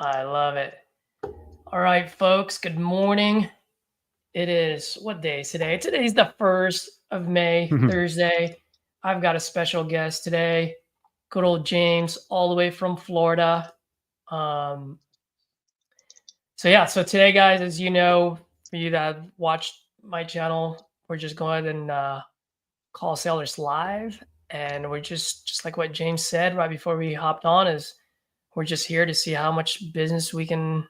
I love it. All right, folks. Good morning. It is, what day is today? Today's the 1st of May, Thursday. I've got a special guest today. Good old James, all the way from Florida. So today, guys, as you know, for you that have watched my channel, we're just going and call sellers live. And we're just like what James said right before we hopped on, is we're just here to see how much business we can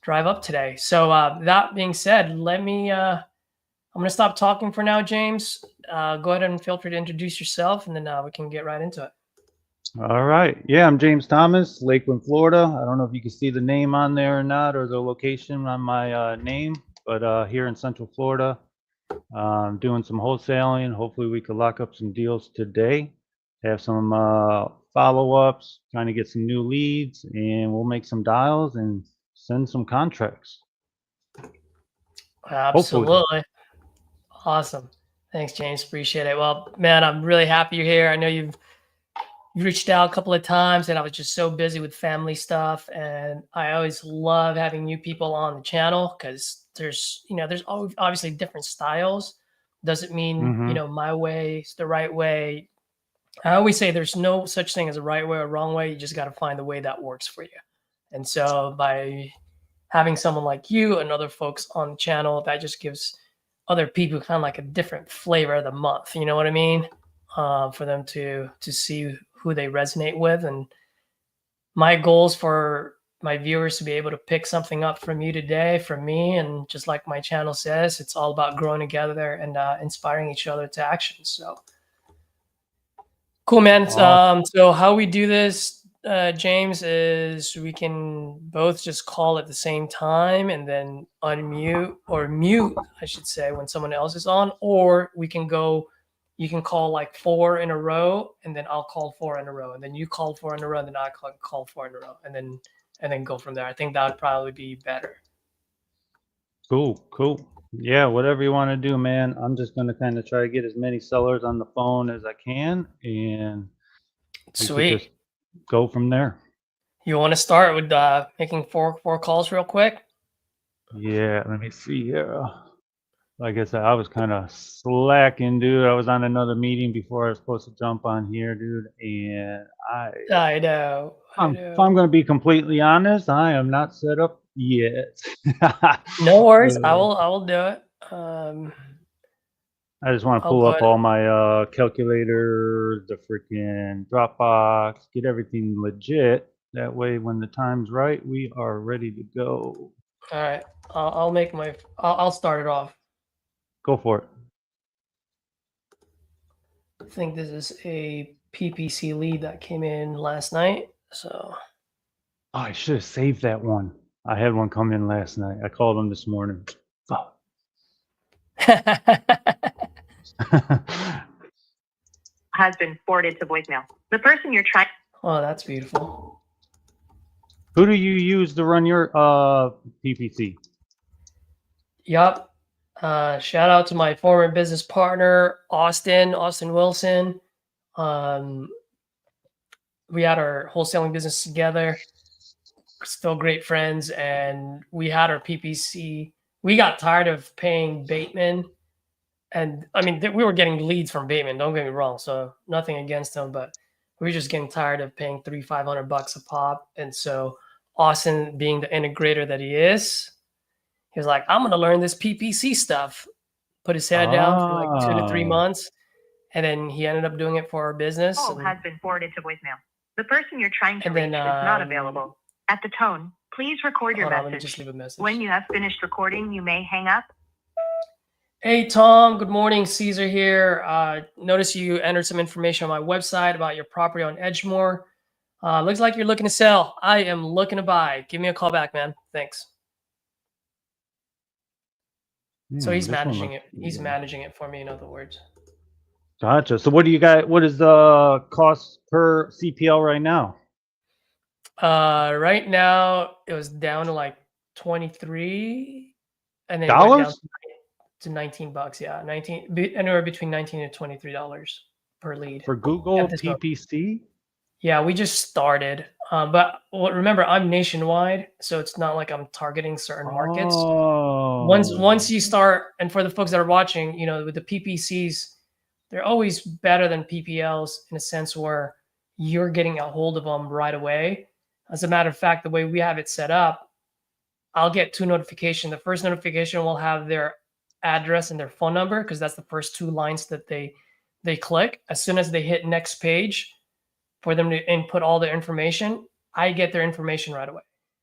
drive up today. So that being said, I'm going to stop talking for now, James. Go ahead and feel free to introduce yourself, and then we can get right into it. All right. Yeah, I'm James Thomas, Lakeland, Florida. I don't know if you can see the name on there or not, or the location on my name, but here in Central Florida, doing some wholesaling. Hopefully we could lock up some deals today, have some follow-ups, trying to get some new leads, and we'll make some dials and send some contracts. Absolutely. Hopefully. Awesome. Thanks, James. Appreciate it. Well, man, I'm really happy you're here. I know you've reached out a couple of times, and I was just so busy with family stuff. And I always love having new people on the channel because there's obviously different styles. Doesn't mean, my way is the right way. I always say there's no such thing as a right way or wrong way. You just got to find the way that works for you. And so by having someone like you and other folks on the channel, that just gives other people kind of like a different flavor of the month. You know what I mean? For them to see who they resonate with. And my goals for my viewers to be able to pick something up from you today, from me, and just like my channel says, it's all about growing together and inspiring each other to action. So cool, man. Awesome. So how we do this, James, is we can both just call at the same time and then unmute or mute, I should say, when someone else is on, or we can go, you can call like 4 in a row, and then I'll call 4 in a row, and then you call 4 in a row, and then I call 4 in a row, and then go from there. I think that would probably be better. Cool. Yeah, whatever you want to do, man. I'm just going to kind of try to get as many sellers on the phone as I can, and sweet, go from there. You want to start with making four calls real quick? Yeah, let me see here. Like I said, I was kind of slacking, dude. I was on another meeting before I was supposed to jump on here, dude. And I know. If I'm going to be completely honest, I am not set up yet. No worries. I will do it. I just want to pull up all my calculators, the freaking Dropbox, get everything legit. That way, when the time's right, we are ready to go. All right. I'll start it off. Go for it. I think this is a PPC lead that came in last night. So. Oh, I should have saved that one. I had one come in last night. I called him this morning. Oh. Has been forwarded to voicemail. The person you're trying. Oh, that's beautiful. Who do you use to run your PPC? Yup. Shout out to my former business partner, Austin Wilson. We had our wholesaling business together. We're still great friends, and we had our PPC. We got tired of paying Bateman, and I mean, we were getting leads from Bateman. Don't get me wrong. So nothing against them, but we were just getting tired of paying $300-500 a pop. And so Austin, being the integrator that he is, he was like, I'm going to learn this PPC stuff. Put his head down for like 2 to 3 months. And then he ended up doing it for our business. Oh, has been forwarded to voicemail. The person you're trying to reach is not available. At the tone, please record your message. Just leave a message. When you have finished recording, you may hang up. Hey, Tom. Good morning. Caesar here. Notice you entered some information on my website about your property on Edgemore. Looks like you're looking to sell. I am looking to buy. Give me a call back, man. Thanks. So he's managing it. He's managing it for me, in other words. Gotcha. So what do you got? What is the cost per CPL right now? Right now it was down to like 23, and then dollars? It went down to $19. Yeah, anywhere between $19 and $23 per lead for Google PPC. Yeah, we just started. But remember, I'm nationwide, so it's not like I'm targeting certain markets. Oh. Once you start, and for the folks that are watching, you know, with the PPCs, they're always better than PPLs in a sense where you're getting a hold of them right away. As a matter of fact, the way we have it set up, I'll get 2 notifications. The first notification will have their address and their phone number because that's the first 2 lines that they click. As soon as they hit next page for them to input all their information, I get their information right away.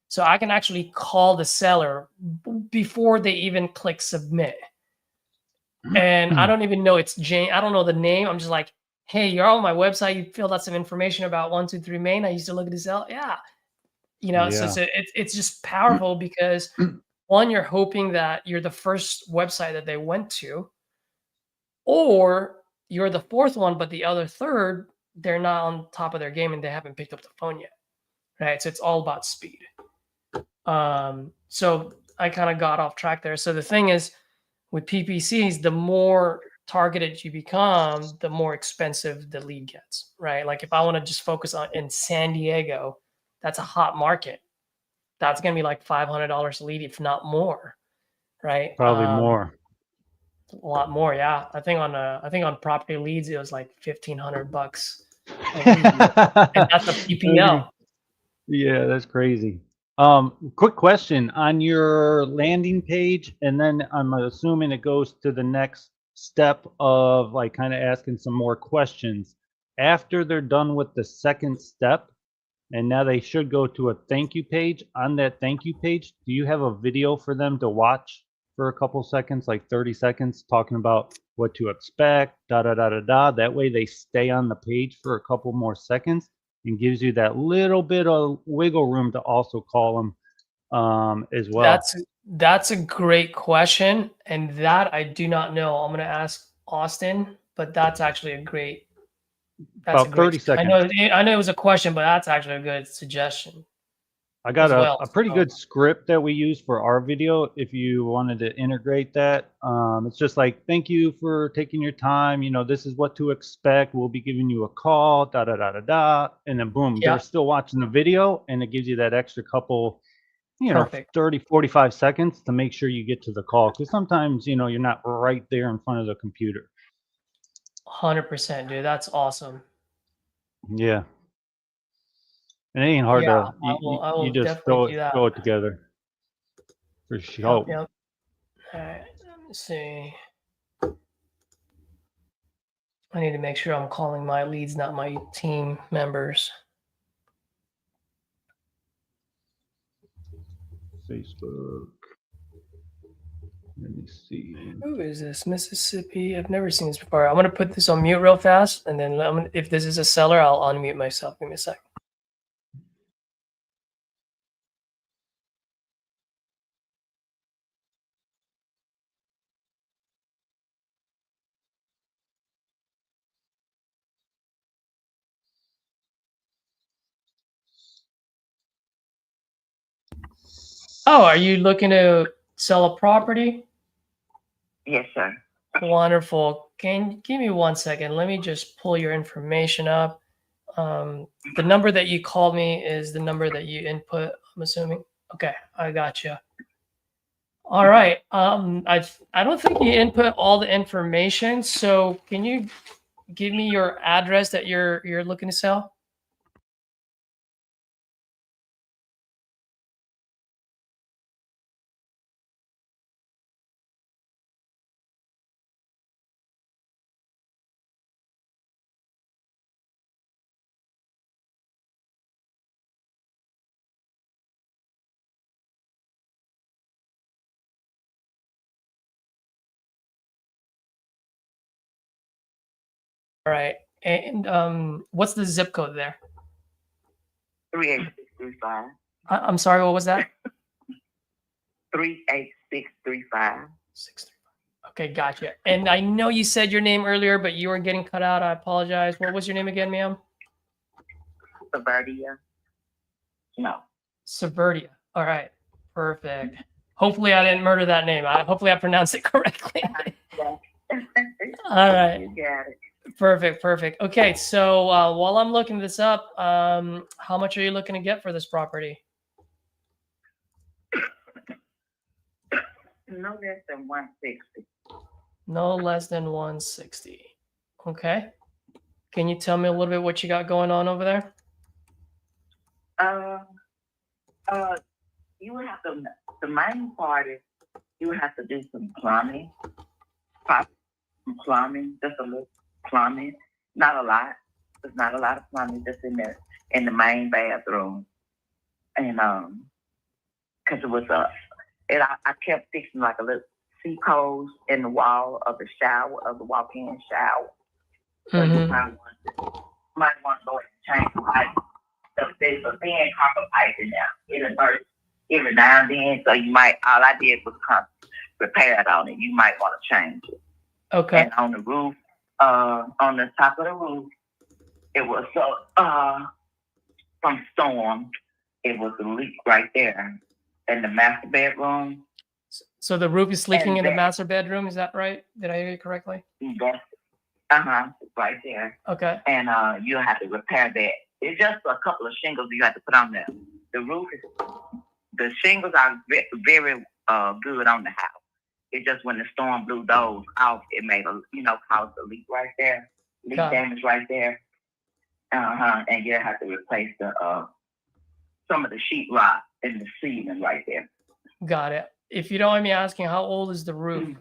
So I can actually call the seller before they even click submit. And I don't even know it's Jane. I don't know the name. I'm just like, hey, you're on my website. You filled out some information about 123 Main. I used to look at this out. Yeah. You know, Yeah. so it's just powerful because one, you're hoping that you're the first website that they went to, or you're the 4th one, but the other 3rd, they're not on top of their game and they haven't picked up the phone yet. Right. So it's all about speed. So I kind of got off track there. So the thing is, with PPCs, the more targeted you become, the more expensive the lead gets, right? Like if I want to just focus on in San Diego, that's a hot market. That's going to be like $500 a lead, if not more, right? Probably more. A lot more, yeah. I think on property leads it was like $1,500 a lead, and that's a PPL. Yeah, that's crazy. Quick question on your landing page, and then I'm assuming it goes to the next step of like kind of asking some more questions. After they're done with the second step, and now they should go to a thank you page. On that thank you page, do you have a video for them to watch for a couple seconds, like 30 seconds, talking about what to expect, da da da da da? That way they stay on the page for a couple more seconds and gives you that little bit of wiggle room to also call them as well. That's a great question, and that I do not know. I'm going to ask Austin, but that's actually a great. That's About 30 seconds. I know it was a question, but that's actually a good suggestion. I got well, a pretty good script that we use for our video. If you wanted to integrate that, it's just like, thank you for taking your time. You know, this is what to expect. We'll be giving you a call, da da da da da, and then boom, they're still watching the video, and it gives you that extra couple, you know, 30, 45 seconds to make sure you get to the call. Because sometimes, you know, you're not right there in front of the computer. 100%, dude. That's awesome. Yeah. And it ain't hard to, I will you just throw it together. For sure. Yep. All right, let me see. I need to make sure I'm calling my leads, not my team members. Facebook. Let me see. Who is this? Mississippi. I've never seen this before. I'm going to put this on mute real fast, and then if this is a seller, I'll unmute myself. Give me a second. Oh, are you looking to sell a property? Yes, sir. Wonderful. Can you give me 1 second? Let me just pull your information up. The number that you called me is the number that you input, I'm assuming. Okay, I got you. All right. I don't think you input all the information. So can you give me your address that you're looking to sell? All right. And what's the zip code there? 38635. I'm sorry, what was that? 38635. 635. Okay, gotcha. And I know you said your name earlier, but you were getting cut out. I apologize. What was your name again, ma'am? Suburdia. No. Suburdia. All right. Perfect. Hopefully I didn't murder that name. Hopefully I pronounced it correctly. All right. You got it. Perfect. Okay, so while I'm looking this up, how much are you looking to get for this property? No less than 160. No less than 160. Okay. Can you tell me a little bit what you got going on over there? You would have to, the main part is you would have to do some plumbing, just a little plumbing, not a lot. There's not a lot of plumbing just in there in the main bathroom, and because it was I kept fixing like a little seat holes in the wall of the shower of the walk-in shower. So you might want to go and change the pipe. There's a thin copper pipe in there. It'll burst every now and then. So you might, all I did was repair it on it. You might want to change it. Okay. And on the roof, on the top of the roof, it was from storm. It was a leak right there in the master bedroom. So the roof is leaking in the master bedroom. Is that right? Did I hear you correctly? Right there. Okay. And you have to repair that. It's just a couple of shingles you have to put on there. The shingles are very good on the house. It's just when the storm blew those off, it made caused a leak right there, damage right there. And you have to replace some of the sheetrock in the ceiling right there. Got it. If you don't mind me asking, how old is the roof?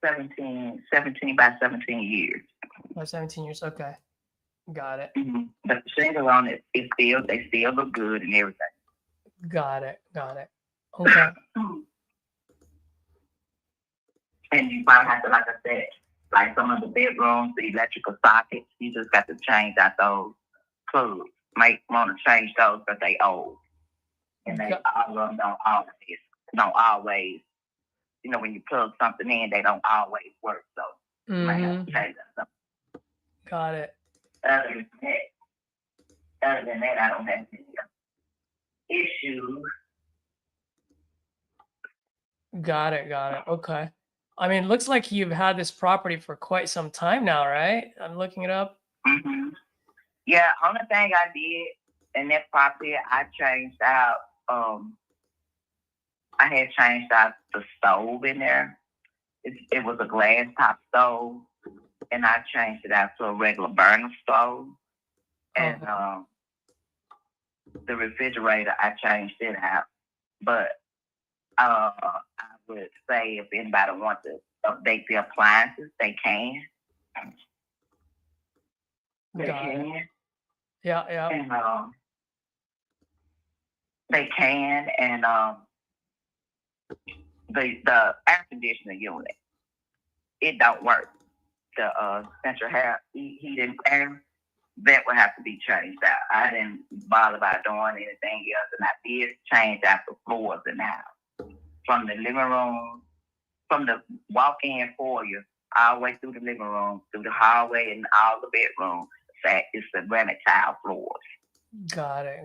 17 by 17 years. By 17 years. Okay. Got it. Mm-hmm. But the shingles on it, they still look good and everything. Got it. Okay. And you probably have to, like I said, like some of the bedrooms, the electrical sockets, you just got to change out those plugs. Might want to change those because they old. And they all of them don't always, when you plug something in, they don't always work. So you might have to change that. Got it. Other than that, I don't have any issues. Got it. Okay. I mean, it looks like you've had this property for quite some time now, right? I'm looking it up. Mm-hmm. Yeah, only thing I did in that property, I changed out. I had changed out the stove in there. It was a glass top stove, and I changed it out to a regular burner stove. And the refrigerator, I changed it out. But I would say if anybody wants to update the appliances, they can. They can. Yeah. And they can, and the air conditioning unit, it don't work. The central heating air, that would have to be changed out. I didn't bother about doing anything else, and I did change out the floors in the house. From the living room, from the walk-in foyer, all the way through the living room, through the hallway, and all the bedrooms. It's the granite tile floors. Got it.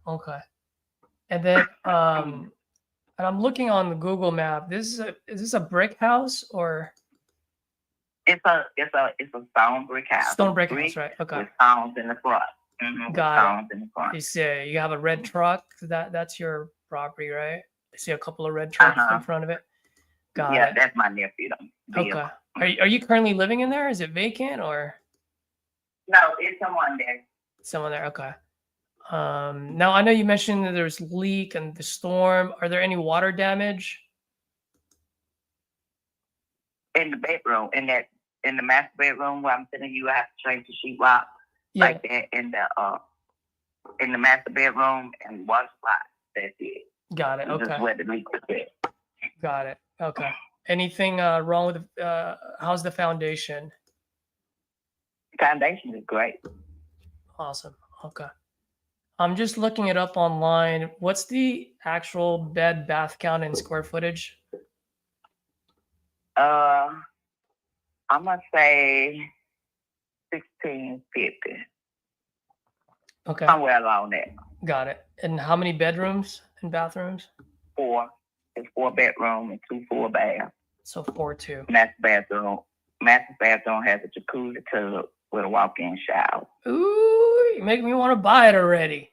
Okay. And then, and I'm looking on the Google map. Is this a brick house or? It's a stone brick house. Stone brick house, right? Okay. With stones in the front. Mm-hmm. Got it. In the front. You see, you have a red truck. That's your property, right? I see a couple of red trucks in front of it. Got it. Yeah, that's my nephew. Okay. Are you currently living in there? Is it vacant or? No, it's someone there. Someone there. Okay. Now I know you mentioned that there's leak and the storm. Are there any water damage? In the bedroom, in the master bedroom where I'm sitting, you have to change the sheetrock like that in the master bedroom and water supply. That's it. Got it. Okay. Just where the leak was at. Got it. Okay. Anything wrong with how's the foundation? Foundation is great. Awesome. Okay. I'm just looking it up online. What's the actual bed bath count in square footage? I'm gonna say 1650. Okay. Somewhere along there. Got it. And how many bedrooms and bathrooms? 4. It's 4 bedrooms and 2 full baths. So 4-2. Master bathroom. Master bathroom has a jacuzzi tub with a walk-in shower. Ooh, you make me want to buy it already.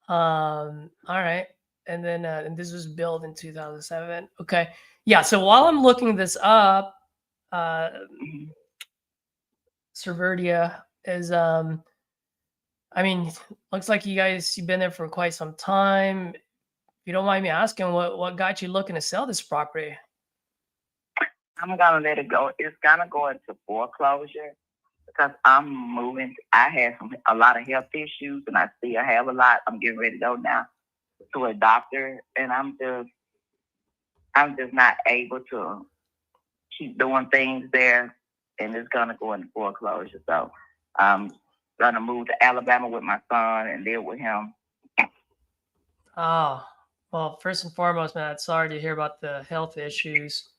All right. And then and this was built in 2007. Okay. Yeah. So while I'm looking this up, Serverdia is I mean, looks like you've been there for quite some time. If you don't mind me asking, what got you looking to sell this property? I'm gonna let it go. It's gonna go into foreclosure because I'm moving. I had a lot of health issues, and I still have a lot. I'm getting ready to go now to a doctor, and I'm just not able to keep doing things there, and it's gonna go into foreclosure. So I'm gonna move to Alabama with my son and live with him. Oh, well, first and foremost, man, sorry to hear about the health issues.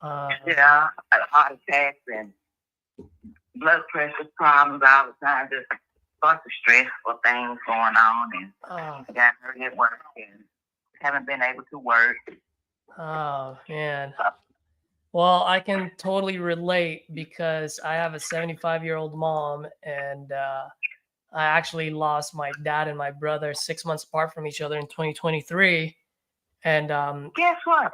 Yeah, heart attacks and blood pressure problems all the time. Just a bunch of stressful things going on, and I got hurt at work and haven't been able to work. Oh man. Well, I can totally relate because I have a 75-year-old mom, and I actually lost my dad and my brother 6 months apart from each other in 2023. And guess what?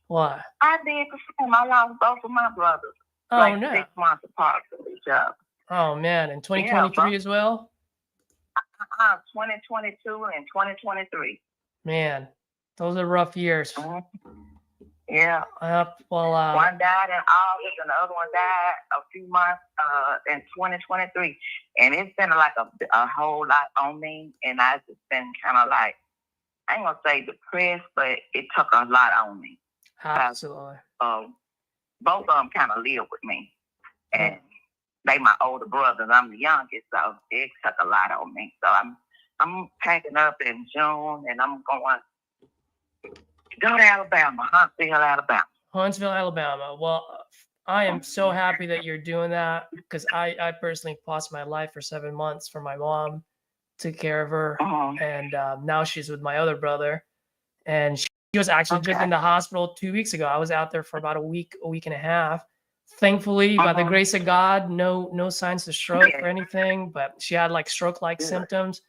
What? I did the same. I lost both of my brothers. Oh, like no. 6 months apart from each other. Oh man, in 2023 as well? 2022 and 2023. Man, those are rough years. Yeah. Well, one died in August and the other one died a few months in 2023. And it's been like a whole lot on me. And I've just been kind of like, I ain't going to say depressed, but it took a lot on me. Absolutely. Both of them kind of live with me. And they my older brothers. I'm the youngest, so it took a lot on me. So I'm packing up in June, and I'm going to go to Alabama, Huntsville, Alabama. Huntsville, Alabama. Well, I am so happy that you're doing that because I personally lost my life for 7 months for my mom. Took care of her, and now she's with my other brother. And she was actually just in the hospital 2 weeks ago. I was out there for about a week and a half. Thankfully, by the grace of God, no signs of stroke or anything, but she had like stroke-like symptoms.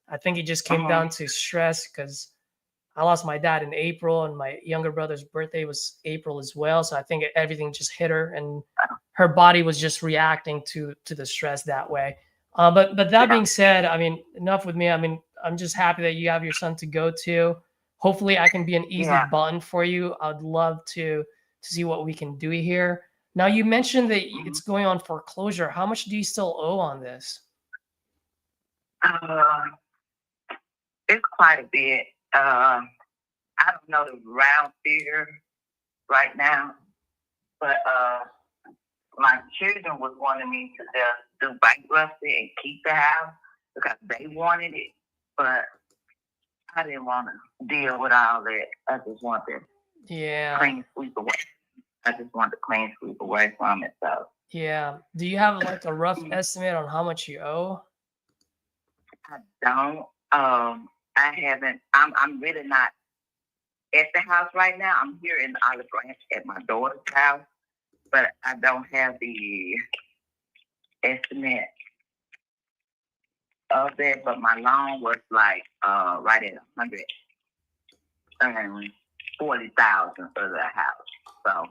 I think it just came down to stress because I lost my dad in April, and my younger brother's birthday was April as well. So I think everything just hit her, and her body was just reacting to the stress that way. But that being said, I mean, enough with me. I mean, I'm just happy that you have your son to go to. Hopefully, I can be an easy button for you. I'd love to see what we can do here. Now, you mentioned that it's going on foreclosure. How much do you still owe on this? It's quite a bit. I don't know the round figure right now, but my children was wanting me to just do bankruptcy and keep the house because they wanted it, but I didn't want to deal with all that. I just wanted to clean sweep away. I just wanted to clean sweep away from it. So yeah. Do you have like a rough estimate on how much you owe? I don't. I haven't. I'm really not at the house right now. I'm here in Olive Branch at my daughter's house, but I don't have the estimate of that. But my loan was like right at $140,000 for the house. So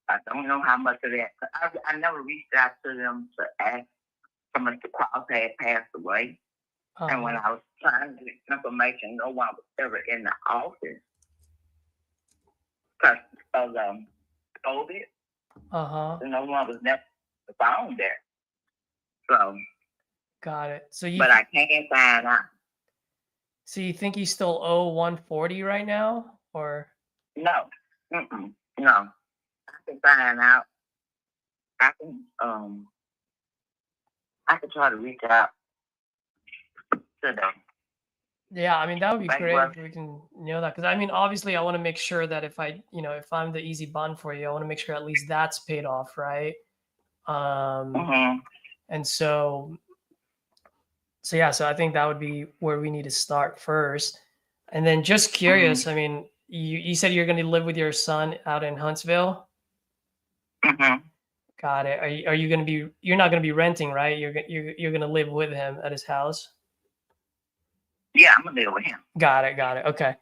I don't know how much of that. I never reached out to them to ask for Mr. Cross had passed away. And when I was trying to get information, no one was ever in the office because of AUDIT. So no one was never found there. So. Got it. But I can't find out. So you think you still owe 140 right now, or? No. No. I can find out. I can try to reach out to them. Yeah, I mean, that would be great if we can know that. Because I mean, obviously, I want to make sure that if I'm the easy bond for you, I want to make sure at least that's paid off, right? And so yeah, so I think that would be where we need to start first. And then just curious, I mean, you said you're going to live with your son out in Huntsville. Mm-hmm. Got it. Are you going to be? You're not going to be renting, right? You're going to live with him at his house. Yeah, I'm gonna live with him. Got it. Got it. Okay.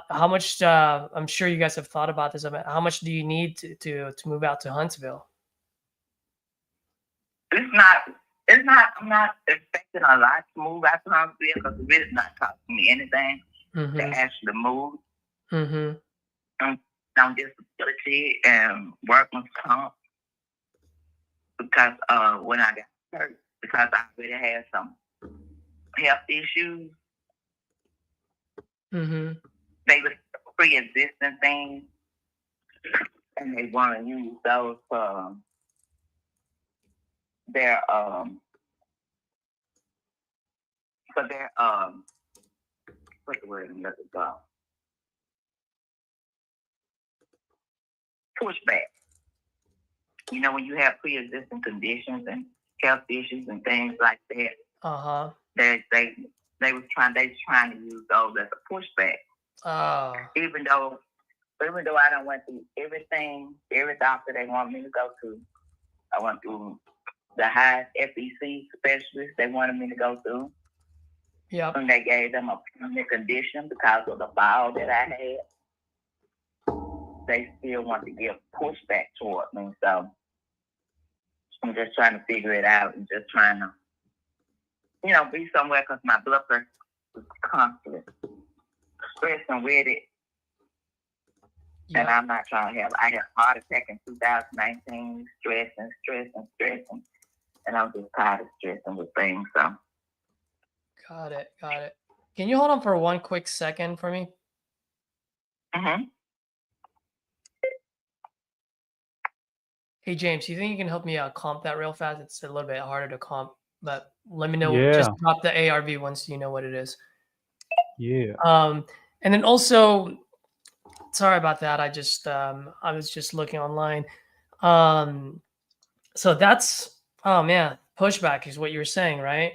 How much? I'm sure you guys have thought about this. How much do you need to move out to Huntsville? It's not. I'm not expecting a lot to move out to Huntsville because it really not costing me anything Mm-hmm. to actually move. Mm-hmm. I'm disability and workman's comp because when I got hurt, because I already had some health issues. Mm-hmm. They were pre-existing things, and they want to use those for their what's the word I'm looking for? Pushback. You know, when you have pre-existing conditions and health issues and things like that, Uh-huh. they was trying to use those as a pushback. Oh. Even though I don't went through everything, every doctor they want me to go to, I went through the highest FEC specialist they wanted me to go through. Yep. And they gave them a permanent condition because of the ball that I had. They still want to give pushback toward me. So I'm just trying to figure it out and just trying to, be somewhere because my blood pressure was constantly stressing with it. Yep. And I'm not trying to have, I had a heart attack in 2019, stressing. And I'm just tired of stressing with things. So. Got it. Can you hold on for one quick second for me? Mm-hmm. Hey, James, you think you can help me comp that real fast? It's a little bit harder to comp, but let me know. Yeah. Just drop the ARV once you know what it is. Yeah. And then also, sorry about that. I was just looking online. So that's, oh man, pushback is what you were saying, right?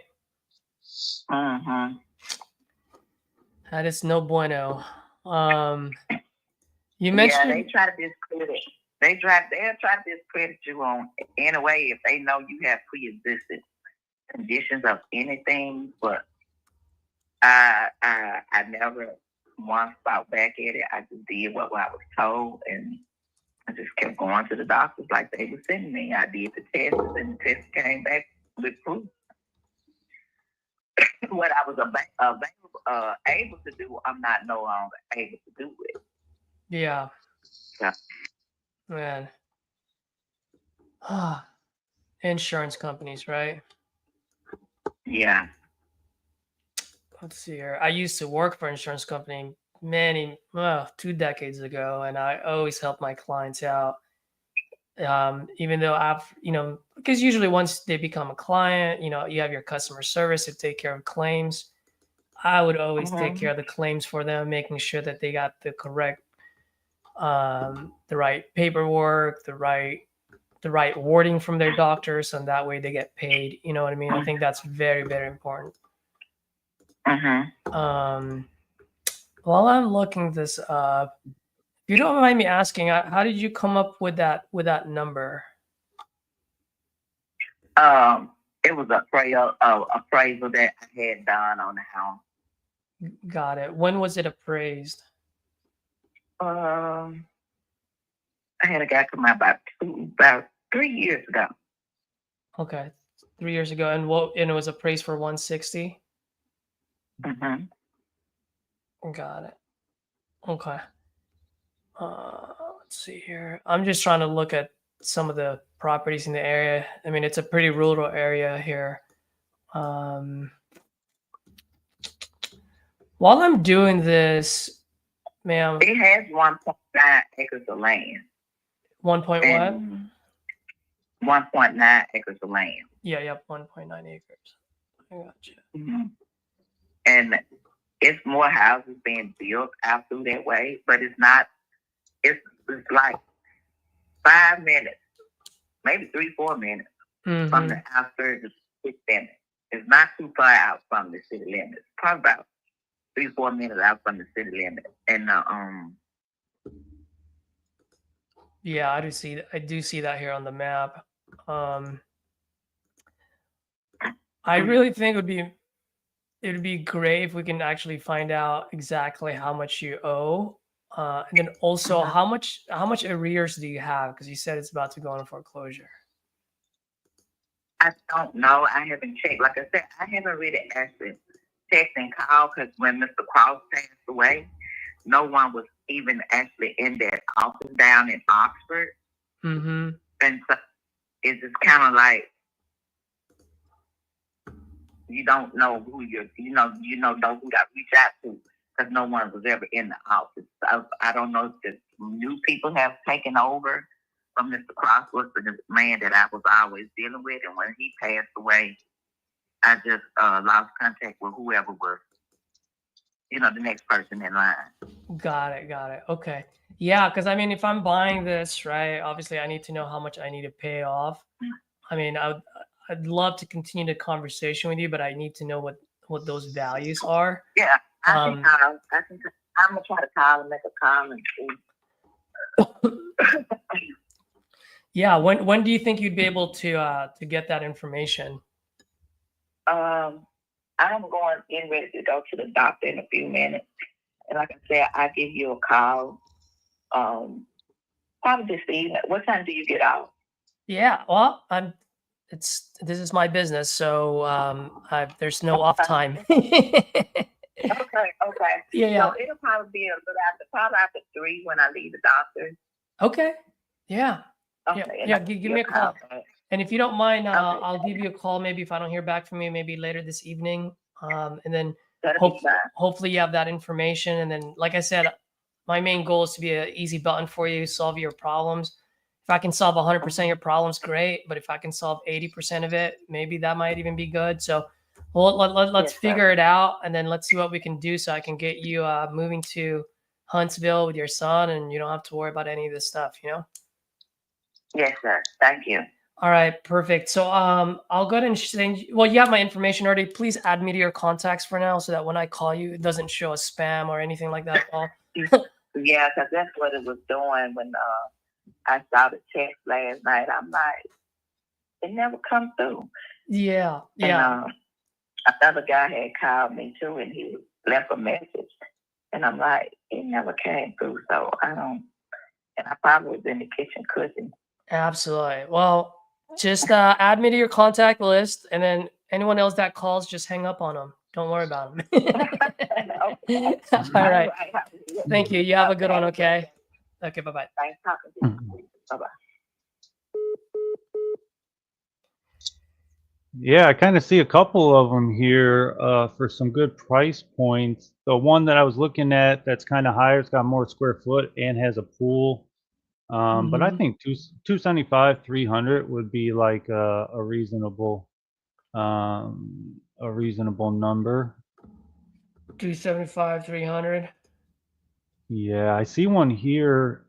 Mm-hmm. That is no bueno. You Yeah, mentioned, they try to discredit. They'll try to discredit you on any way if they know you have pre-existing conditions of anything. But I never once thought back at it. I just did what I was told, and I just kept going to the doctors like they were sending me. I did the tests, and the tests came back with proof. What I was able to do, I'm not no longer able to do it. yeah. Yeah. Man. Insurance companies, right? Yeah. Let's see here. I used to work for an insurance company 2 decades ago, and I always help my clients out. Even though because usually once they become a client, you have your customer service to take care of claims. I would always take care of the claims for them, making sure that they got the correct, the right paperwork, the right wording from their doctors, and that way they get paid. You know what I mean? I think that's very, very important. While I'm looking this up, if you don't mind me asking, how did you come up with that number? It was appraisal that I had done on the house. Got it. When was it appraised? I had a guy come out about 3 years ago. Okay, 3 years ago, and it was appraised for 160. Got it. Okay. Let's see here. I'm just trying to look at some of the properties in the area. I mean, it's a pretty rural area here. While I'm doing this, ma'am. It has 1.9 acres of land. 1 point what? 1.9 acres of land. Yeah, 1.9 acres. I gotcha. And it's more houses being built out through that way, but it's not. It's like 5 minutes, maybe 3-4 minutes from the outskirts of the city limits. It's not too far out from the city limits. Probably about 3-4 minutes out from the city limit. And Yeah, I do see that here on the map. I really think it would be great if we can actually find out exactly how much you owe. And then also how much arrears do you have? Because you said it's about to go into foreclosure. I don't know. I haven't checked. Like I said, I haven't really actually checked and called because when Mr. Cross passed away, no one was even actually in that office down in Oxford. Mm-hmm. And so it's just kind of like you don't know who you know who got reached out to because no one was ever in the office. So I don't know if the new people have taken over from Mr. Cross was the man that I was always dealing with, and when he passed away, I just lost contact with whoever was, the next person in line. Got it. Okay. Yeah, because I mean, if I'm buying this, right, obviously I need to know how much I need to pay off. I mean, I'd love to continue the conversation with you, but I need to know what those values are. Yeah, I'm gonna try to call and make a call and see. Yeah, when do you think you'd be able to get that information? I'm getting ready to go to the doctor in a few minutes, and like I said, I'll give you a call. Probably this evening. What time do you get out? Yeah, well, this is my business, so there's no off time. Okay. Yeah. So it'll probably be probably after 3 when I leave the doctor. Okay. Yeah. Okay. Yeah. Give me a call. And if you don't mind, Okay. I'll give you a call maybe if I don't hear back from you, maybe later this evening. And then hopefully you have that information. And then, like I said, my main goal is to be an easy button for you, solve your problems. If I can solve 100% of your problems, great. But if I can solve 80% of it, maybe that might even be good. So let's figure it out, and then let's see what we can do so I can get you moving to Huntsville with your son, and you don't have to worry about any of this stuff, Yes, sir. Thank you. All right, perfect. So I'll go ahead and send you, well, you have my information already. Please add me to your contacts for now so that when I call you, it doesn't show a spam or anything like that at all. Yeah, because that's what it was doing when I saw the text last night. I'm like, it never come through. Yeah. And another guy had called me too, and he left a message. And I'm like, it never came through, so I don't. And I probably was in the kitchen cooking. Absolutely. Well, just add me to your contact list, and then anyone else that calls, just hang up on them. Don't worry about them. Okay. All right. Thank you. You have a good one, okay? Okay, bye-bye. Thanks talking to you. Bye-bye. Yeah, I kind of see a couple of them here for some good price points. The one that I was looking at that's kind of higher, it's got more square foot and has a pool. But I think 275, 300 would be like a reasonable number. 275, 300. Yeah, I see one here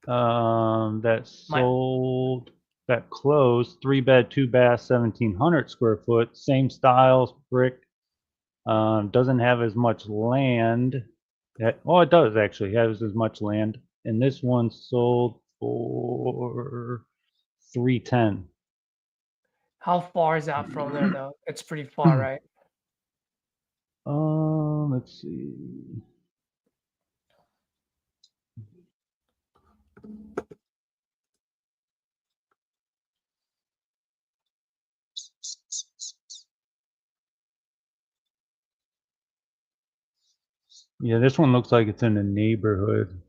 that sold, that closed, 3-bed, 2-bath, 1,700 square foot, same styles, brick. Doesn't have as much land. It does actually have as much land. And this one sold for 310. How far is that from there, though? It's pretty far, right? Let's see. Yeah, this one looks like it's in the neighborhood.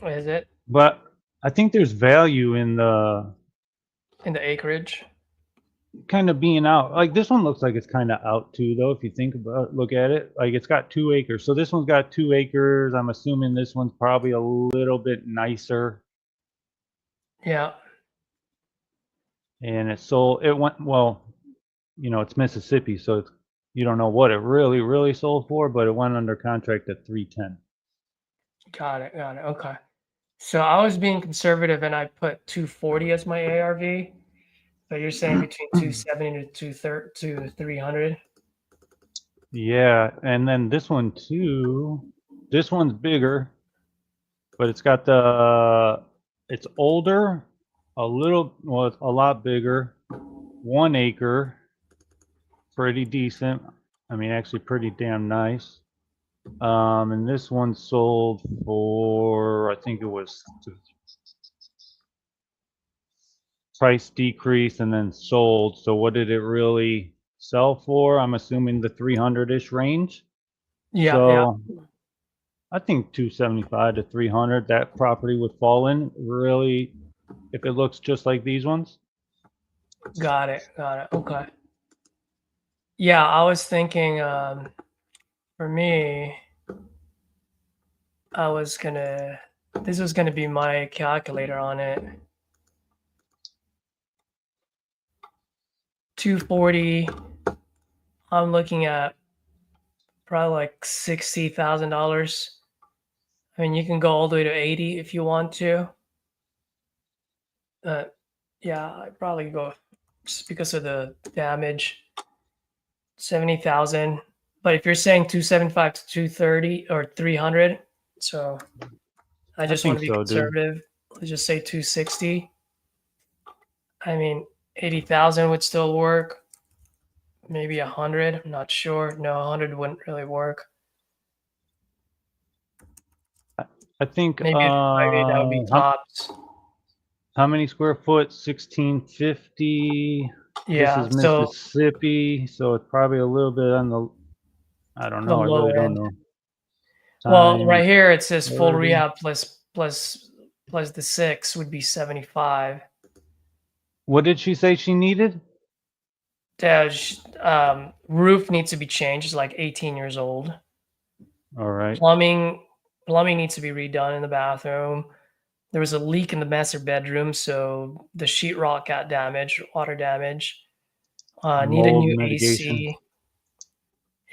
Is it? But I think there's value in the acreage. Kind of being out. Like this one looks like it's kind of out too, though. If you look at it, like it's got 2 acres. So this one's got 2 acres. I'm assuming this one's probably a little bit nicer. Yeah. And it went, well, it's Mississippi, so you don't know what it really sold for, but it went under contract at 310. Got it. Okay. So I was being conservative and I put 240 as my ARV. But you're saying between 270 to 300? Yeah, and then this one too. This one's bigger, but it's got the, it's older, well, it's a lot bigger, 1 acre, pretty decent. I mean, actually pretty damn nice. And this one sold for, I think it was price decrease and then sold. So what did it really sell for? I'm assuming the 300-ish range. Yeah, yeah. So I think 275 to 300, that property would fall in really, if it looks just like these ones. Got it. Got it. Okay. Yeah, I was thinking for me, this was gonna be my calculator on it. 240. I'm looking at probably like $60,000. I mean, you can go all the way to 80 if you want to. Yeah, I'd probably go just because of the damage. 70,000. But if you're saying 275 to 230 or 300, so I just want to think be so, dude. conservative. Let's just say 260. I mean, 80,000 would still work. Maybe 100. I'm not sure. No, 100 wouldn't really work. I think Maybe that would be tops. how many square foot? 1650. Yeah, This is so Mississippi, so it's probably a little bit on the, I don't the know. I low really don't end. know. Well, right Times here it says full 30. rehab plus the 6 would be 75. What did she say she needed? Roof needs to be changed. It's like 18 years old. All right. Plumbing needs to be redone in the bathroom. There was a leak in the master bedroom, so the sheetrock got damaged, water damage. Need a Mold new mitigation. AC.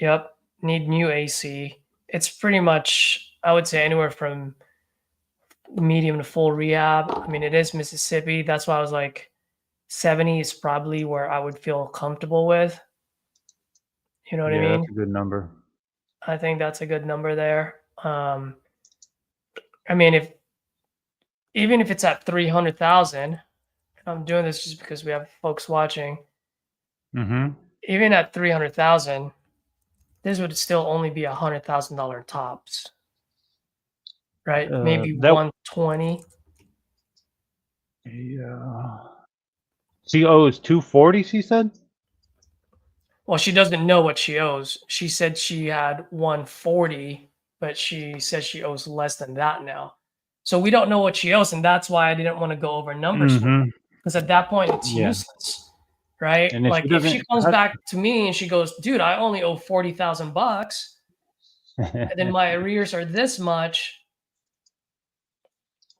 Yep, need new AC. It's pretty much, I would say, anywhere from medium to full rehab. I mean, it is Mississippi. That's why I was like, 70 is probably where I would feel comfortable with. You know what I Yeah, mean? that's a good number. I think that's a good number there. I mean, even if it's at 300,000, I'm doing this just because we have folks watching. Mm-hmm. Even at 300,000, this would still only be $100,000 tops, right? Maybe That 120. Yeah. She owes 240, she said? Well, she doesn't know what she owes. She said she had 140, but she says she owes less than that now. So we don't know what she owes, and that's why I didn't want to go over numbers with her. Mm-hmm. Because at that point, it's Yeah. useless, right? And if Like she if she doesn't, comes back to me and she goes, "Dude, I only owe $40,000, and then my arrears are this much."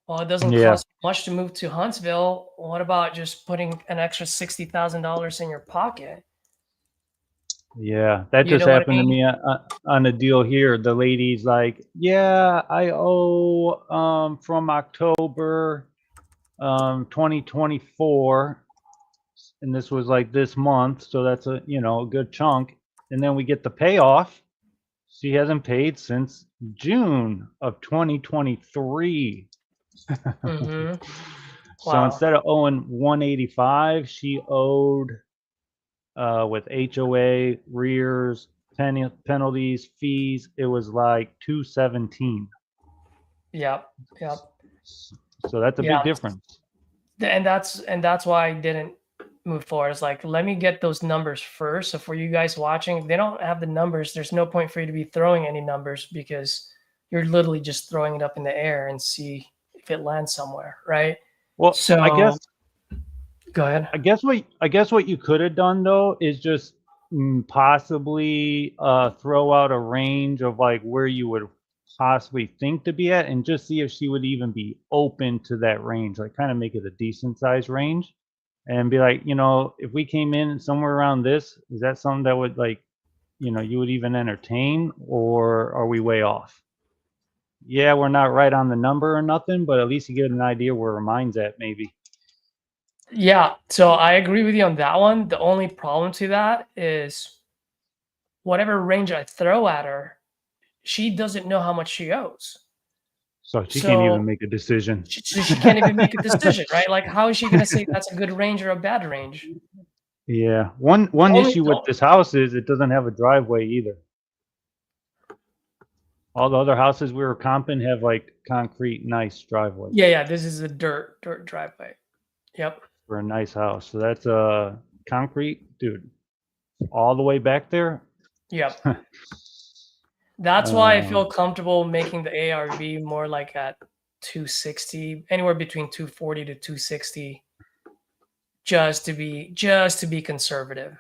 Well, it doesn't yeah, cost much to move to Huntsville. What about just putting an extra $60,000 in your pocket? yeah, that You just know what I happened to mean? me on a deal here. The lady's like, "Yeah, I owe from October 2024, and this was like this month, so that's a a good chunk." And then we get the payoff. She hasn't paid since June of 2023. Mm-hmm. So Wow. instead of owing 185, she owed with HOA, rears, penalties, fees, it was like 217. Yep. So that's a Yeah. big difference. And that's why I didn't move forward. It's like, let me get those numbers first. So for you guys watching, if they don't have the numbers, there's no point for you to be throwing any numbers because you're literally just throwing it up in the air and see if it lands somewhere, right? Well, So I guess go ahead. I guess what you could have done though is just possibly throw out a range of like where you would possibly think to be at and just see if she would even be open to that range, like kind of make it a decent sized range and be like, if we came in somewhere around this, is that something that would like, you would even entertain, or are we way off? Yeah, we're not right on the number or nothing, but at least you get an idea where her mind's at maybe. Yeah, so I agree with you on that one. The only problem to that is whatever range I throw at her, she doesn't know how much she owes. So she can't even So make a decision. she can't even make a decision, right? Like, how is she going to say that's a good range or a bad range? Yeah. One issue with this house is it doesn't have a driveway either. All the other houses we were comping have like concrete, nice driveway Yeah. This is a dirt driveway. Yep. for a nice house. So that's concrete, dude, all the way back there. Yep. That's why I feel comfortable making the ARV more like at 260, anywhere between 240 to 260, just to be conservative.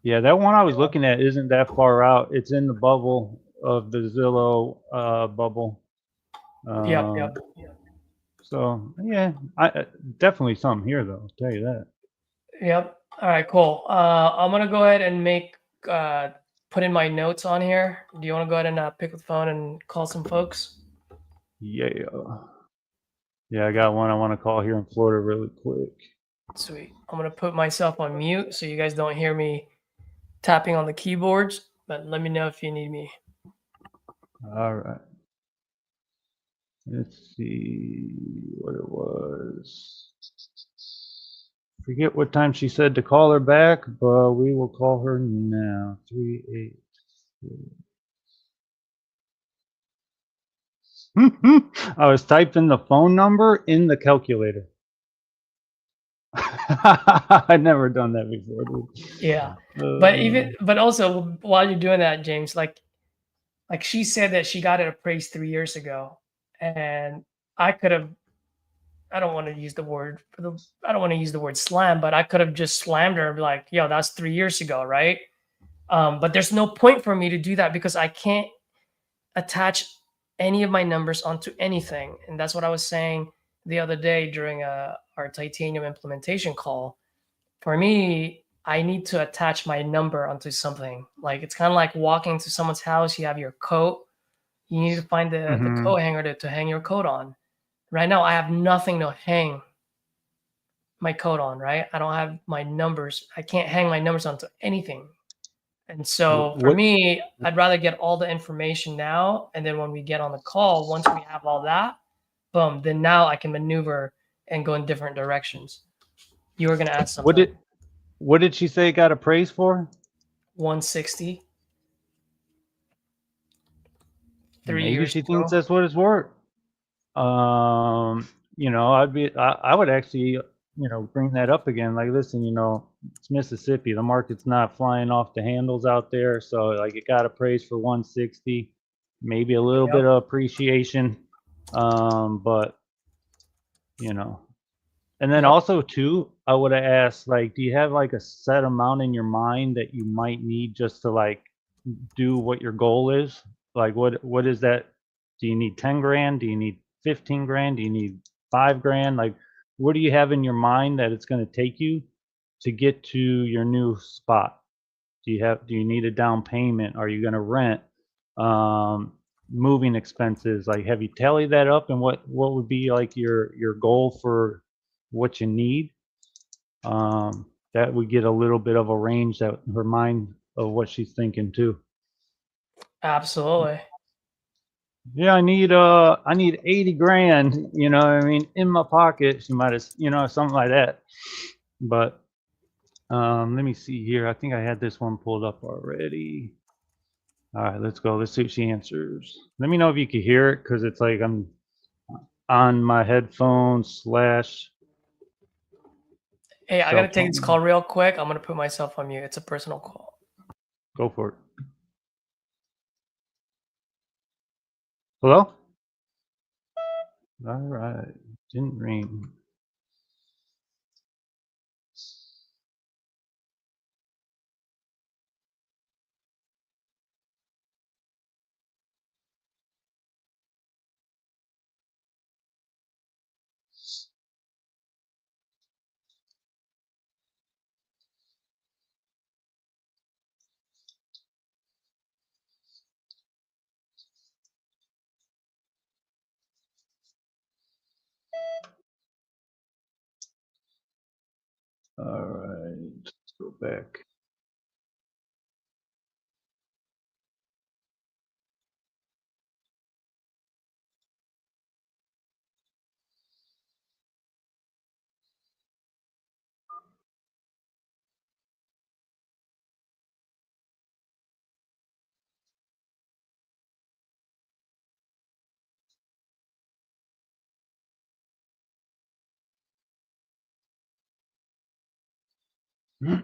Yeah, that one I was looking at isn't that far out. It's in the bubble of the Zillow bubble. Yep. So yeah, I definitely something here though. I'll tell you that. Yep. All right, cool. I'm gonna go ahead and put in my notes on here. Do you want to go ahead and pick up the phone and call some folks? Yeah. Yeah, I got one I want to call here in Florida really quick. Sweet. I'm gonna put myself on mute so you guys don't hear me tapping on the keyboards, but let me know if you need me. All right. Let's see what it was. Forget what time she said to call her back, but we will call her now. 383. I was typing the phone number in the calculator. I'd never done that before, dude. Yeah. But also while you're doing that, James, like she said that she got it appraised 3 years ago, and I could have, I don't want to use the word slam, but I could have just slammed her and be like, yo, that's 3 years ago, right? But there's no point for me to do that because I can't attach any of my numbers onto anything. And that's what I was saying the other day during our titanium implementation call. For me, I need to attach my number onto something. Like, it's kind of like walking to someone's house. You have your coat. You need to find the coat hanger to hang your coat on. Right now, I have nothing to hang my coat on, right? I don't have my numbers. I can't hang my numbers onto anything. And so for me, I'd rather get all the information now. And then when we get on the call, once we have all that, boom, then now I can maneuver and go in different directions. You were going to ask something. What did she say it got appraised for? 160. 3 Maybe years she ago. thinks that's what it's worth. You know, I would actually, you know, bring that up again. Like, listen, you know, it's Mississippi. The market's not flying off the handles out there. So like it got appraised for 160, maybe a little bit of appreciation. But you know, and then also too, I would have asked, like, do you have like a set amount in your mind that you might need just to like do what your goal is? Like, what is that? Do you need 10 grand? Do you need 15 grand? Do you need 5 grand? Like, what do you have in your mind that it's going to take you to get to your new spot? Do you need a down payment? Are you going to rent? Moving expenses, like, have you tallied that up, and what would be like your goal for what you need? That would get a little bit of a range that her mind of what she's thinking too. Absolutely. Yeah, I need 80 grand, you know what I mean, in my pocket. She might have, you know, something like that. But let me see here. I think I had this one pulled up already. All right, let's go. Let's see if she answers. Let me know if you can hear it, because it's like I'm on my headphones slash. Hey, I got to take this call real quick. I'm going to put myself on mute. It's a personal call. Go for it. Hello? All right. Didn't ring. All right. Let's go back. Hello?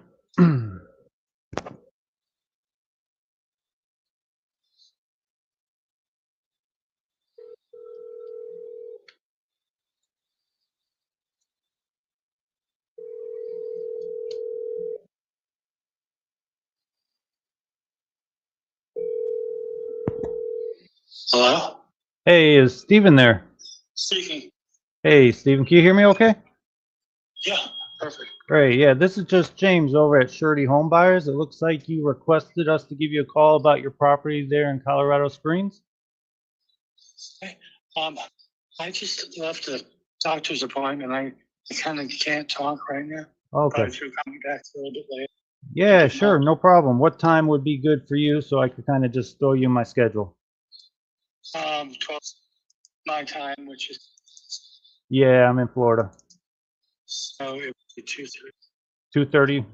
Hey, is Steven there? Speaking. Hey, Steven, can you hear me okay? Yeah, perfect. Great. Yeah, this is just James over at Surety Home Buyers. It looks like you requested us to give you a call about your property there in Colorado Springs. Okay. I just left a doctor's appointment. I kind of can't talk right now. Okay. Probably through coming back a little bit later. Yeah, sure. No problem. What time would be good for you so I could kind of just throw you my schedule? 12 my time, which is, Yeah, I'm in Florida. so it would be 2:30 2:30.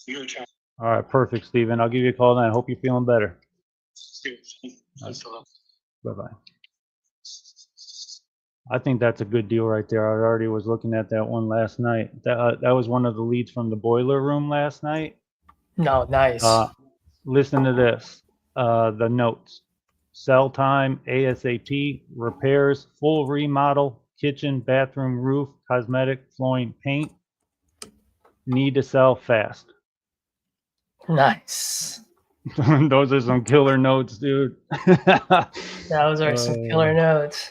your time. All right, perfect, Steven. I'll give you a call then. I hope you're feeling better. Thanks a lot. Bye-bye. I think that's a good deal right there. I already was looking at that one last night. That was one of the leads from the boiler room last night. No, nice. Listen to this. The notes. Sell time, ASAP, repairs, full remodel, kitchen, bathroom, roof, cosmetic, flooring, paint. Need to sell fast. Nice. Those are some killer notes, dude. Those are some killer notes.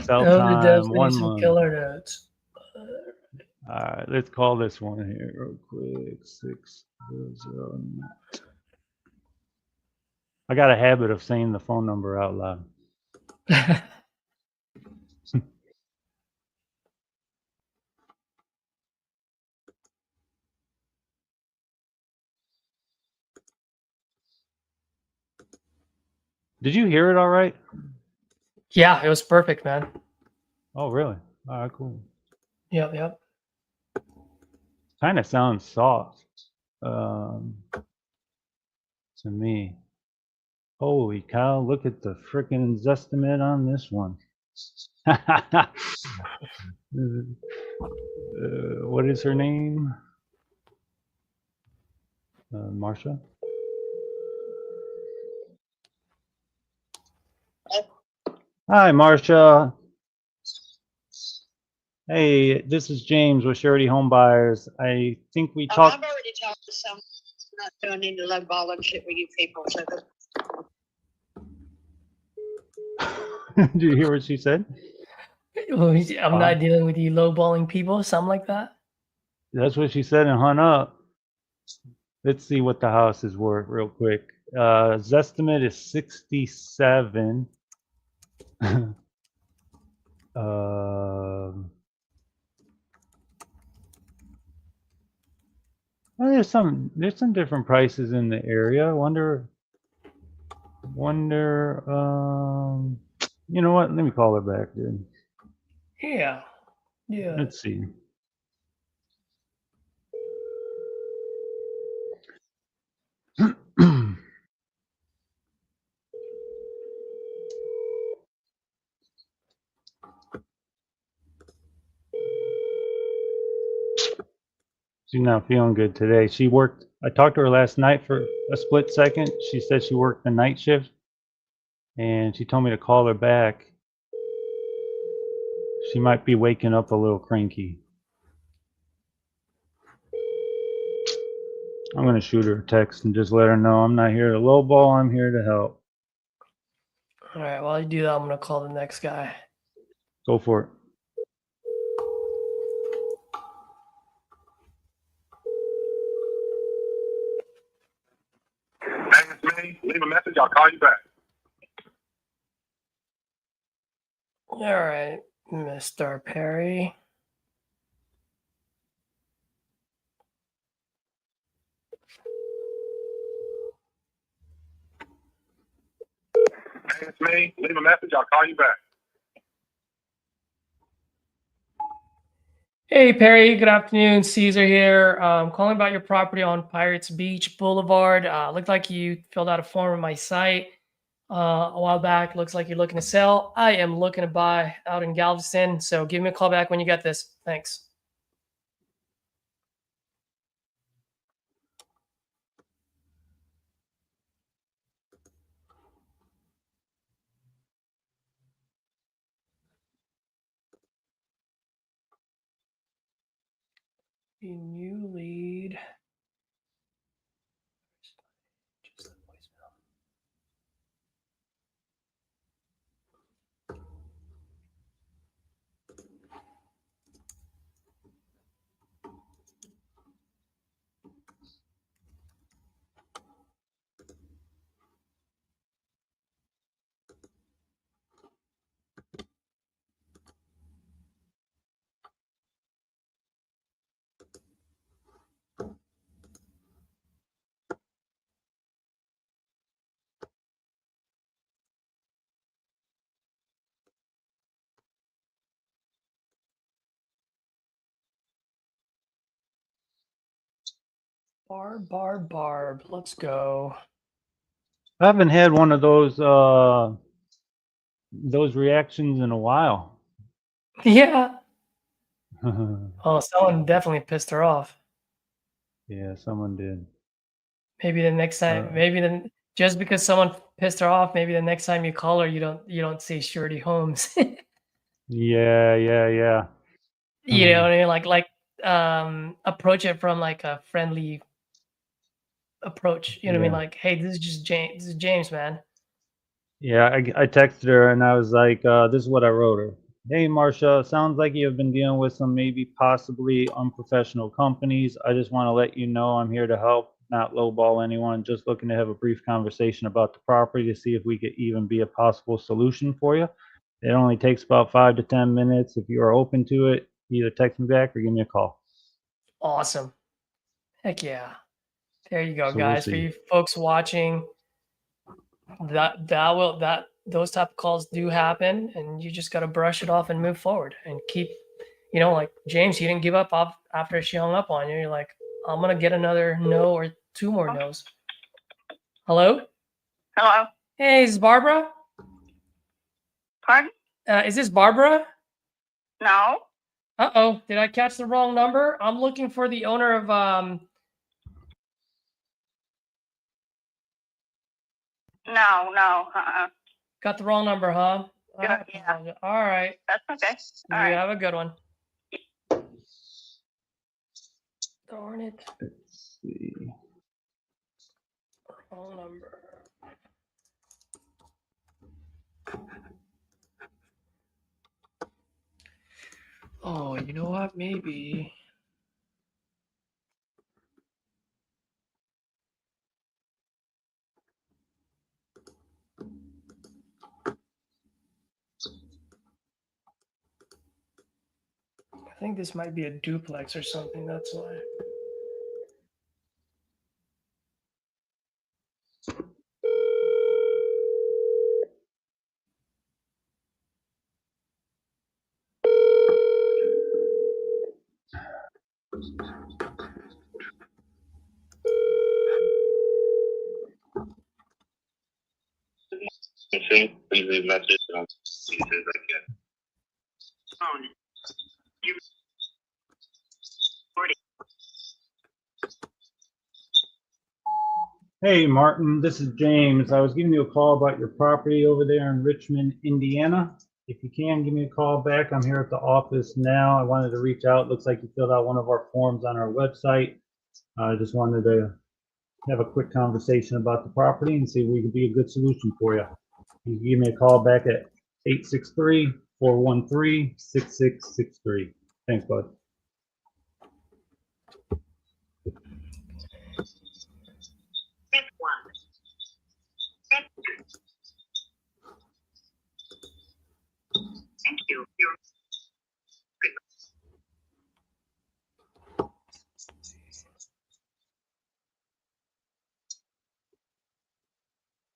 Sell Those are time, definitely 1 some month. killer notes. All right, let's call this one here real quick. 600. I got a habit of saying the phone number out loud. Did you hear it all right? Yeah, it was perfect, man. Oh, really? All right, cool. Yep. Kind of sounds soft to me. Holy cow, look at the freaking Zestimate on this one. What is her name? Marsha? Hi, Marsha. Hey, this is James with Surety Home Buyers. I think we talked. I've already talked to someone. I'm not doing any low ball and shit with you people. So Did you hear what she said? I'm not dealing with you lowballing people, something like that. That's what she said and hung up. Let's see what the house is worth real quick. Zestimate is 67. Well, there's some different prices in the area. Wonder, you know what? Let me call her back, dude. Yeah. Let's see. She's not feeling good today. She worked, I talked to her last night for a split second. She said she worked the night shift and she told me to call her back. She might be waking up a little cranky. I'm going to shoot her a text and just let her know I'm not here to lowball, I'm here to help. All right, while you do that, I'm going to call the next guy. Go for it. Hey, it's me. Leave a message. I'll call you back. All right, Mr. Perry. Hey, it's me. Leave a message. I'll call you back. Hey, Perry. Good afternoon. Caesar here. Calling about your property on Pirates Beach Boulevard. Looked like you filled out a form on my site a while back. Looks like you're looking to sell. I am looking to buy out in Galveston. So give me a call back when you get this. Thanks. A new lead. Just the voicemail. Barb. Let's go. I haven't had one of those reactions in a while. Yeah. Oh, someone definitely pissed her off. Yeah, someone did. Maybe the next time, just because someone pissed her off, maybe the next time you call her, you don't say Surety Homes. Yeah. You know what I mean? Like approach it from like a friendly approach. You know what I mean? Yeah. Like, hey, this is just James. This is James, man. Yeah, I texted her and I was like, this is what I wrote her. Hey, Marcia, sounds like you have been dealing with some maybe possibly unprofessional companies. I just want to let you know I'm here to help, not lowball anyone. Just looking to have a brief conversation about the property to see if we could even be a possible solution for you. It only takes about 5 to 10 minutes. If you are open to it, either text me back or give me a call. Awesome. Heck yeah. There you go, So we'll guys. For see. you folks watching, those type of calls do happen, and you just got to brush it off and move forward and keep, like James, you didn't give up after she hung up on you. You're like, I'm gonna get another no or two more no's. Hello. Hello? Hey, is this Barbara? Pardon? Is this Barbara? No? Uh-oh, did I catch the wrong number? I'm looking for the owner of No. got the wrong number, huh? Yeah. All right. That's okay. You All right. have a good one. Darn it. Let's see. Wrong number. Oh, you know what? Maybe. I think this might be a duplex or something. That's why. Okay, please leave a message and I'll see you as soon as I can. Hey, Martin, this is James. I was giving you a call about your property over there in Richmond, Indiana. If you can, give me a call back. I'm here at the office now. I wanted to reach out. Looks like you filled out one of our forms on our website. I just wanted to have a quick conversation about the property and see if we could be a good solution for you. You can give me a call back at 863-413-6663. Thanks, bud. Thank you.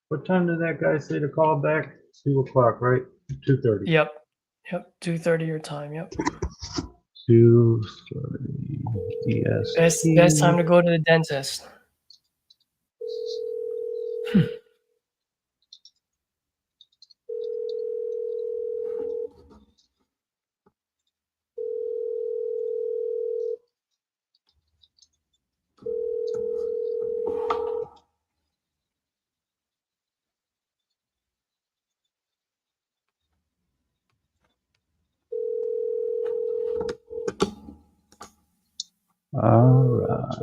What time did that guy say to call back? 2 o'clock, right? 2:30. Yep. 2:30 your time. Yep. 2:30 EST. Best time to go to the dentist. All right.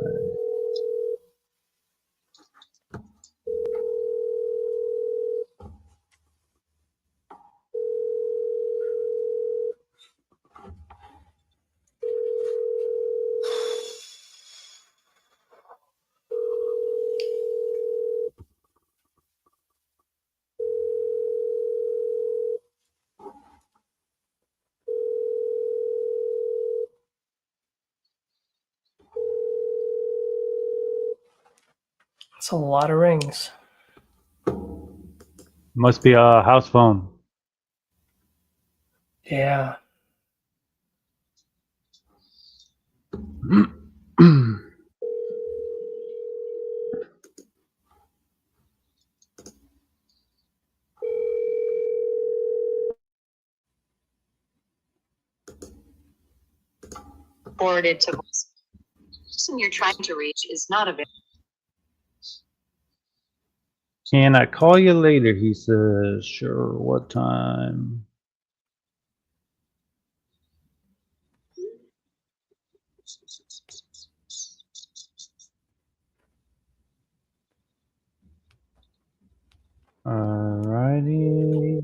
That's a lot of rings. Must be a house phone. Yeah. Forwarded to voice. The person you're trying to reach is not available. Can I call you later? He says, sure. What time? Alrighty.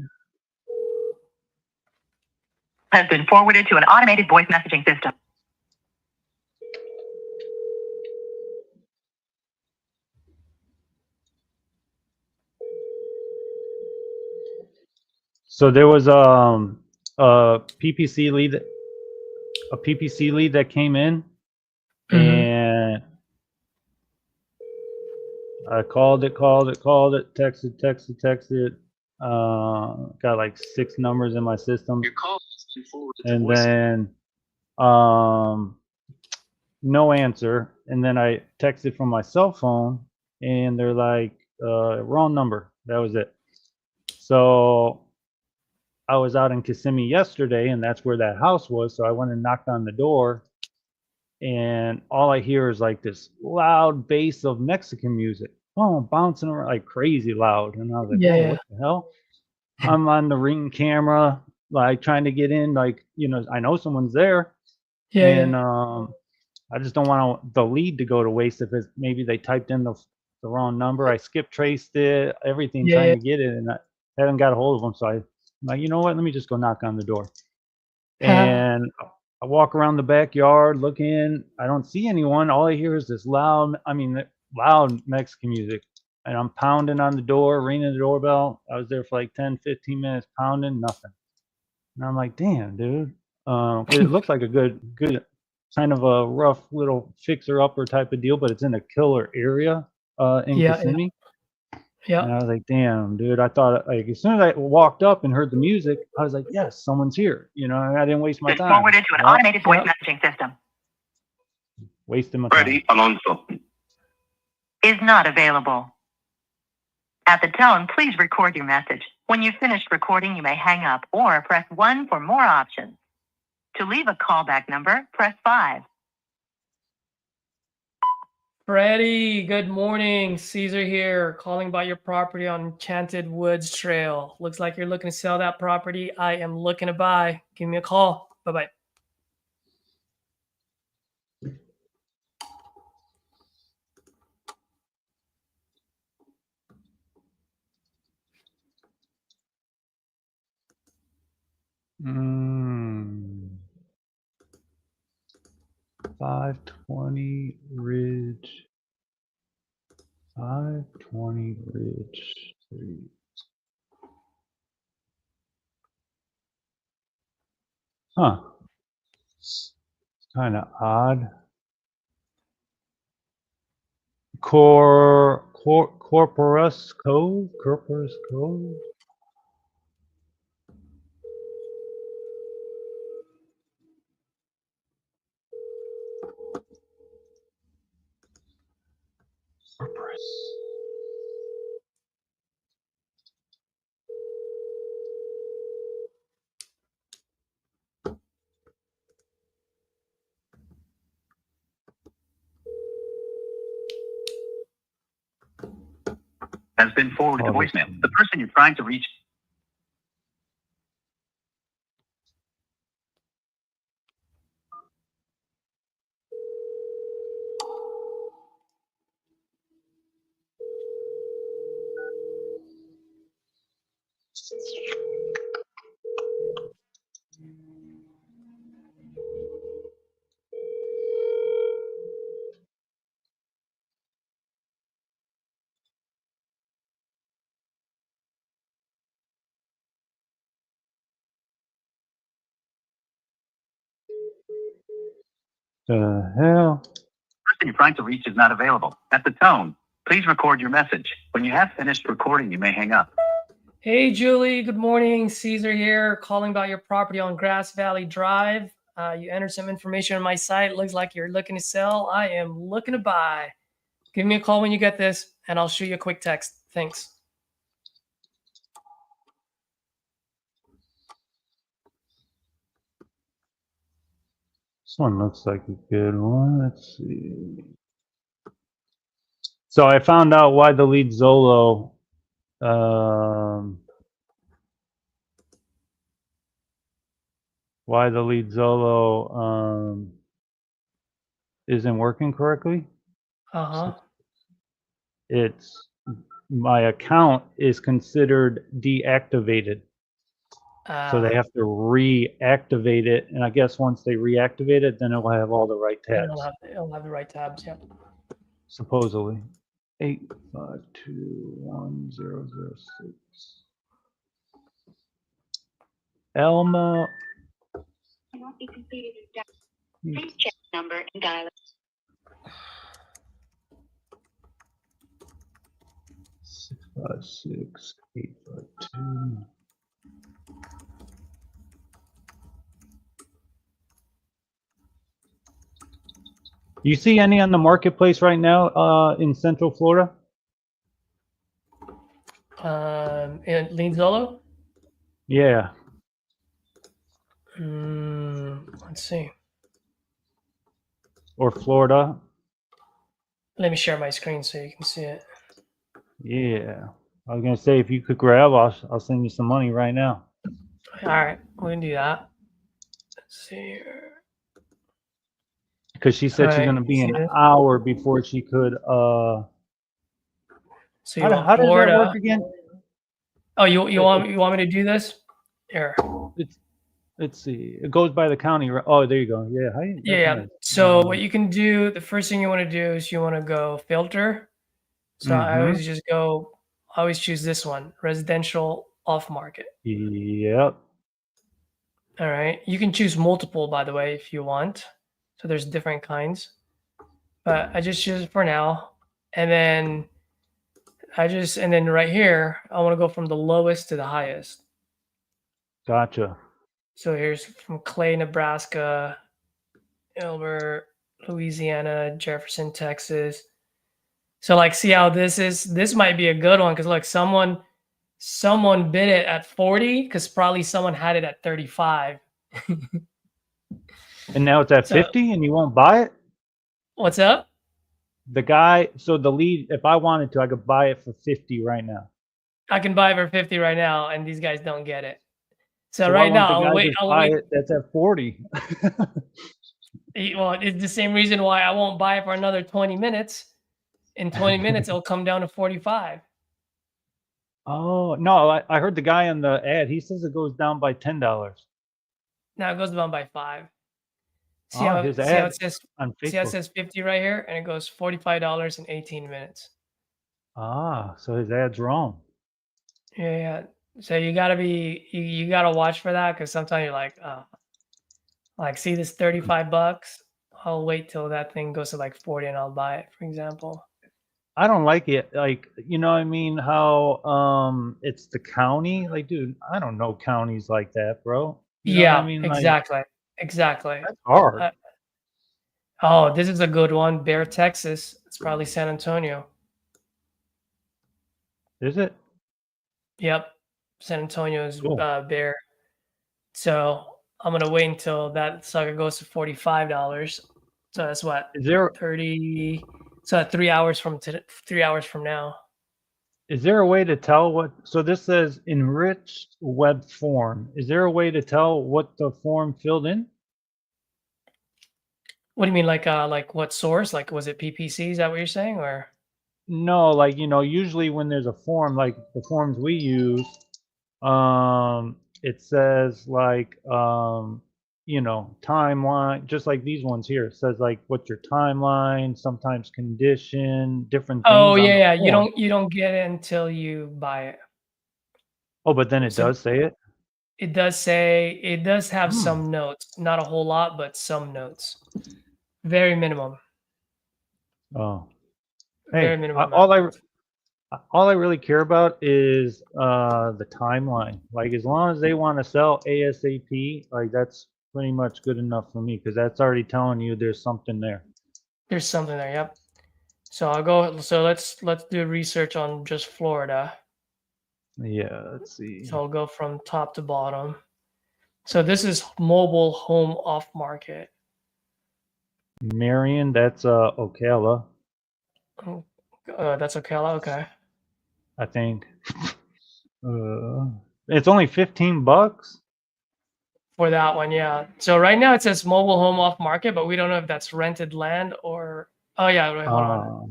Has been forwarded to an automated voice messaging system. So there was a PPC lead, that came in, and I called it, texted. Got like 6 numbers in my system, Your call has been forwarded to and voicemail. then no answer. And then I texted from my cell phone, and they're like, wrong number. That was it. So I was out in Kissimmee yesterday, and that's where that house was. So I went and knocked on the door, and all I hear is like this loud bass of Mexican music, bouncing around like crazy loud. And I was like, Yeah, whoa, yeah. what the hell? I'm on the Ring camera, like trying to get in, like, I know someone's there, Yeah. and Yeah. I just don't want the lead to go to waste if it's maybe they typed in the wrong number. I skip traced it, everything, trying Yeah. to get it, and I haven't got a hold of them. So I'm like, you know what? Let me just go knock on the door. Yeah. And I walk around the backyard looking. I don't see anyone. All I hear is this loud Mexican music. And I'm pounding on the door, ringing the doorbell. I was there for like 10, 15 minutes pounding, nothing. And I'm like, damn, dude. 'Cause it looked like a good, kind of a rough little fixer-upper type of deal, but it's in a killer area in Yeah. Kissimmee. Yeah. And I was like, damn, dude. I thought, like, as soon as I walked up and heard the music, I was like, yes, someone's here. And I didn't waste my Been time. forwarded to an Well, automated voice messaging system. wasting my time. Freddie Alonso. Is not available. At the tone, please record your message. When you've finished recording, you may hang up or press 1 for more options. To leave a callback number, press 5. Freddie, good morning. Caesar here, calling about your property on Enchanted Woods Trail. Looks like you're looking to sell that property. I am looking to buy. Give me a call. Bye-bye. Mm. 520 Ridge. 520 Ridge 3. Huh. Kind of odd. Corpus Cove? Corpus Cove? Corpus. Has been forwarded to voicemail. The person you're trying to reach. The hell? The person you're trying to reach is not available. At the tone, please record your message. When you have finished recording, you may hang up. Hey, Julie. Good morning. Caesar here, calling about your property on Grass Valley Drive. You entered some information on my site. Looks like you're looking to sell. I am looking to buy. Give me a call when you get this, and I'll shoot you a quick text. Thanks. This one looks like a good one. Let's see. So I found out why the lead Zolo isn't working correctly. It's my account is considered deactivated. So they have to reactivate it, and I guess once they reactivate it, then it will have all the right tabs. It'll have the right tabs, yeah. Supposedly. 8521006. Elma. Cannot be completed. Please check number and dial it. 656 852. You see any on the marketplace right now in Central Florida? In Lean Zolo? Yeah. Let's see. Or Florida? Let me share my screen so you can see it. Yeah. I was gonna say if you could grab, I'll send you some money right now. All right, we can do that. Let's see here. Because she said she's gonna be an hour before she could. So you how want does Florida? that work again? Oh, you want me to do this? Here. Let's see. It goes by the county. Oh, there you go. Yeah. Yeah. Nice. So what you can do, the first thing you want to do is you want to go filter. So I always choose this one, residential off market. Yep. All right. You can choose multiple, by the way, if you want. So there's different kinds, but I just choose it for now. And then right here, I want to go from the lowest to the highest. Gotcha. So here's from Clay, Nebraska, Elbert, Louisiana, Jefferson, Texas. So like, see how this is? This might be a good one because look, someone bid it at 40 because probably someone had it at 35. And now it's at 50 and you won't buy it? What's up? The guy, so the lead, if I wanted to, I could buy it for 50 right now. I can buy it for 50 right now, and these guys don't get it. So right now, I'll wait. That's at 40. Well, it's the same reason why I won't buy it for another 20 minutes. In 20 minutes, it'll come down to 45. Oh, no, I heard the guy on the ad. He says it goes down by $10. Now it goes down by 5. See how how it says on Facebook. See how it says 50 right here, and it goes $45 in 18 minutes. Ah, so his ad's wrong. Yeah. So you gotta watch for that because sometimes you're like, oh, like see this $35. I'll wait till that thing goes to like 40 and I'll buy it, for example. I don't like it. Like, you know what I mean? How it's the county. Like, dude, I don't know counties like that, bro. You know what I mean? Exactly. Exactly. That's hard. Oh, this is a good one. Bear, Texas. It's probably San Antonio. Is it? Yep. San Antonio is Cool. Bear. So I'm going to wait until that sucker goes to $45. So that's what? Is there 30? So 3 hours from 3 hours from now. Is there a way to tell what? So this says enriched web form. Is there a way to tell what the form filled in? What do you mean, like what source? Like, was it PPC? Is that what you're saying, or? No, like, you know, usually when there's a form, like the forms we use, It says like, you know, timeline, just like these ones here. It says like, what's your timeline, sometimes condition, different Oh things on the yeah, you form. don't get it until you buy it. Oh, but then it So does say it? it does have Hmm. some notes, not a whole lot, but some notes. Very minimum. Oh, Very hey, minimum amount. all I really care about is the timeline. Like as long as they want to sell ASAP, like that's pretty much good enough for me because that's already telling you there's something there. There's something there. Yep. So I'll go. So let's do research on just Florida. Yeah, let's see. So I'll go from top to bottom. So this is mobile home off market. Marion, that's Ocala, That's Ocala. Okay. I think. It's only $15. For that one, yeah. So right now it says mobile home off market, but we don't know if that's rented land or. Oh yeah, wait, hold on.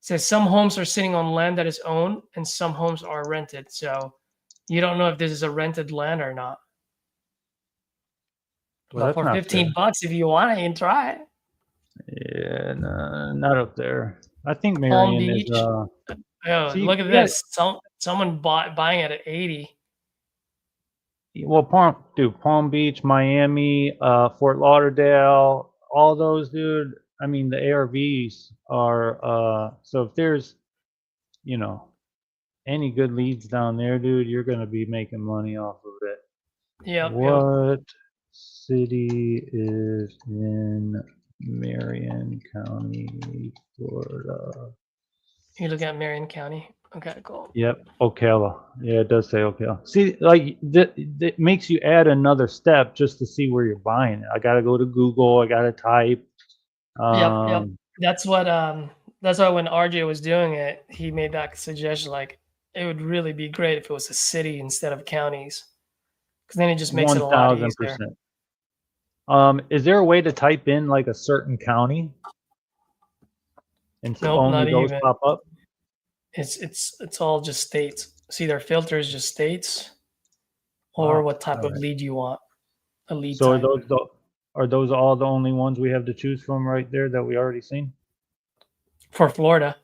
It says some homes are sitting on land that is owned, and some homes are rented. So you don't know if this is a rented land or not. Well, But that's for not 15 fair. bucks, if you want it, you can try it. Yeah, no, not up there. I think Palm Marion is. Beach. Oh, See, look at yeah. this. Someone buying it at 80. Well, Palm Beach, Miami, Fort Lauderdale, all those, dude. I mean, the ARVs are. So if there's, you know, any good leads down there, dude, you're gonna be making money off of it. Yep. What city is in Marion County, Florida? You look at Marion County. Okay, cool. Yep, Ocala. Yeah, it does say Ocala. See, like that makes you add another step just to see where you're buying it. I gotta go to Google. I gotta type. Yep. That's why when RJ was doing it, he made that suggestion. Like, it would really be great if it was a city instead of counties, because then it just makes it a lot easier. 1000%. Is there a way to type in like a certain county and Nope, only not those even. pop up? It's all just states. See, their filter is just states, or Wow. what type of Alright. lead you want. A lead So type. are those all the only ones we have to choose from right there that we already seen? For Florida.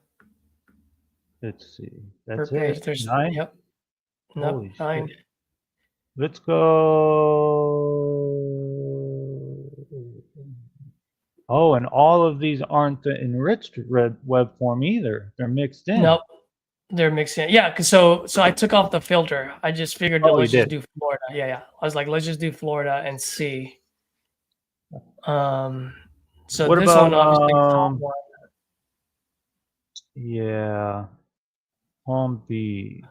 Let's see. Per That's page, it. there's 9? yep. Nope, Holy 9. shit. Let's go. Oh, and all of these aren't the enriched red web form either. They're mixed in. Nope. They're mixing. Yeah, cause so I took off the filter. I just figured that Oh, you let's just did. do Florida. Yeah. I was like, let's just do Florida and see. So What this one about obviously top one. yeah, Palm Beach,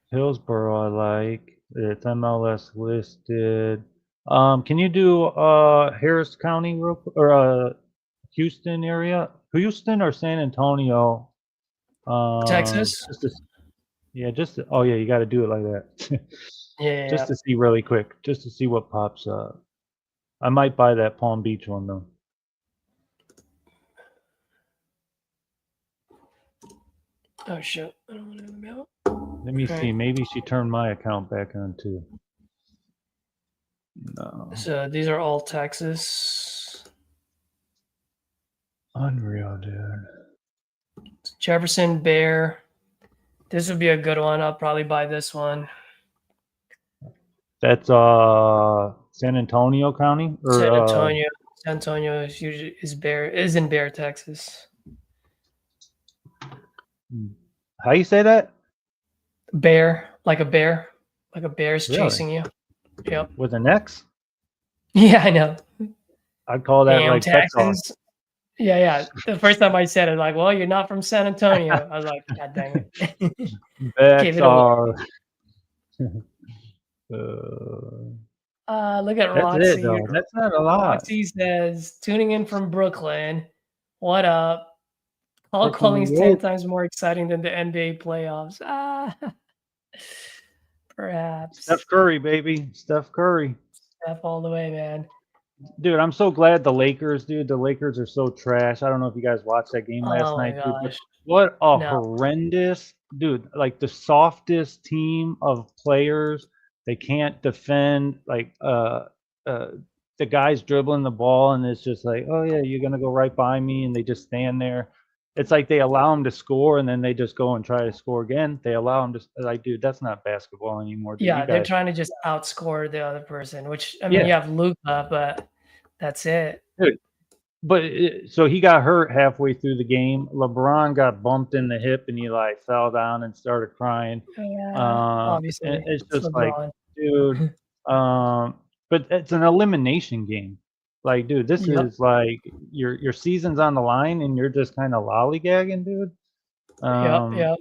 Hillsborough. I like it's MLS listed. Can you do Harris County real quick, or Houston area? Houston or San Antonio? Texas? Oh yeah, you got to do it like that. Yeah. Just to see really quick, just to see what pops up. I might buy that Palm Beach one though. Oh shit. I don't want to know. Let me Right. see. Maybe she turned my account back on too. No. So these are all Texas. Unreal, dude. Jefferson, Bear. This would be a good one. I'll probably buy this one. That's San Antonio County or San Antonio. San Antonio is in Bear, Texas. How you say that? Bear, like a bear. Like a bear's Really? chasing you. Yep. With an X? Yeah, I know. I'd call that Damn, like Texans. Yeah. The first time I said it, like, well, you're not from San Antonio. I was like, God dang it. Give it away. Look at That's Roxy. it though. That's not a lot. Roxy says, tuning in from Brooklyn. What up? Call Brooklyn, calling is New 10 York. times more exciting than the NBA playoffs. Perhaps. Steph Curry, baby. Steph Curry. Steph all the way, man. Dude, I'm so glad the Lakers are so trash. I don't know if you guys watched that game last Oh my night, dude, but gosh. What a No. horrendous dude! Like the softest team of players, they can't defend. Like the guy's dribbling the ball, and it's just like, oh yeah, you're gonna go right by me, and they just stand there. It's like they allow him to score, and then they just go and try to score again. They allow him to like, dude, that's not basketball anymore, dude. Yeah, You they're guys, trying to just outscore the other person, which I mean, you yeah, have Luca, but that's it. dude. But so he got hurt halfway through the game. LeBron got bumped in the hip, and he like fell down and started crying. Yeah, And obviously, it's it's just like, LeBron. dude. But it's an elimination game. Like, dude, this Yep, is like your season's on the line, and you're just kind of lollygagging, dude. Um, yep,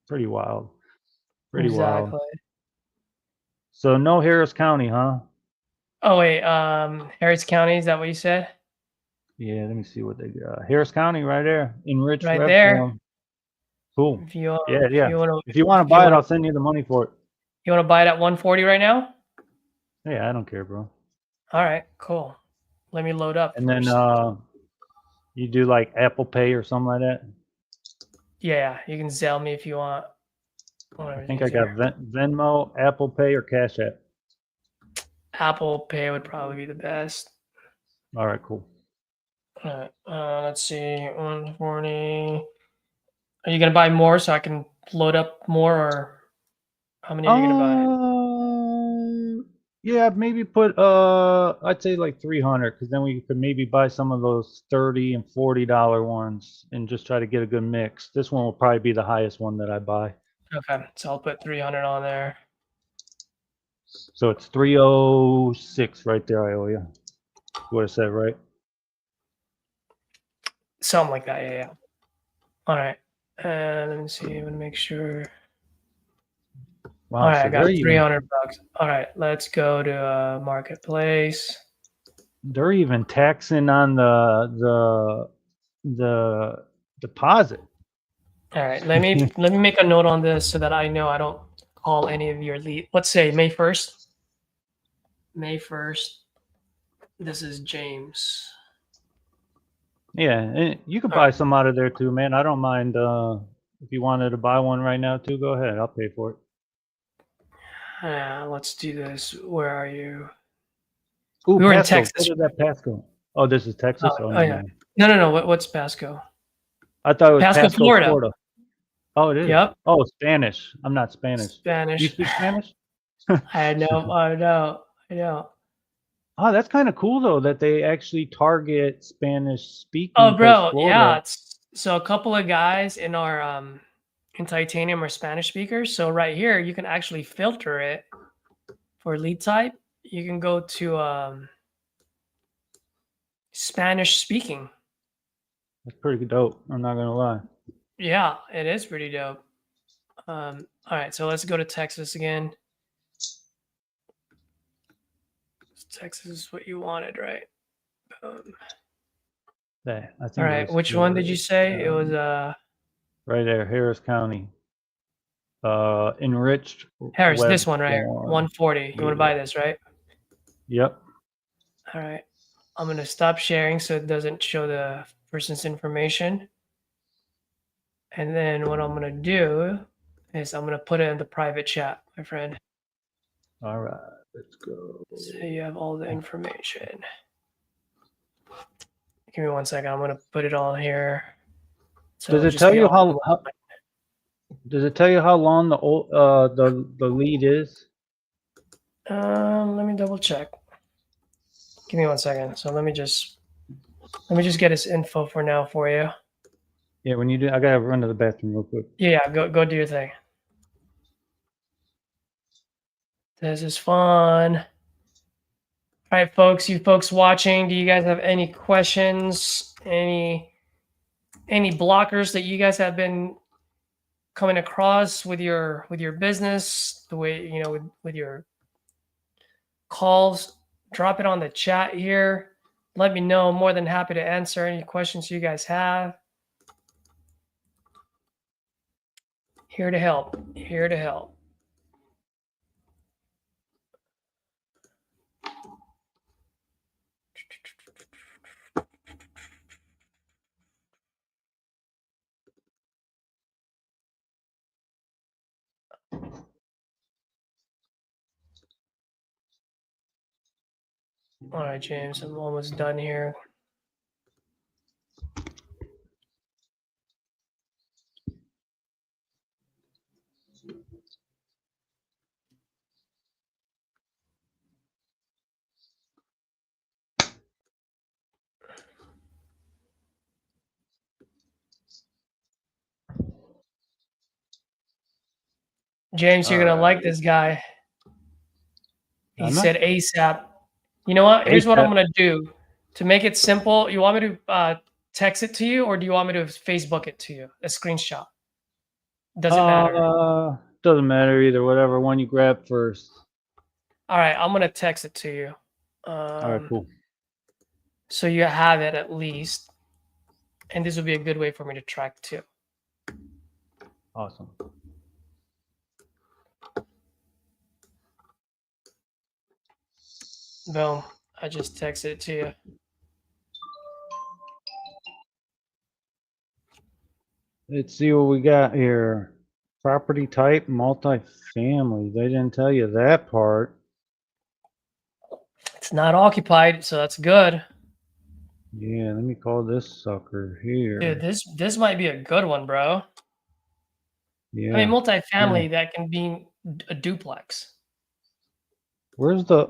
Pretty wild. Pretty wild. exactly. So no Harris County, huh? Oh wait, Harris County, is that what you said? Yeah, let me see what they got. Harris County right there. Enriched Right web there. form. Cool. If you Yeah, if yeah. you want If you want to to buy it, I'll send you the money for it. you want to buy it at 140 right now? Yeah, I don't care, bro. All right, cool. Let me load up And then first. you do like Apple Pay or something like that. Yeah, you can Zelle me if you want. I think I got Venmo, Apple Pay, or Cash App. Apple Pay would probably be the best. All right, cool. All right, let's see, 140. Are you gonna buy more so I can load up more, or how many are you gonna buy? Yeah, maybe put I'd say like 300, because then we could maybe buy some of those $30 and $40 ones and just try to get a good mix. This one will probably be the highest one that I buy. Okay, so I'll put 300 on there. So it's 306 right there. I owe you. What I said, right? Something like that, yeah. All right, let me see. I'm gonna make sure. Wow. All right, So I got 300 bucks. All right, let's go to Marketplace. they're even taxing on the deposit. All right, let me make a note on this so that I know I don't call any of your lead. Let's say May 1st. May 1st. This is James. Yeah, and you could All buy some out of there too, man. I don't mind. If you wanted to buy one right now too, go ahead. I'll pay for it. Let's do this. Where are you? Ooh, We were in Pasco. Texas. Go to that Pasco. Oh, this is Texas. Oh, No, yeah. no. No. What's Pasco? I thought it was Pasco, Pasco, Florida. Florida. Oh, it is. Yep. Oh, Spanish. I'm not Spanish. Spanish. You speak Spanish? I know. Oh, that's kind of cool though that they actually target Spanish speaking. Oh, bro, Florida. yeah. So a couple of guys in our in Titanium are Spanish speakers. So right here, you can actually filter it for lead type. You can go to Spanish speaking. That's pretty dope. I'm not gonna lie. Yeah, it is pretty dope. All right, so let's go to Texas again. Texas is what you wanted, right? Yeah, I think. All right, which one did you say? It was right there, Harris County. Enriched. Harris, web this one right here, form. 140. You want to buy this, right? Yep. All right. I'm going to stop sharing so it doesn't show the person's information. And then what I'm going to do is I'm going to put it in the private chat, my friend. All right, let's go. So you have all the information. Give me 1 second. I'm going to put it all here. So Does it just tell be you all- how does it tell you how long the lead is? Let me double check. Give me 1 second. So let me just get his info for now for you. Yeah, when you do, I gotta run to the bathroom real quick. Yeah, go do your thing. This is fun. All right, folks, you folks watching, do you guys have any questions? Any blockers that you guys have been coming across with your business, the way, you know, with your calls? Drop it on the chat here. Let me know. I'm more than happy to answer any questions you guys have. Here to help. Here to help. All right, James, I'm almost done here. James, you're gonna like this guy. He I'm said ASAP. You know what? Here's what I'm gonna do. To make it simple, you want me to text it to you, or do you want me to Facebook it to you? A screenshot. Doesn't matter. Doesn't matter either. Whatever one you grab first. All right, I'm gonna text it to you. All right, cool. So you have it at least, and this would be a good way for me to track too. Awesome. Boom. I just texted it to you. Let's see what we got here. Property type, multifamily. They didn't tell you that part. It's not occupied, so that's good. Yeah, let me call this sucker here. Dude, this might be a good one, bro. Yeah. I mean, multifamily, that can be a duplex. Where's the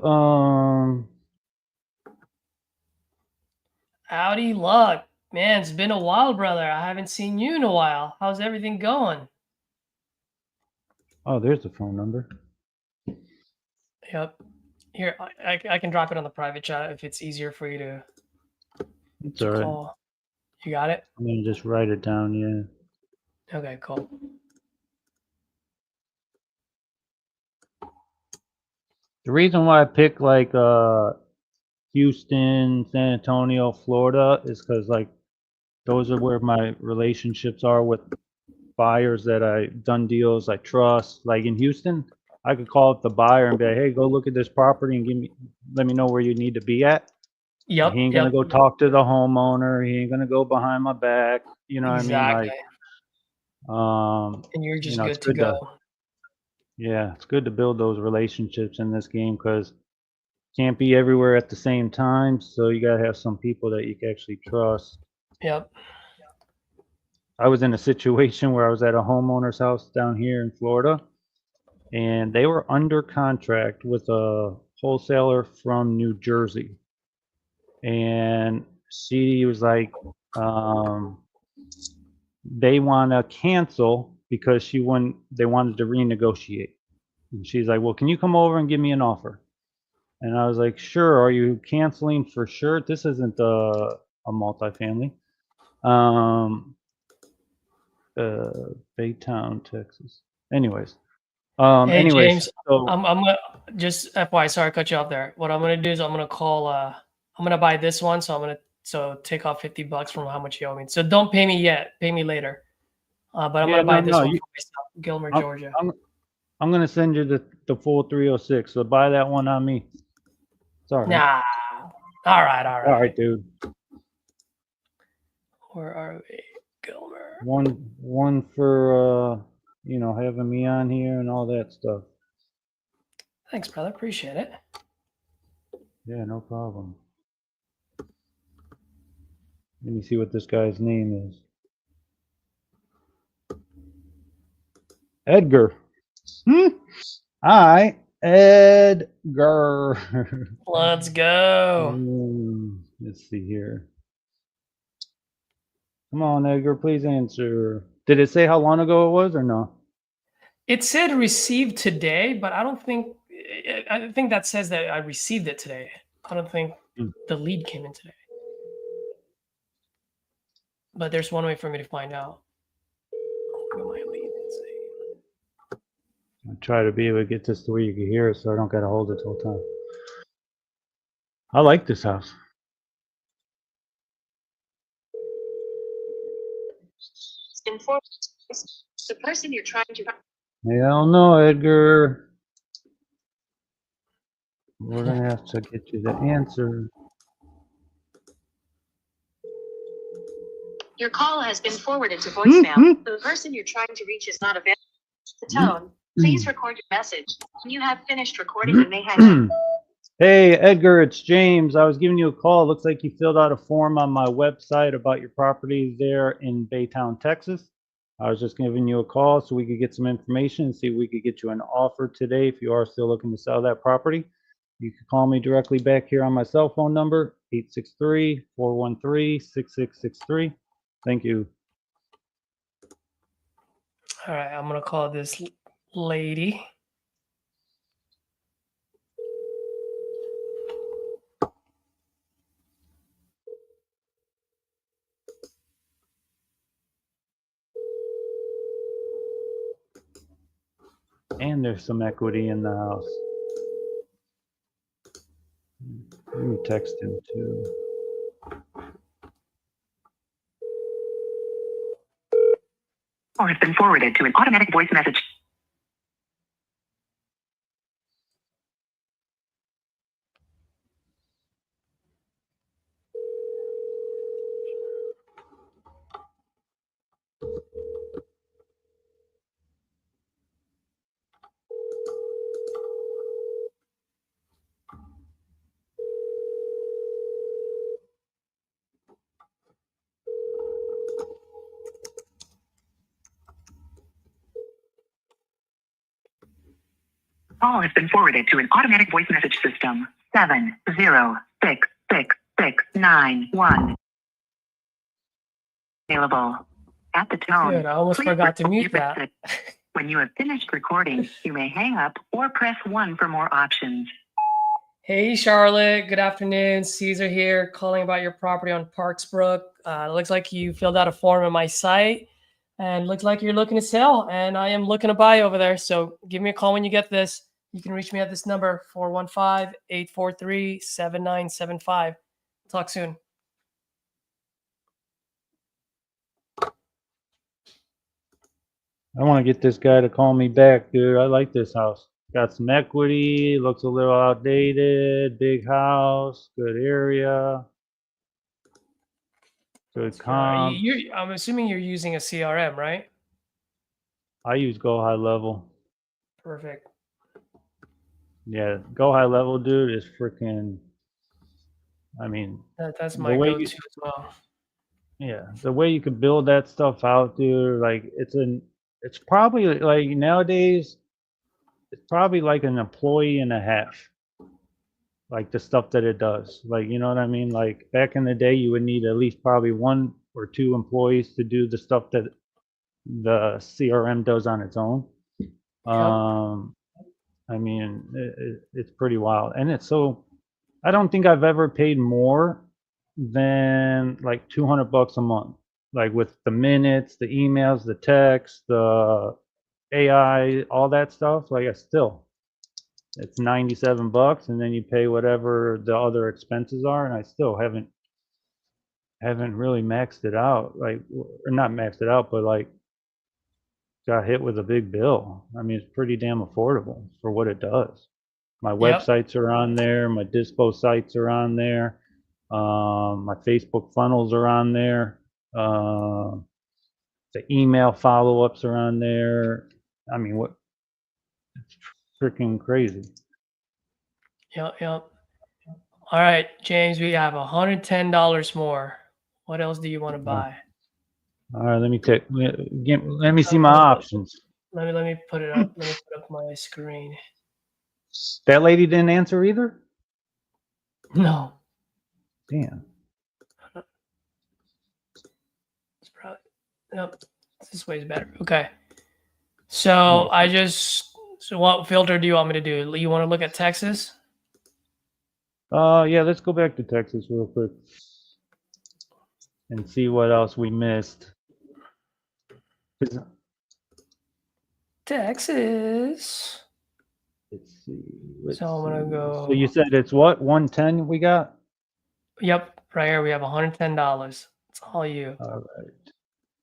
Howdy, luck. Man, it's been a while, brother. I haven't seen you in a while. How's everything going? Oh, there's the phone number. Yep. Here, I can drop it on the private chat if it's easier for you to It's all right. call. You got it? I'm gonna just write it down, yeah. Okay, cool. The reason why I pick like Houston, San Antonio, Florida is because like those are where my relationships are with buyers that I've done deals I trust. Like in Houston, I could call up the buyer and be like, hey, go look at this property and let me know where you need to be at. Yep. He ain't gonna go talk to the homeowner. He ain't gonna go behind my back. You know Exactly. what I mean? Like, And you're just you know, good to go. Yeah, it's good to build those relationships in this game because can't be everywhere at the same time. So you gotta have some people that you can actually trust. Yep. I was in a situation where I was at a homeowner's house down here in Florida, and they were under contract with a wholesaler from New Jersey. And she was like, they want to cancel because they wanted to renegotiate. And she's like, well, can you come over and give me an offer? And I was like, sure. Are you canceling for sure? This isn't a multifamily. Baytown, Texas. Anyways. Hey, anyways, James, so I'm gonna just FYI, sorry, I cut you off there. What I'm gonna do is I'm gonna call. I'm gonna buy this one, so take off $50 from how much you owe me. So don't pay me yet. Pay me later. But I'm gonna buy this one for myself, Gilmer, Georgia. I'm gonna send you the full 306. So buy that one on me. Sorry. Nah. All right. All right, dude. Where are we, Gilmer? One for having me on here and all that stuff. Thanks, brother. Appreciate it. Yeah, no problem. Let me see what this guy's name is. Edgar. Hi, Edgar. Let's go. Let's see here. Come on, Edgar, please answer. Did it say how long ago it was or no? It said received today, but I don't think. I think that says that I received it today. I don't think the lead came in today. But there's one way for me to find out. Look at my lead and see. I'll try to be able to get this to where you can hear it so I don't got to hold it the whole time. I like this house. The person you're trying to. Hell no, Edgar. We're going to have to get you the answer. Your call has been forwarded to voicemail. The person you're trying to reach is not available. The tone. Please record your message. When you have finished recording, you may hang up. Hey, Edgar, it's James. I was giving you a call. It looks like you filled out a form on my website about your property there in Baytown, Texas. I was just giving you a call so we could get some information and see if we could get you an offer today if you are still looking to sell that property. You can call me directly back here on my cell phone number, 863-413-6663. Thank you. All right, I'm gonna call this lady. And there's some equity in the house. Let me text him too. Or has been forwarded to an automatic voice message. Call has been forwarded to an automatic voice message system. 7066691. Available. At the tone. Dude, I almost please forgot to record mute your that. message. When you have finished recording, you may hang up or press 1 for more options. Hey, Charlotte. Good afternoon. Caesar here, calling about your property on Parksbrook. It looks like you filled out a form on my site, and looks like you're looking to sell, and I am looking to buy over there. So give me a call when you get this. You can reach me at this number, 415-843-7975. Talk soon. I want to get this guy to call me back, dude. I like this house. Got some equity, looks a little outdated, big house, good area, good comp. I'm assuming you're using a CRM, right? I use Go High Level. Perfect. Yeah, Go High Level, dude, is freaking, I mean, That's the my way go-to you, as well. yeah, the way you could build that stuff out, dude, like it's probably like nowadays, it's probably like an employee and a half. Like the stuff that it does. Like, you know what I mean? Like back in the day, you would need at least probably 1 or 2 employees to do the stuff that the CRM does on its own. I mean, it's pretty wild. And it's so, I don't think I've ever paid more than like $200 a month. Like with the minutes, the emails, the text, the AI, all that stuff. Like it's $97 and then you pay whatever the other expenses are, and I still haven't really maxed it out, like, or not maxed it out, but like got hit with a big bill. I mean, it's pretty damn affordable for what it does. My websites are on there, my dispo sites are on there, my Facebook funnels are on there, the email follow-ups are on there. I mean, what, it's freaking crazy. Yep. All right, James, we have $110 more. What else do you want to buy? All right, let me see my options. Let me put it up. Let me put up my screen. That lady didn't answer either? No. Damn. It's probably, nope. This way is better. Okay. So so what filter do you want me to do? You want to look at Texas? Yeah, let's go back to Texas real quick and see what else we missed. Texas. Let's see. So I'm gonna go. So you said it's what, 110 we got? Yep, right here we have $110. It's all you. All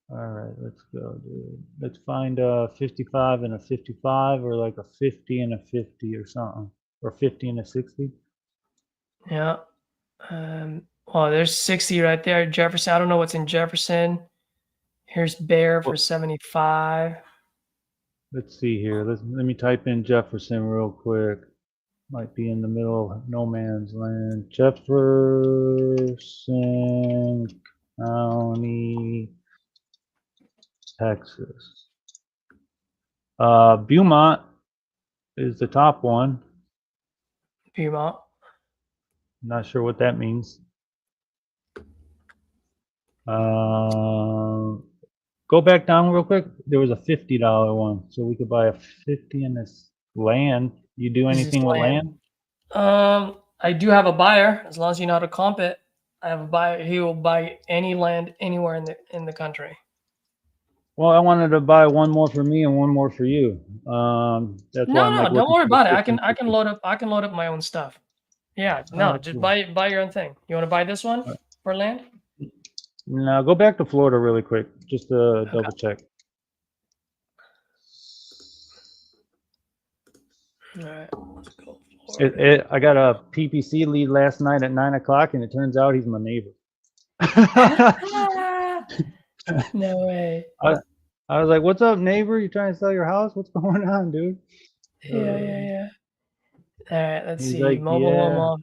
right, let's go, dude. Let's find a 55 and a 55, or like a 50 and a 50 or something, or 50 and a 60. Yeah. Well, there's 60 right there. Jefferson. I don't know what's in Jefferson. Here's Bear for 75. Let's see here. Let me type in Jefferson real quick. Might be in the middle of no man's land. Jefferson County, Texas. Beaumont is the top one. Piedmont. Not sure what that means. Go back down real quick. There was a $50 one, so we could buy a 50 in this land. You do This is anything with land? I do have a buyer. As long as you know how to comp it, I have a buyer. He will buy any land anywhere in the country. Well, I wanted to buy one more for me and one more for you. That's why I'm like, Don't worry looking for about it. I can 50. load up. I can load up my own stuff. Yeah, no, Oh, just cool. buy your own thing. You want to buy this one for land? Now go back to Florida really quick, just to double check. All right, let's go. I got a PPC lead last night at 9 o'clock, and it turns out he's my neighbor. No way. I was like, "What's up, neighbor? You trying to sell your house? What's going on, dude?" Yeah. All right, let's He's see. like, Mobile home "Yeah." off.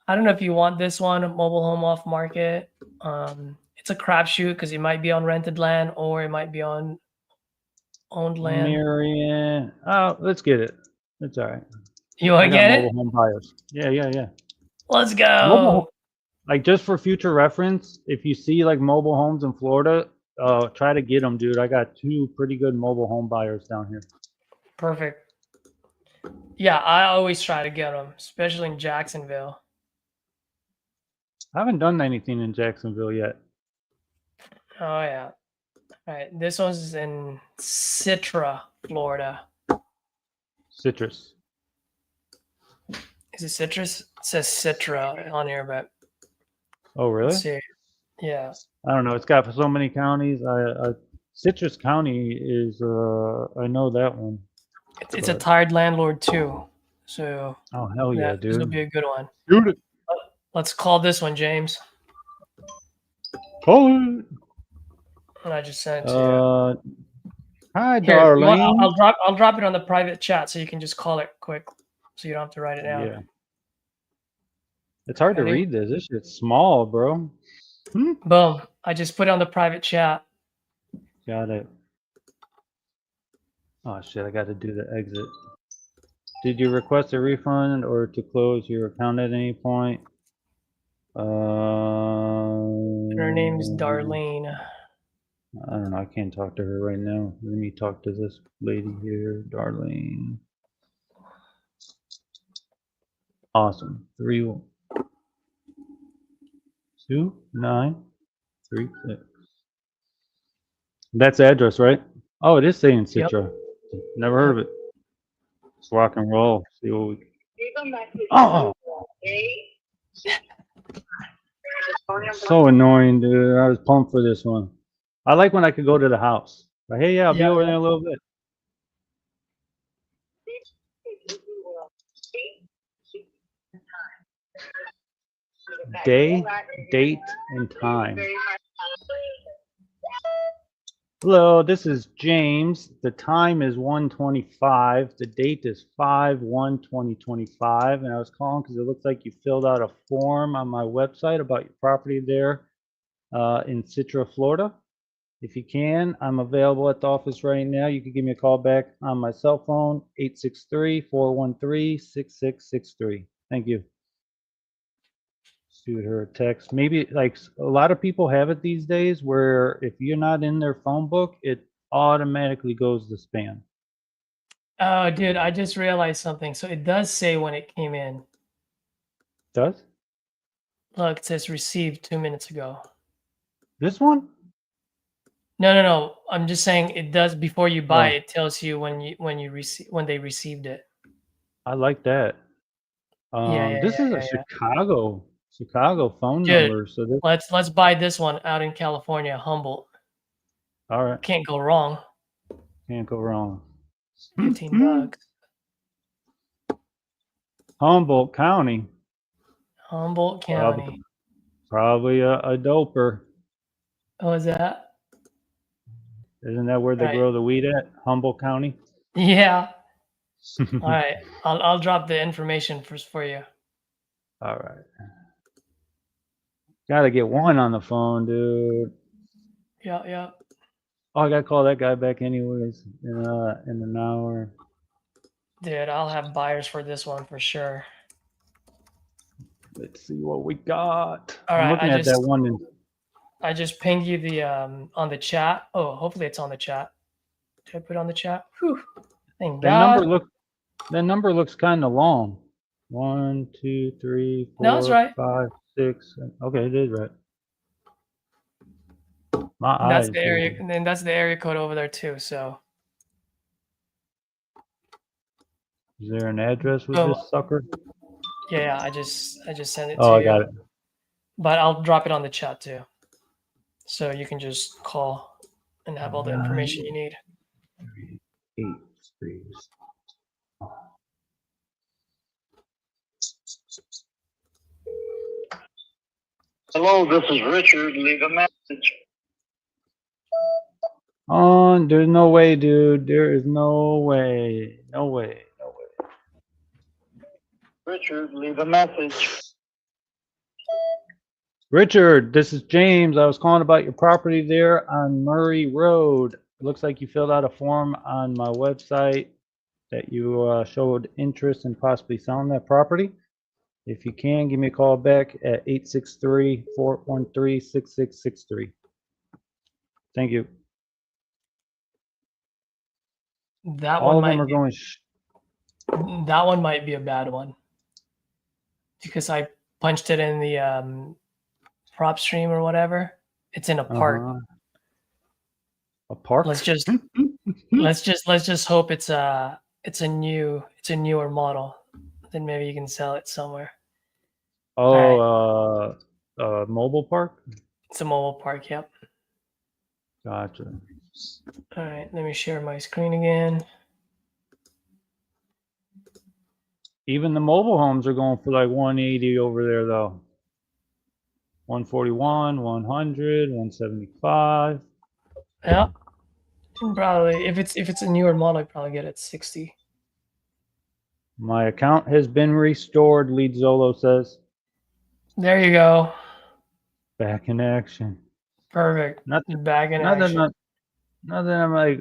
I don't know if you want this one, mobile home off market. It's a crapshoot because it might be on rented land or it might be on owned land. Marion. Oh, let's get it. It's all right. You want I to got get mobile it? home buyers. Yeah. Let's Mobile, go. like just for future reference, if you see like mobile homes in Florida, try to get them, dude. I got 2 pretty good mobile home buyers down here. Perfect. Yeah, I always try to get them, especially in Jacksonville. I haven't done anything in Jacksonville yet. Oh, yeah. All right, this one's in Citra, Florida. Citrus. Is it citrus? It says Citra on here, but Oh, really? let's see. Yeah. I don't know. It's got so many counties. Citrus County is, I know that one. It's a tired landlord too. So Oh, hell yeah, this will dude. be a good one. Shoot it. Let's call this one, James. Oh. And I just sent it to you. Hi, Here, darling. I'll drop it on the private chat so you can just call it quick, so you don't have to write it down. Yeah. It's hard to Ready? read this. This shit's small, bro. Boom. I just put it on the private chat. Got it. Oh shit, I got to do the exit. Did you request a refund or to close your account at any point? Her name is Darlene. I don't know. I can't talk to her right now. Let me talk to this lady here, Darlene. Awesome. 32936. That's the address, right? Oh, it is saying Citra. Never heard of it. Let's rock and roll. See what we. Oh. So annoying, dude. I was pumped for this one. I like when I could go to the house. Like, hey, yeah, I'll be over there in a little bit. Day, date, and time. Hello, this is James. The time is 1:25. The date is 5/1/2025. And I was calling because it looks like you filled out a form on my website about your property there in Citra, Florida. If you can, I'm available at the office right now. You can give me a call back on my cell phone, 863-413-6663. Thank you. Shoot her a text. Maybe like a lot of people have it these days where if you're not in their phone book, it automatically goes to spam. Oh, dude, I just realized something. So it does say when it came in. Does? Look, it says received 2 minutes ago. This one? No. I'm just saying it does before you buy. It tells you when they received it. I like that. This is a Chicago phone number. So this, let's buy this one out in California, Humboldt. all right. Can't go wrong. Can't go wrong. $15. Humboldt County. Humboldt County. Probably a doper. Oh, is that? Isn't that where they grow the weed at? Humboldt County? Yeah. All right, I'll drop the information for you. All right. Gotta get one on the phone, dude. Yeah, yeah. Oh, I gotta call that guy back anyways in an hour. Dude, I'll have buyers for this one for sure. Let's see what we got. All I'm right, looking at that one. I just pinged you the on the chat. Oh, hopefully it's on the chat. Did I put it on the chat? Whew. Thank God. That number looks kind of long. 1, 2, 3, 4, No, it's right. 5, 6. Okay, it is right. My That's eyes. the area, Dude. and then that's the area code over there too. So Is there an address with Oh. this sucker? yeah, I just sent it Oh, to I you. got it. But I'll drop it on the chat too, so you can just call and have all the information you need. 8, 3. Hello, this is Richard. Leave a message. Oh, there's no way, dude. There is no way. No way. No way. Richard, leave a message. Richard, this is James. I was calling about your property there on Murray Road. It looks like you filled out a form on my website that you showed interest in possibly selling that property. If you can, give me a call back at 863-413-6663. Thank you. That All one of them might are be, going. that one might be a bad one because I punched it in the prop stream or whatever. It's in a park. A park? Let's just hope it's a newer model. Then maybe you can sell it somewhere. Oh, mobile park? It's a mobile park. Yep. Gotcha. All right. Let me share my screen again. Even the mobile homes are going for like 180 over there though. 141, 100, 175. Yeah. Probably if it's a newer model, I'd probably get it 60. My account has been restored, Lead Zolo says. There you go. Back in action. Perfect. Back in action. Not that I'm like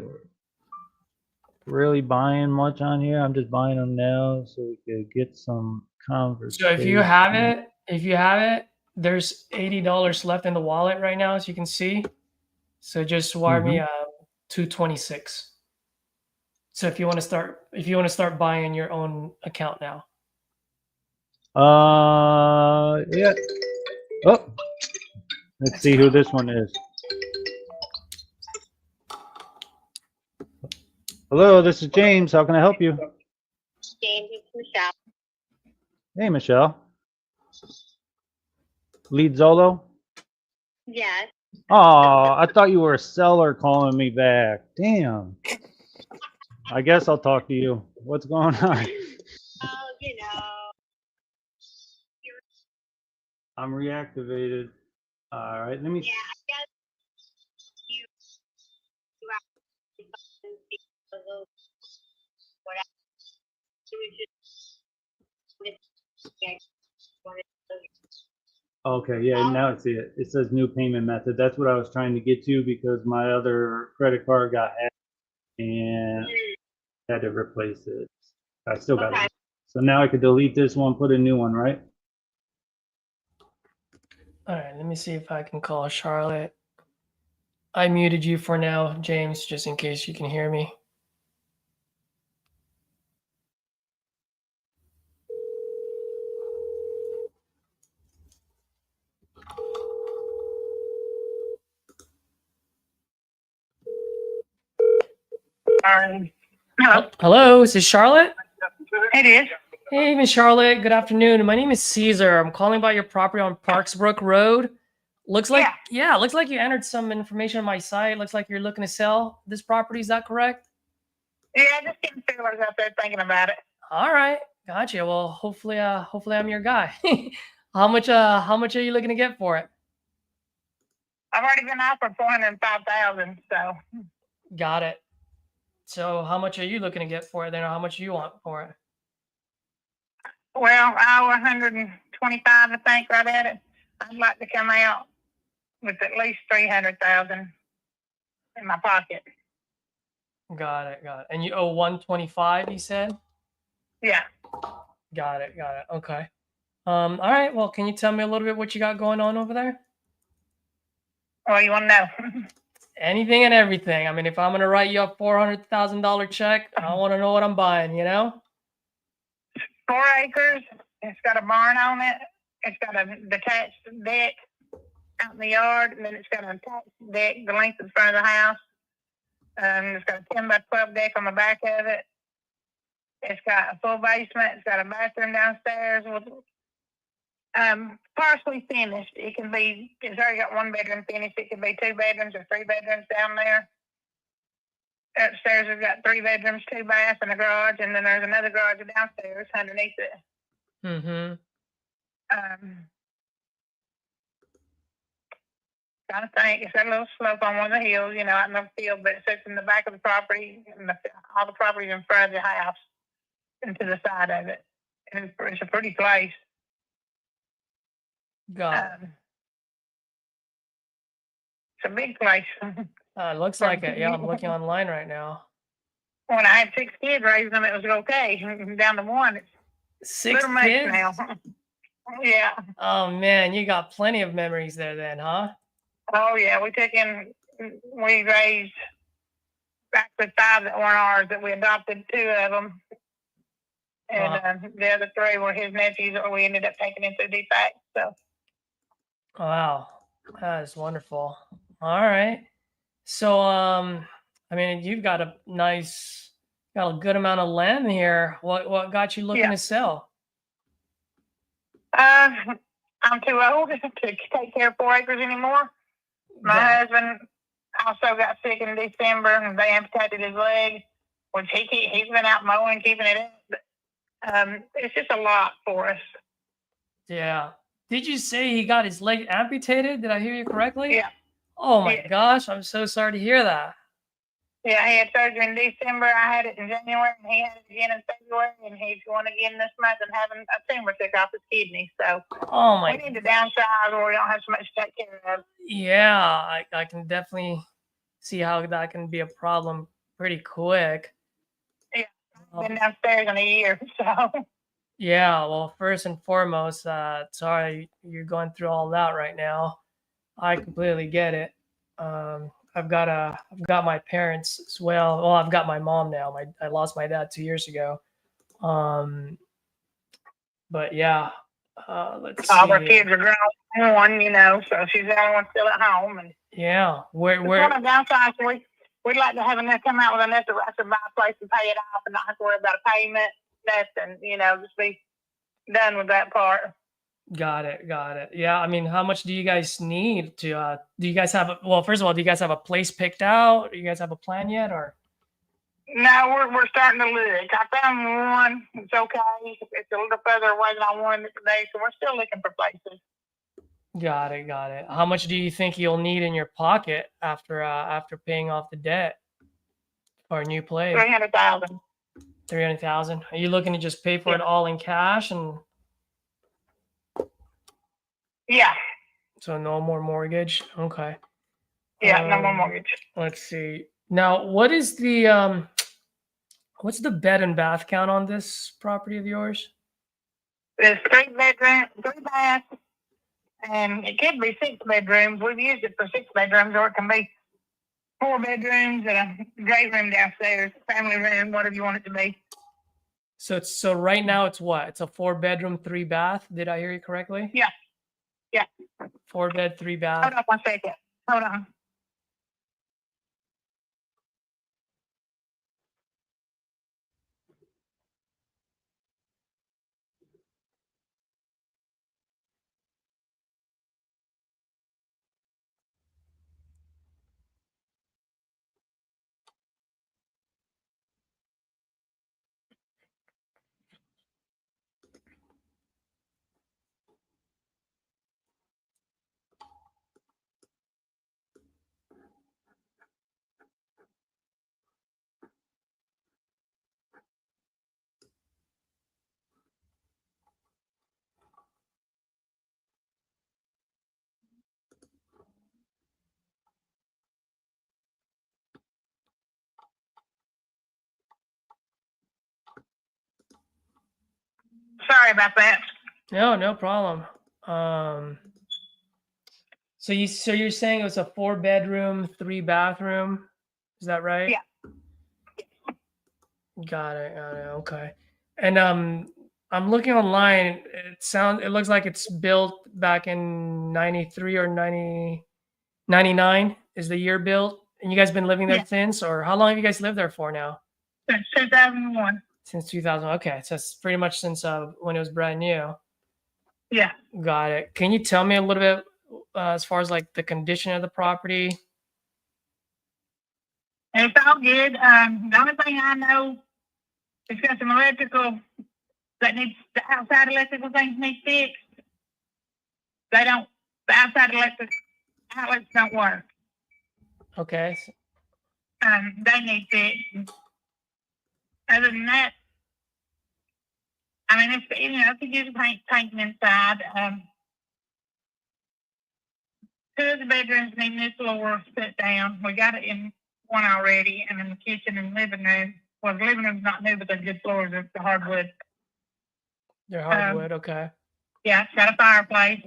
really buying much on here. I'm just buying them now so we could get some conversation. So if you have it, there's $80 left in the wallet right now, as you can see. So just wire me $226. So if you want to start buying your own account now. Yeah. Oh, let's see who this one is. Hello, this is James. How can I help you? James, it's Michelle. Hey, Michelle. Lead Zolo? Yes. Oh, I thought you were a seller calling me back. Damn. I guess I'll talk to you. What's going on? Oh, you know. I'm reactivated. All right, let me. Yeah, I guess you actually a little whatever. Okay, yeah, now I see it. It says new payment method. That's what I was trying to get to because my other credit card got hacked and had to replace it. I still got it. So now I could delete this one, put a new one, right? All right, let me see if I can call Charlotte. I muted you for now, James, just in case you can hear me. Hello. Hello, is this Charlotte? It is. Hey, Miss Charlotte. Good afternoon. My name is Caesar. I'm calling about your property on Parksbrook Road. Looks like looks like you entered some information on my site. Looks like you're looking to sell this property. Is that correct? Yeah, just getting feelers out there thinking about it. All right, gotcha. Well, hopefully I'm your guy. How much are you looking to get for it? I've already been offered $405,000, so. Got it. So how much are you looking to get for it then, or how much do you want for it? Well, I owe 125, I think, right at it. I'd like to come out with at least 300,000 in my pocket. Got it. And you owe 125, you said? Yeah. Got it. Okay. All right. Well, can you tell me a little bit what you got going on over there? Well, you want to know? Anything and everything. I mean, if I'm gonna write you a $400,000 check, I want to know what I'm buying. 4 acres. It's got a barn on it. It's got a detached deck out in the yard, and then it's got an attached deck the length in front of the house. It's got a 10 by 12 deck on the back of it. It's got a full basement. It's got a bathroom downstairs with partially finished. It's already got 1 bedroom finished. It could be 2 bedrooms or 3 bedrooms down there. Upstairs, we've got 3 bedrooms, 2 baths, and a garage, and then there's another garage downstairs underneath it. Mm-hmm. Trying to think, it's got a little slope on one of the hills, out in the field, but it sits in the back of the property, and all the property in front of the house, and to the side of it. And it's a pretty place. Got it. It's a big place. It looks like it. Yeah, I'm looking online right now. When I had 6 kids raising them, it was okay. Down to 1, it's 6 little much kids? now. Yeah. Oh man, you got plenty of memories there then, huh? Oh yeah, we raised actually 5 that weren't ours, that we adopted 2 of them. And the other 3 were his nephews that we ended up taking into DFAC. So. Wow, that is wonderful. All right. So, I mean, you've got a good amount of land here. What got you looking to sell? I'm too old to take care of 4 acres anymore. My husband also got sick in December, and they amputated his leg, which he's been out mowing, keeping it up. But, it's just a lot for us. Yeah. Did you say he got his leg amputated? Did I hear you correctly? Yeah. Oh my gosh, I'm so sorry to hear that. Yeah, he had surgery in December. I had it in January, and he had it again in February, and he's going again this month and having a tumor took off his kidney. So we need to downsize where we don't have so much to take care of. Yeah, I can definitely see how that can be a problem pretty quick. Yeah, I've been downstairs in a year, so. Yeah, well, first and foremost, sorry you're going through all that right now. I completely get it. I've got my parents as well. Well, I've got my mom now. I lost my dad 2 years ago. But yeah, let's see. All our kids are grown, so she's the only one still at home. And yeah, where on the downside, we'd like to have enough come out with enough to buy a place and pay it off, and not have to worry about a payment. Nothing, just be done with that part. Got it. Yeah, I mean, how much do you guys need to? Do you guys have? First of all, do you guys have a place picked out? Do you guys have a plan yet, or? No, we're starting to look. I found one. It's okay. It's a little further away than I wanted it today, so we're still looking for places. Got it. How much do you think you'll need in your pocket after paying off the debt for a new place? 300,000. 300,000. Are you looking to just pay for it all in cash and? Yeah. So no more mortgage. Okay. Yeah, no more mortgage. Let's see. Now, what is the what's the bed and bath count on this property of yours? It's 3 bedrooms, 3 baths, and it could be 6 bedrooms. We've used it for 6 bedrooms, or it can be 4 bedrooms and a great room downstairs, family room, whatever you want it to be. So right now it's what? It's a 4 bedroom, 3 bath. Did I hear you correctly? Yeah. 4 bed, 3 bath. Hold on 1 second. Hold on. Sorry about that. No problem. So you're saying it was a 4-bedroom, 3-bathroom? Is that right? Yeah. Got it. Okay. And I'm looking online. It looks like it's built back in 93 or 99 is the year built. And you guys been living there Yeah. since, or how long have you guys lived there for now? Since 2001. Since 2000. Okay. So it's pretty much since when it was brand new. Yeah. Got it. Can you tell me a little bit as far as like the condition of the property? It's all good. The only thing I know is got some electrical the outside electrical things need fixed. The outside electric outlets don't work. Okay. They need fixed. Other than that, I mean, it's a good painting inside. Two of the bedrooms need new floors put down. We got it in one already, and in the kitchen and living room. Well, the living room's not new, but they're good floors. It's the hardwood. They're hardwood. Okay. Yeah, it's got a fireplace.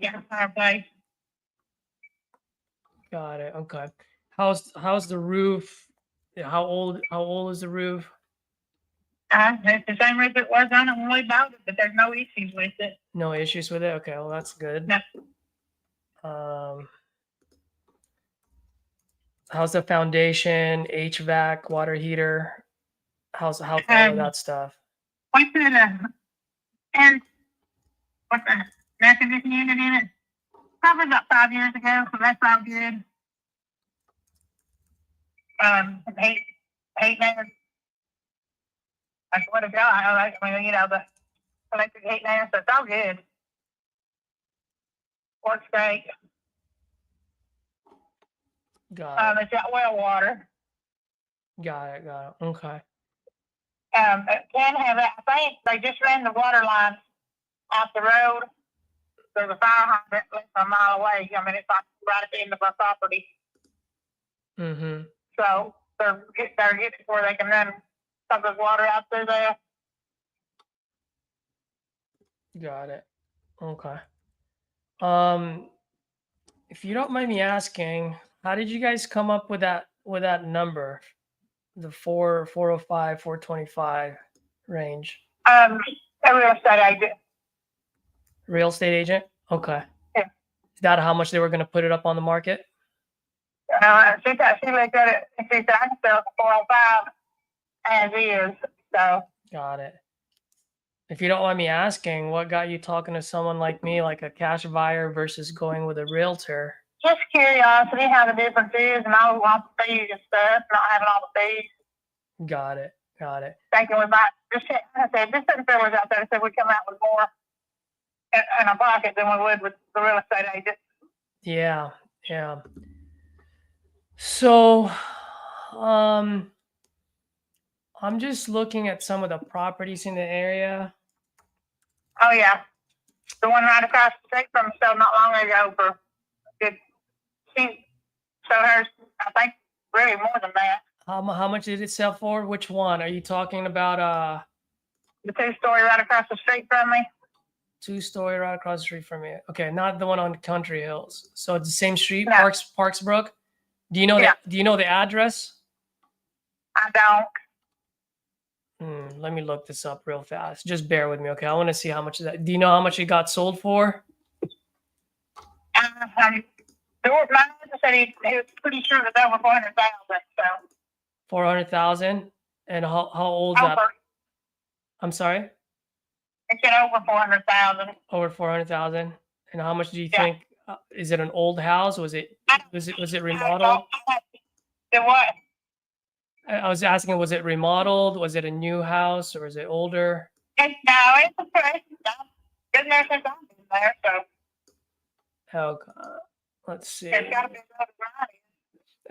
Got it. Okay. How's the roof? How old is the roof? It's the same roof it was on it when we bought it, but there's no issues with it. No issues with it. Okay, well that's good. No. How's the foundation, HVAC, water heater? How's all of that stuff? We put and what's the air conditioning unit in it? Probably about 5 years ago, so that's all good. Heat now. I swear to God, I mean, the electric heat now, so it's all good. Works great. Got it. It's got well water. Got it. Okay. It can have it. I think they just ran the water lines off the road. There's a fire hydrant less than a mile away. I mean, it's like right at the end of our property. Mm-hmm. So they're getting it where they can run some of the water out through there. Got it. Okay. If you don't mind me asking, how did you guys come up with that number, the 405, 425 range? A real estate agent. Real estate agent? Okay. Yeah. Is that how much they were going to put it up on the market? She looked at it and she said, I can sell it for 405 as is. So. Got it. If you don't mind me asking, what got you talking to someone like me, like a cash buyer versus going with a realtor? Just curiosity, how the difference is, and all the fees and stuff, not having all the fees. Got it. Thinking we might just check. I said, just putting fillers out there, so we come out with more in our pocket than we would with the real estate agent. Yeah. So, I'm just looking at some of the properties in the area. Oh yeah, the one right across the street from us sold not long ago for good. She sold hers, I think, really more than that. How much did it sell for? Which one? Are you talking about The 2-story right across the street from me. 2-story right across the street from you? Okay, not the one on Country Hills. So it's the same street, No. Parksbrook. Do you know do you know the address? I don't. Let me look this up real fast. Just bear with me, okay? I want to see how much that. Do you know how much it got sold for? My husband said he was pretty sure it was over 400,000. So 400,000. And how old that? I'm sorry. It said over 400,000. Over 400,000. And how much do you think? Is it an old house? Was it remodeled? It what? I was asking, was it remodeled? Was it a new house or is it older? It's a fresh. Been there since I've been there, so. Okay. Let's see. It's got to be over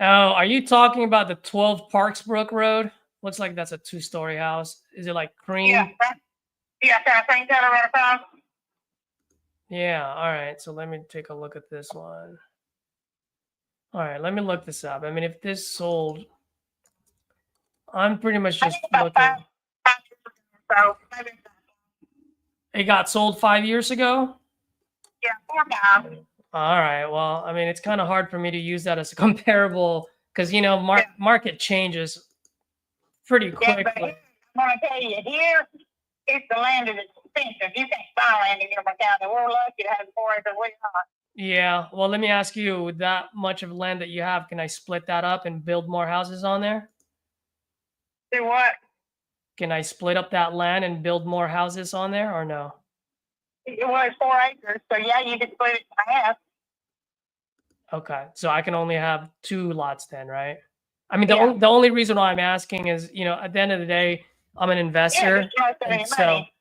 90. Oh, are you talking about the 12 Parksbrook Road? Looks like that's a 2-story house. Is it like cream? Yeah, I think that right across. Yeah. All right. So let me take a look at this one. All right. Let me look this up. I mean, if this sold, I'm pretty much just looking. So maybe It got sold 5 years ago. Yeah, 4 times. All right. Well, I mean, it's kind of hard for me to use that as a comparable because Yeah. market changes pretty Yeah, but quickly. I'm gonna tell you, here, if the land is expensive, you can't buy land in Gilbert County. We're lucky to have 4 acres we are. Yeah. Well, let me ask you, with that much of land that you have, can I split that up and build more houses on there? Do what? Can I split up that land and build more houses on there or no? It was 4 acres, so yeah, you could split it in half. Okay. So I can only have 2 lots then, right? I mean, Yeah. the only reason why I'm asking is, at the end of the day, I'm an Yeah, investor. but you don't spend And any so, money.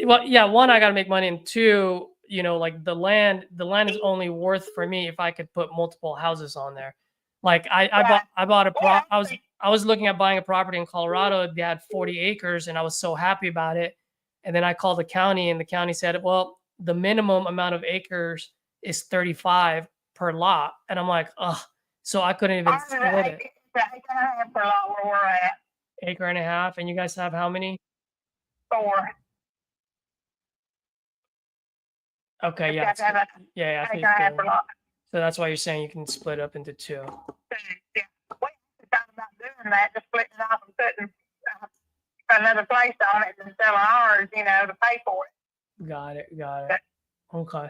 well, yeah, one, I got to make money, and two, like the land is only worth for me if I could put multiple houses on there. Like I bought a Yeah, I was looking at buying a property in Colorado. They had 40 acres, and I was so happy about it. And then I called the county, and the county said, well, the minimum amount of acres is 35 per lot, and I'm like, ugh. So I couldn't even ours is split it. it's an acre and a half per lot where we're at. Acre and a half, and you guys have how many? 4. Okay, You yeah, have to have yeah, an I acre think and a half per so. lot. So that's why you're saying you can split up into 2. Yeah. We thought about doing that, just splitting it off and putting another place on it and selling ours, to pay for it. Got it. Okay.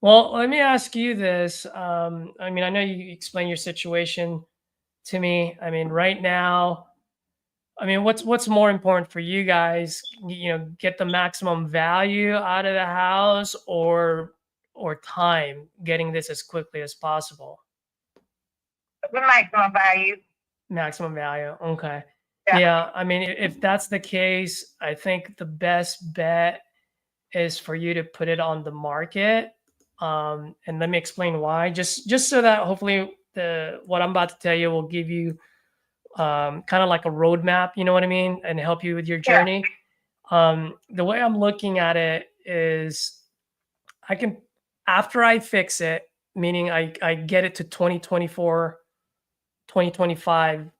Well, let me ask you this. I mean, I know you explained your situation to me. I mean, right now, I mean, what's more important for you guys? Get the maximum value out of the house, or time getting this as quickly as possible? The maximum value. Maximum value. Okay. Yeah. Yeah. I mean, if that's the case, I think the best bet is for you to put it on the market. And let me explain why. Just so that hopefully what I'm about to tell you will give you kind of like a roadmap, you know what I mean, and help you with your journey. The way I'm looking at it is, I can, after I fix it, meaning I get it to 2024, 2025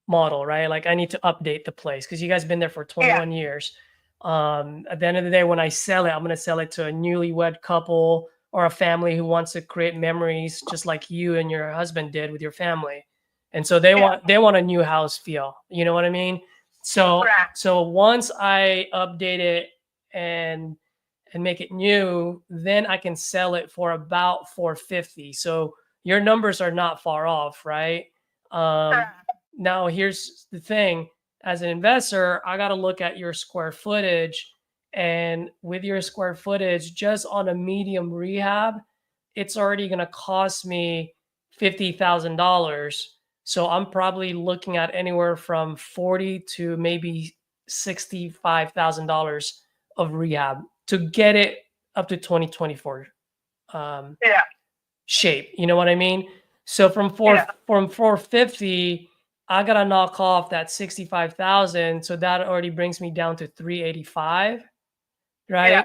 model, right? Like I need to update the place because you guys been there for 21 years. At the end of the day, when I sell it, I'm going to sell it to a newlywed couple or a family who wants to create memories just like you and your husband did with your family. And so they want a new house feel. You know what I mean? So so once I update it and make it new, then I can sell it for about 450. So your numbers are not far off, right? Now here's the thing. As an investor, I got to look at your square footage, and with your square footage, just on a medium rehab, it's already going to cost me $50,000. So I'm probably looking at anywhere from $40,000 to maybe $65,000 of rehab to get it up to 2024 shape. You know what I mean? So from 450, I gotta knock off that 65,000. So that already brings me down to 385, right? Yeah.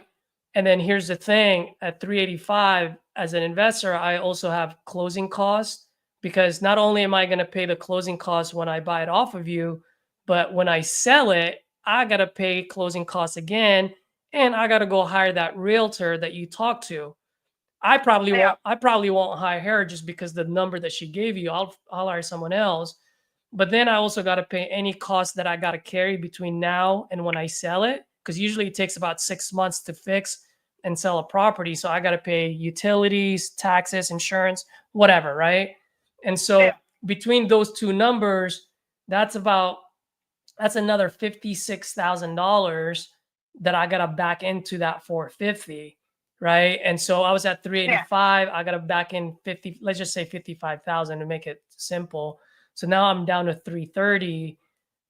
And then here's the thing: at 385, as an investor, I also have closing costs, because not only am I gonna pay the closing costs when I buy it off of you, but when I sell it, I gotta pay closing costs again, and I gotta go hire that realtor that you talked to. I probably won't hire her just because the number that she gave you. I'll hire someone else. But then I also got to pay any costs that I got to carry between now and when I sell it, because usually it takes about 6 months to fix and sell a property. So I got to pay utilities, taxes, insurance, whatever, right? And so between those two numbers, that's another $56,000 that I got to back into that 450, right? And so I was at 385. I got to back in 50, let's just say 55,000 to make it simple. So now I'm down to 330,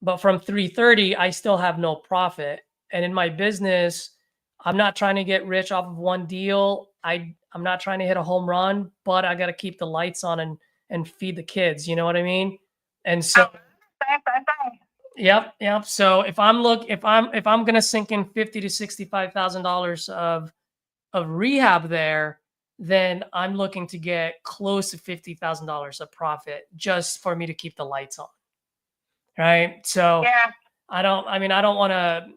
but from 330, I still have no profit. And in my business, I'm not trying to get rich off of one deal. I'm not trying to hit a home run, but I got to keep the lights on and feed the kids. You know what I mean? And so, yep. So if I'm gonna sink in $50,000 to $65,000 of rehab there, then I'm looking to get close to $50,000 of profit just for me to keep the lights on. Right. So I don't want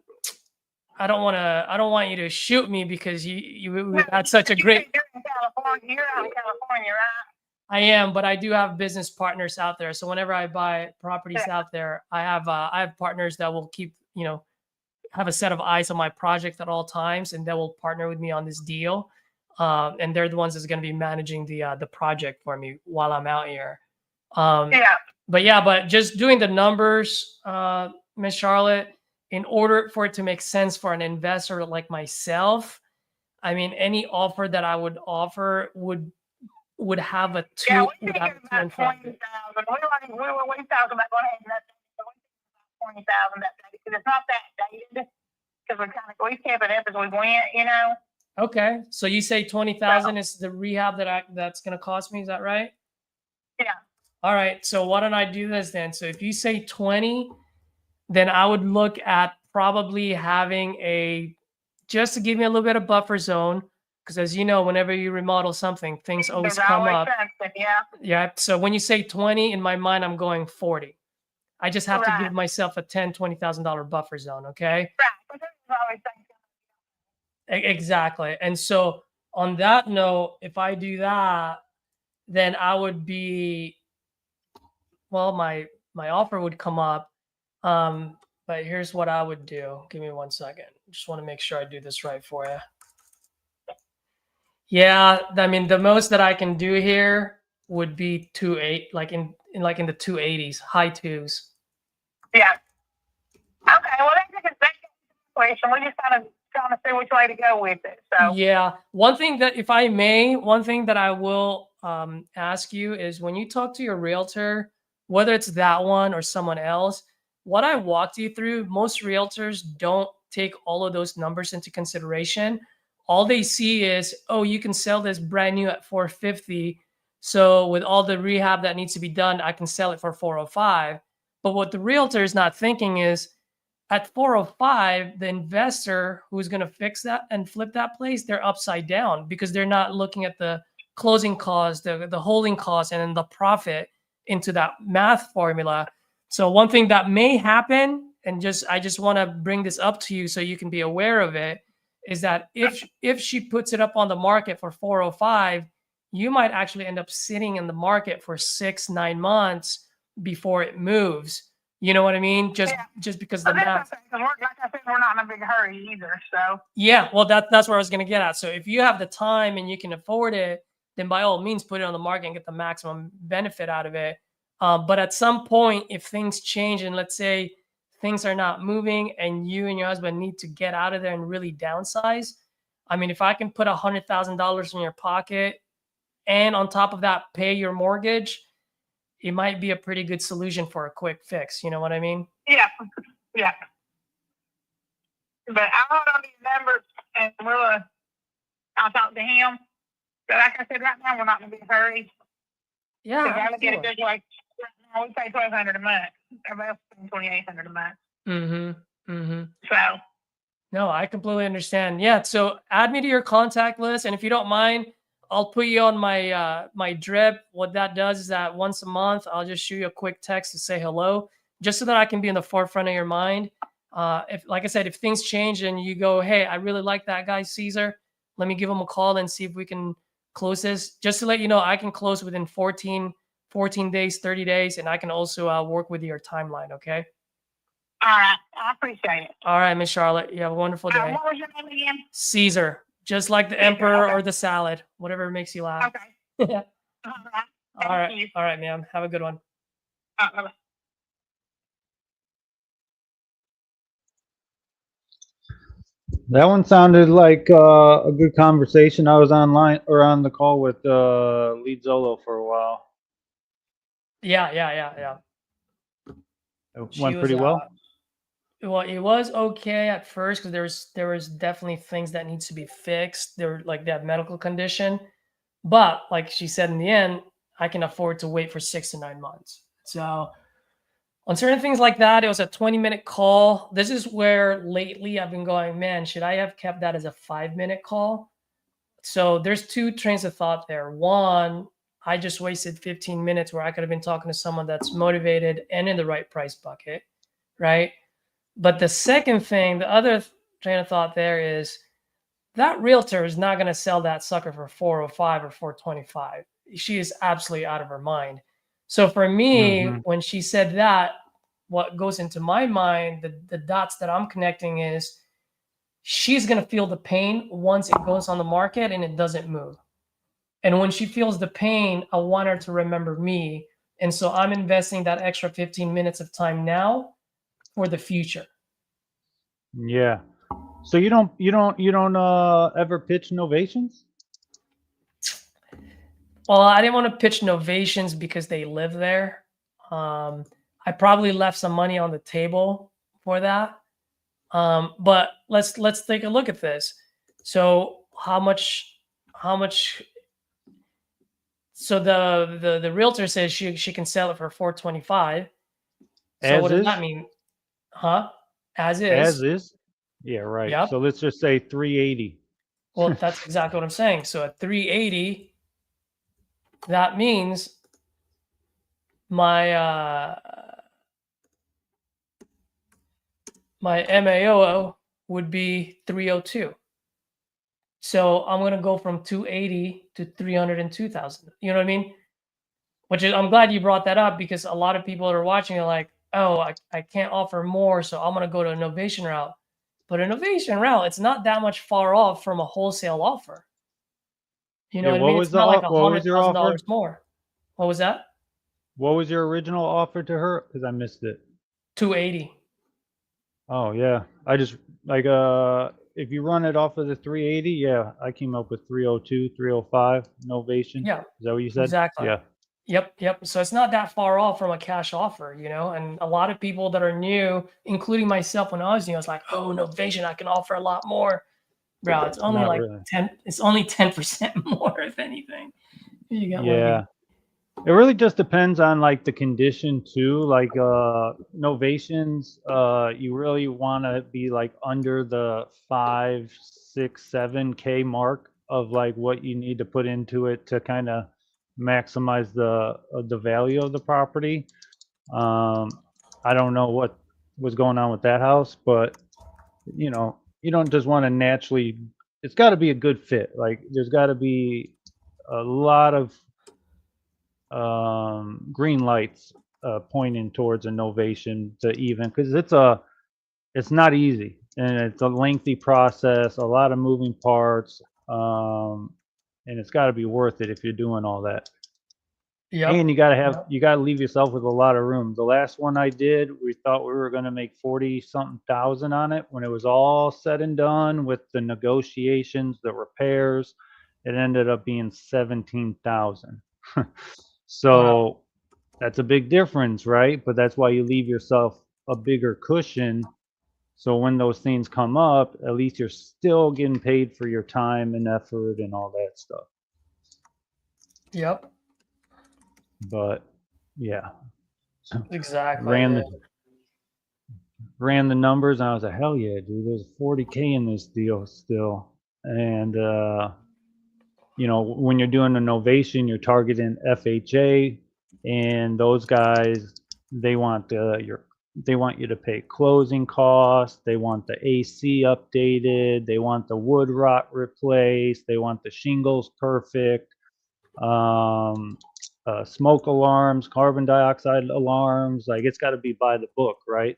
I don't want you to shoot me because you No, had such a you great. said you're in California. You're out in California, right? I am, but I do have business partners out there. So whenever I buy properties Yeah. out there, I have partners that will keep, have a set of eyes on my project at all times, and they will partner with me on this deal. And they're the ones that's going to be managing the project for me while I'm out here. Yeah. But just doing the numbers, Miss Charlotte, in order for it to make sense for an investor like myself, I mean, any offer that I would offer would have a two. Yeah, we would have figured a two in about front of 20,000. it. We talked about going ahead and that. So we figured about 20,000 that day because it's not that dated. Because we kept it up as we went, you know. Okay, so you say 20,000 is the rehab that's going to cost me? Is that right? Yeah. All right. So why don't I do this then? So if you say 20, then I would look at probably having just to give me a little bit of buffer zone. Because as you know, whenever you remodel something, things always There's come always up. something, yeah. Yeah. So when you say 20, in my mind, I'm going 40. I just have to give Right. myself a $20,000 buffer zone. Okay. Right. But there's always something. Exactly. And so on that note, if I do that, then I would be, well, my offer would come up. But here's what I would do. Give me 1 second. Just want to make sure I do this right for you. Yeah, I mean, the most that I can do here would be 2.8, like in the 280s, high twos. Yeah. Okay. Well, that's a question. We're just kind of trying to see which way to go with it. So Yeah, one thing that, if I may, one thing that I will ask you is when you talk to your realtor, whether it's that one or someone else, what I walked you through, most realtors don't take all of those numbers into consideration. All they see is, oh, you can sell this brand new at 450. So with all the rehab that needs to be done, I can sell it for 405. But what the realtor is not thinking is, at 405, the investor who's going to fix that and flip that place, they're upside down because they're not looking at the closing cost, the holding cost, and then the profit into that math formula. So one thing that may happen, and I just want to bring this up to you so you can be aware of it, is that if she puts it up on the market for 405, you might actually end up sitting in the market for 6-9 months before it moves. You know what I mean? Just because the math. like I said, we're not in a big hurry either. So Yeah, well, that's where I was going to get at. So if you have the time and you can afford it, then by all means put it on the market and get the maximum benefit out of it. But at some point, if things change and let's say things are not moving and you and your husband need to get out of there and really downsize, I mean, if I can put $100,000 in your pocket and on top of that pay your mortgage, it might be a pretty good solution for a quick fix. You know what I mean? yeah. But I'll hold on to your numbers and I'll talk to him. But like I said, right now we're not in a big hurry. Yeah. I look at it just like right now we pay $1,200 a month. Everybody else is paying $2,800 a month. So No, I completely understand. Yeah. So add me to your contact list, and if you don't mind, I'll put you on my drip. What that does is that once a month, I'll just shoot you a quick text to say hello, just so that I can be in the forefront of your mind. If, like I said, if things change and you go, hey, I really like that guy, Caesar, let me give him a call and see if we can close this. Just to let you know, I can close within 14 days, 30 days, and I can also work with your timeline. Okay. all right, I appreciate it. All right, Miss Charlotte, you have a wonderful day. What was your name again? Caesar, just like the Caesar, emperor okay. or the salad, whatever makes you laugh. Okay. Yeah. All right. All Thank right. you. All right, ma'am. Have a good one. Bye-bye. That one sounded like a good conversation. I was online or on the call with Lead Zolo for a while. Yeah. It She went was, pretty well. Well, it was okay at first because there was definitely things that needs to be fixed. They were like that medical condition, but like she said in the end, I can afford to wait for 6 to 9 months. So on certain things like that, it was a 20-minute call. This is where lately I've been going, man, should I have kept that as a 5-minute call? So there's two trains of thought there. One, I just wasted 15 minutes where I could have been talking to someone that's motivated and in the right price bucket, right? But the second thing, the train of thought there is that realtor is not going to sell that sucker for 405 or 425. She is absolutely out of her mind. So for me, Mhm. when she said that, what goes into my mind, the dots that I'm connecting is she's going to feel the pain once it goes on the market and it doesn't move. And when she feels the pain, I want her to remember me. And so I'm investing that extra 15 minutes of time now for the future. Yeah. So you don't ever pitch novations? Well, I didn't want to pitch Novations because they live there. I probably left some money on the table for that. But let's take a look at this. So how much? So the realtor says she can sell it for 425. So As what does that is? mean? Huh? As As is. is? Yeah, right. Yep. So let's just say 380. Well, that's exactly what I'm saying. So at 380, that means my my MAO would be 302. So I'm going to go from 280 to 302,000. You know what I mean? Which is, I'm glad you brought that up because a lot of people that are watching are like, oh, I can't offer more. So I'm going to go to a novation route. But a novation route, it's not that much far off from a wholesale offer. You know Yeah, what I mean? It's not like what was your offer? $100,000 more. What was that? What was your original offer to her? Because I missed it. 280. Oh yeah. I just like if you run it off of the 380, yeah, I came up with 302, 305 novation. Yeah, Is that what you said? exactly. Yeah. Yep. So it's not that far off from a cash offer, you know. And a lot of people that are new, including myself when I was new, I was like, "Oh, novation, I can offer a lot more." Bro, it's only Not like really. 10. It's only 10% more, if anything. You got one of Yeah. these. It really just depends on like the condition too. Like novations, you really want to be like under the 5, 6, 7K mark of like what you need to put into it to kind of maximize the value of the property. I don't know what was going on with that house, but you know, you don't just want to naturally. It's got to be a good fit. Like there's got to be a lot of green lights pointing towards a novation to even, because it's not easy and it's a lengthy process, a lot of moving parts, and it's got to be worth it if you're doing all that. Yep. And you got to leave yourself with a lot of room. The last one I did, we thought we were going to make 40 something thousand on it. When it was all said and done with the negotiations, the repairs, it ended up being 17,000. So that's a big difference, right? But that's why you leave yourself a bigger cushion. So when those things come up, at least you're still getting paid for your time and effort and all that stuff. Yep. But yeah, Exactly. ran Man. the numbers and I was like, hell yeah, dude, there's 40K in this deal still. And you know, when you're doing a novation, you're targeting FHA, and those guys, they want you to pay closing costs, they want the AC updated, they want the wood rot replaced, they want the shingles perfect, smoke alarms, carbon dioxide alarms, like it's got to be by the book, right?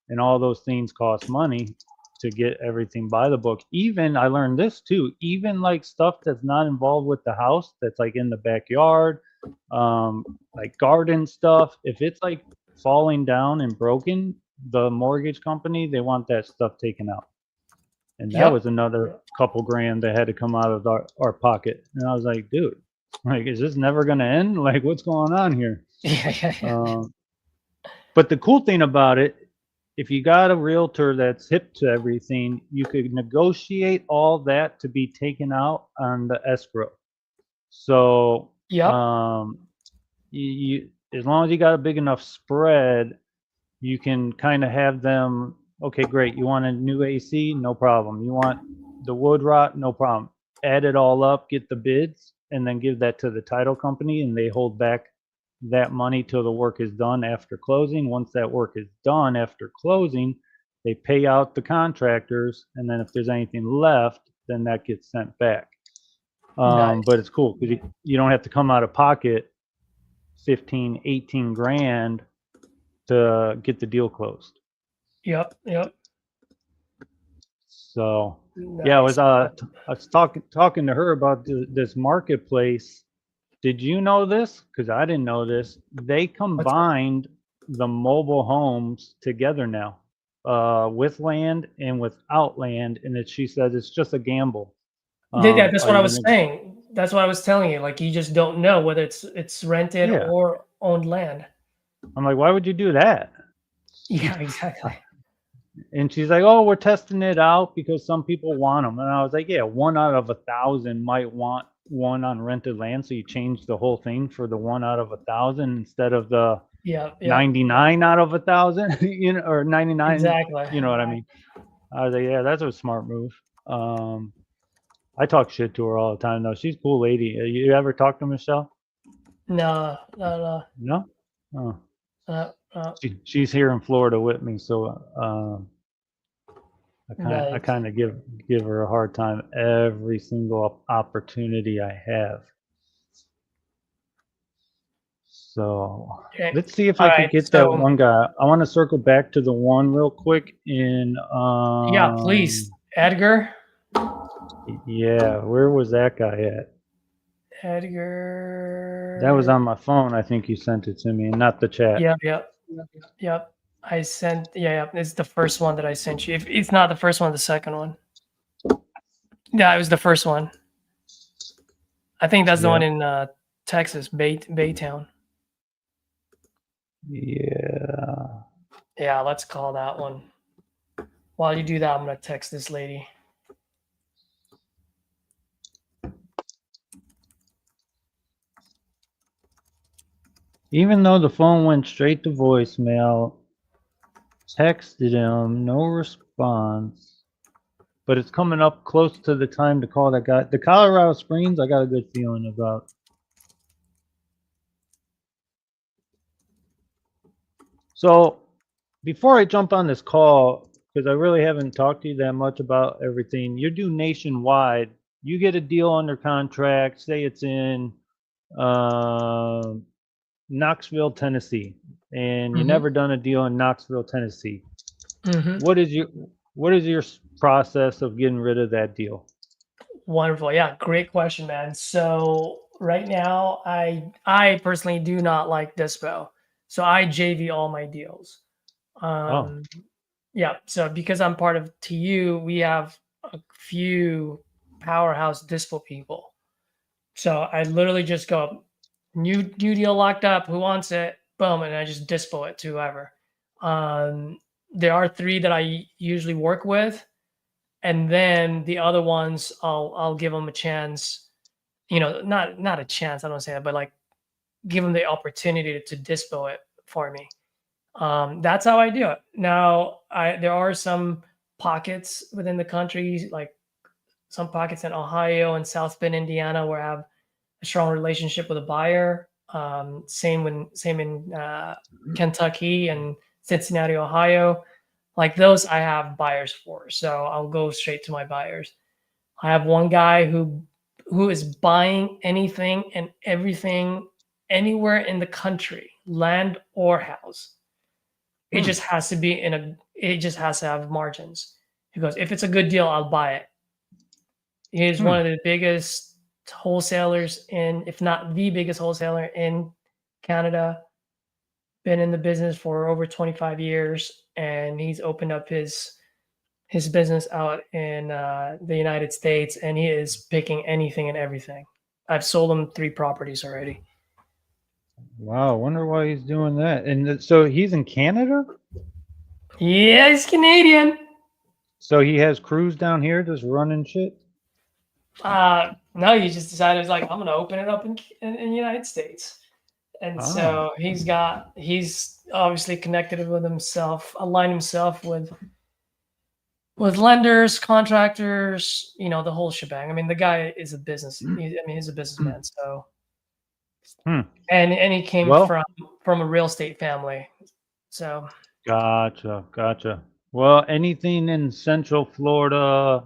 And all those things cost money to get everything by the book. Even I learned this too, even like stuff that's not involved with the house, that's like in the backyard, like garden stuff, if it's like falling down and broken, the mortgage company, they want that stuff taken out. And that was another couple grand that had to come out of our pocket. And I was like, dude, like, is this never going to end? Like, what's going on here? Yeah. But the cool thing about it, if you got a realtor that's hip to everything, you could negotiate all that to be taken out on the escrow. So you as long as you got a big enough spread, you can kind of have them, okay, great, you want a new AC, no problem. You want the wood rot, no problem. Add it all up, get the bids, and then give that to the title company, and they hold back that money till the work is done after closing. Once that work is done after closing, They pay out the contractors, and then if there's anything left, then that gets sent back. Nice. But it's cool because you don't have to come out of pocket 15, 18 grand to get the deal closed. Yep. So Nice. yeah, I was talking to her about this marketplace. Did you know this? Because I didn't know this. They combined the mobile homes together now, with land and without land, and she says it's just a gamble. Yeah, that's Are what I you was gonna- saying. That's what I was telling you. Like, you just don't know whether it's rented Yeah. or owned land. I'm like, why would you do that? Yeah, exactly. And she's like, oh, we're testing it out because some people want them. And I was like, yeah, 1 out of 1,000 might want one on rented land. So you change the whole thing for the 1 out of 1,000 instead of the Yeah. 99 out of 1,000, or 99. Exactly. You know what I mean? I was like, yeah, that's a smart move. I talk shit to her all the time, though. She's a cool lady. You ever talk to Michelle? No. No? Oh. No. She's here in Florida with me, so I Nice. kind of give her a hard time every single opportunity I have. So Okay. let's see if All I can right, get so- that one guy. I want to circle back to the one real quick in Yeah, please, Edgar. Yeah, where was that guy at? Edgar. That was on my phone. I think you sent it to me, not the chat. Yep. I sent. Yeah. It's the first one that I sent you. If it's not the first one, the second one. Yeah, it was the first one. I think that's the one in Texas, Baytown. Yeah. Yeah, let's call that one. While you do that, I'm gonna text this lady. Even though the phone went straight to voicemail, texted him, no response, but it's coming up close to the time to call that guy. The Colorado Springs, I got a good feeling about. So before I jump on this call, because I really haven't talked to you that much about everything, you do nationwide. You get a deal under contract, say it's in Knoxville, Tennessee, and you never done a deal in Knoxville, Tennessee. What is your process of getting rid of that deal? Wonderful. Yeah, great question, man. So right now, I personally do not like Dispo, so I JV all my deals. Yeah. So because I'm part of TU, we have a few powerhouse Dispo people. So I literally just go, new deal locked up. Who wants it? Boom, and I just Dispo it to whoever. There are 3 that I usually work with. And then the other ones, I'll give them a chance, not a chance, I don't say that, but like give them the opportunity to dispo it for me. That's how I do it. Now, there are some pockets within the country, like some pockets in Ohio and South Bend, Indiana, where I have a strong relationship with a buyer. Same in Kentucky and Cincinnati, Ohio. Like those I have buyers for, so I'll go straight to my buyers. I have one guy who is buying anything and everything anywhere in the country, land or house. It just has to be it just has to have margins. He goes, if it's a good deal, I'll buy it. He is one of the biggest wholesalers if not the biggest wholesaler in Canada. Been in the business for over 25 years, and he's opened up his business out in the United States, and he is picking anything and everything. I've sold him 3 properties already. Wow, I wonder why he's doing that. And so he's in Canada? Yeah, he's Canadian. So he has crews down here just running shit? No, he just decided, he's like, I'm going to open it up in the United States. And so he's obviously connected with himself, aligned himself with lenders, contractors, the whole shebang. I mean, the guy is a business. He's a businessman. So, and he came from a real estate family. So. Gotcha. Well, anything in Central Florida,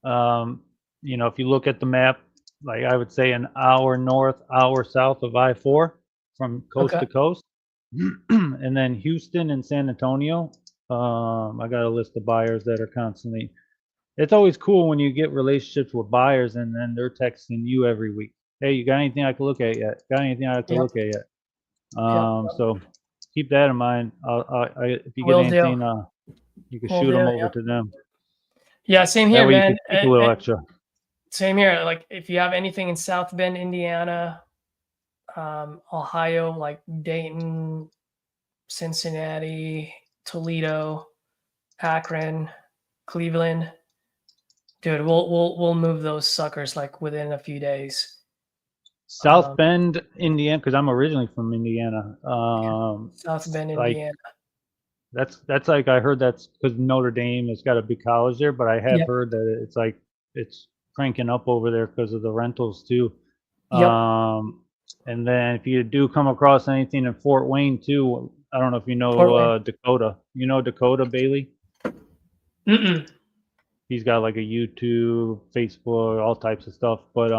you know, if you look at the map, like I would say an hour north, hour south of I-4 from coast Okay. to coast. And then Houston and San Antonio, I got a list of buyers that are constantly, it's always cool when you get relationships with buyers and then they're texting you every week. Hey, you got anything I can look at yet? Got anything I can Yep. look at yet? Yep. So keep that in mind. If you get Will do. anything, you can Will shoot do, them over yep. to them. Yeah, same That here, way you man. can take a little extra. Same here. Like if you have anything in South Bend, Indiana, Ohio, like Dayton, Cincinnati, Toledo, Akron, Cleveland, dude, we'll move those suckers like within a few days. South Bend, Indiana, because I'm originally from Indiana. South Bend, like Indiana. that's like I heard that's because Notre Dame has got a big college there, but I have Yep. heard that it's like it's cranking up over there because of the rentals too. Yep. And then if you do come across anything in Fort Wayne too, I don't know if you Fort know Wayne. Dakota. You know Dakota Bailey? Mm-mm. He's got like a YouTube, Facebook, all types of stuff, but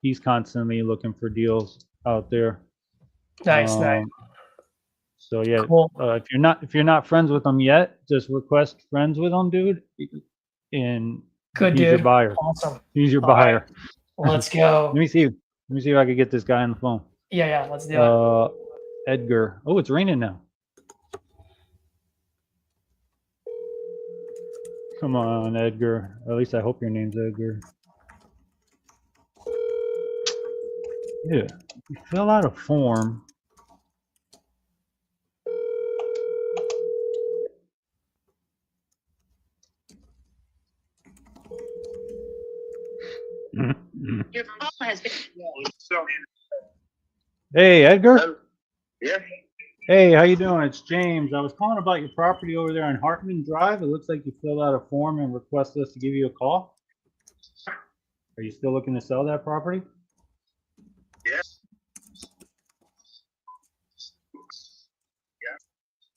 he's constantly looking for deals out there. Nice, nice. So yeah, Cool. if you're not friends with him yet, just request friends with him, dude. And Good, he's dude. your buyer. Awesome. He's your All buyer. right. Let's go. Let me see if I can get this guy on the phone. Yeah, let's do it. Edgar. Oh, it's raining now. Come on, Edgar. At least I hope your name's Edgar. Yeah, you fill out a form. Your call has been. Hey, Edgar. Yeah. Hey, how you doing? It's James. I was calling about your property over there on Hartman Drive. It looks like you filled out a form and requested us to give you a call. Are you still looking to sell that property? Yes.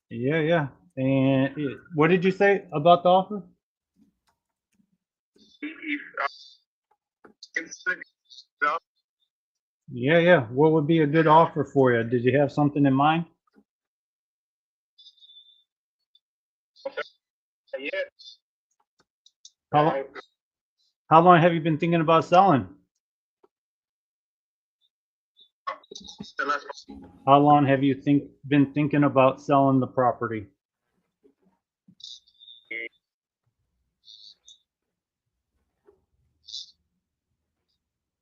Yeah. And what did you say about the offer? Yeah. What would be a good offer for you? Did you have something in mind? Yes. How long have you been thinking about selling? How long have you been thinking about selling the property?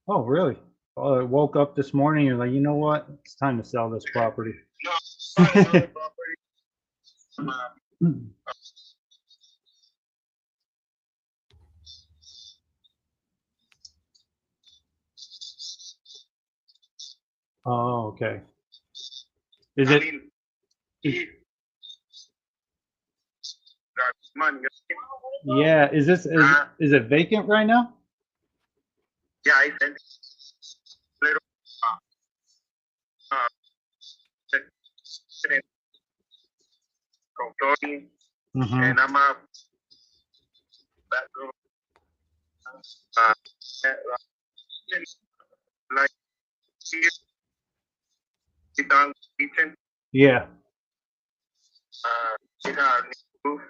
Oh, really? I woke up this morning, you're like, you know what? It's time to sell this property. Oh, okay. Is it? Yeah. Is it vacant right now? Yeah, I sent Mm-hmm. and I'm a bathroom. Like sit down kitchen. Yeah. Roof.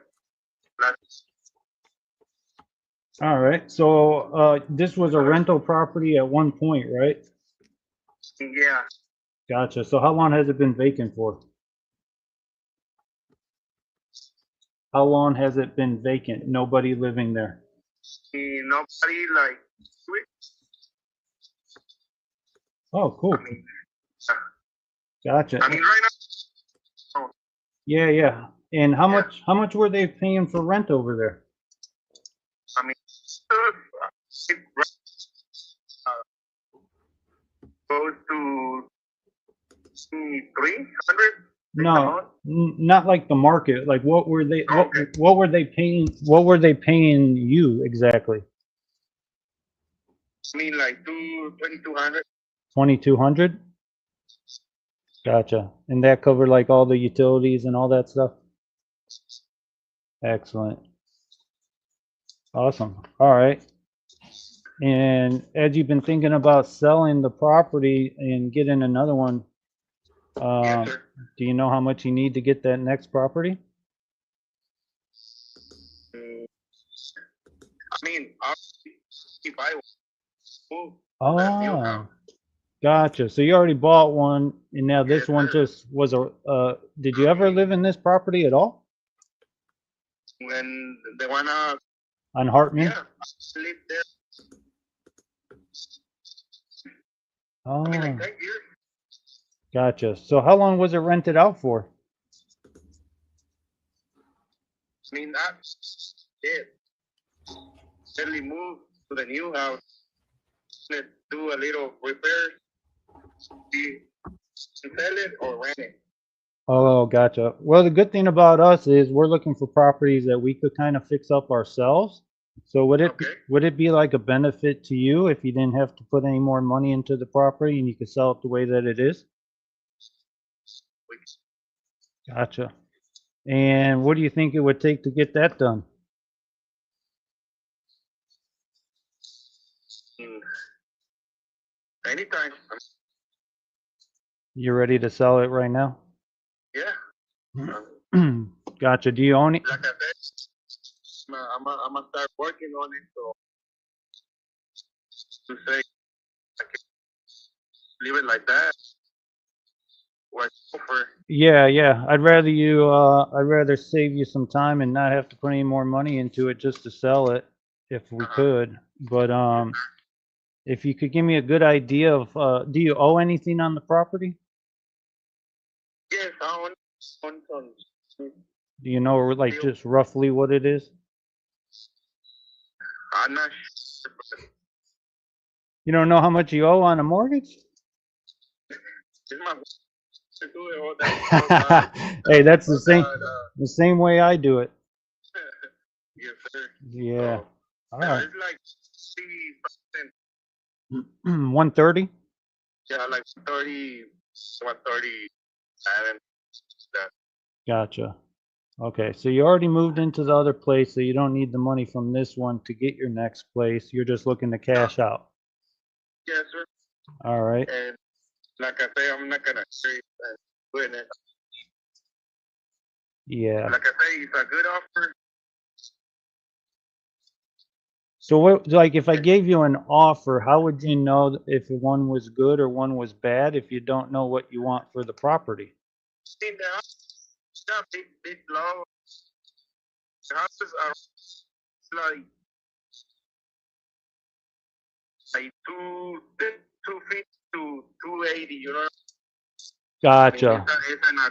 All right. So this was a rental property at one point, right? Yeah. Gotcha. So how long has it been vacant for? How long has it been vacant? Nobody living there? Nobody like Oh, cool. Gotcha. right now. Yeah. And how much were they paying for rent over there? Goes to 300. No, not like the market. Like what were they Okay. what were they paying? What were they paying you exactly? Like 2,200. 2,200? Gotcha. And that covered like all the utilities and all that stuff? Excellent. Awesome. All right. And as you've been thinking about selling the property and getting another one, Yes, sir. do you know how much you need to get that next property? I mean, if I move to that new Oh, house, gotcha. So you already bought one, and now this Yes, one sir. just was did you ever live in this property at all? when they want On Hartman? yeah, live there. Oh, I mean, like 10 years. gotcha. So how long was it rented out for? I mean, I did suddenly move to the new house, let's do a little repair, see, sell it or rent it. Oh, gotcha. Well, the good thing about us is we're looking for properties that we could kind of fix up ourselves. So would Okay. it be like a benefit to you if you didn't have to put any more money into the property and you could sell it the way that it is? Gotcha. And what do you think it would take to get that done? Mm. Anytime. You're ready to sell it right now? Yeah. Gotcha. Do you own it? Like I said, I'm gonna start working on it. So to say, I can leave it like that. What offer? Yeah. I'd rather save you some time and not have to put any more money into it just to sell it if we could. But if you could give me a good idea of do you owe anything on the property? Yes, I own some. Do you know like just roughly what it is? I'm not sure. But You don't know how much you owe on a mortgage? it's my to do it all that. Hey, that's the all same way I do it. yes, sir. Yeah. So, All right. it's like 3%. 130? Yeah, like 137. That. Gotcha. Okay, so you already moved into the other place, so you don't need the money from this one to get your next place. You're just looking to cash out. Yes, sir. All right. And like I say, I'm not gonna say doing it. Yeah. Like I say, it's a good offer. So what, like if I gave you an offer, how would you know if one was good or one was bad if you don't know what you want for the property? See, the house is not big low. The houses are like 2 feet to 280. You know. I mean, Gotcha. it's in a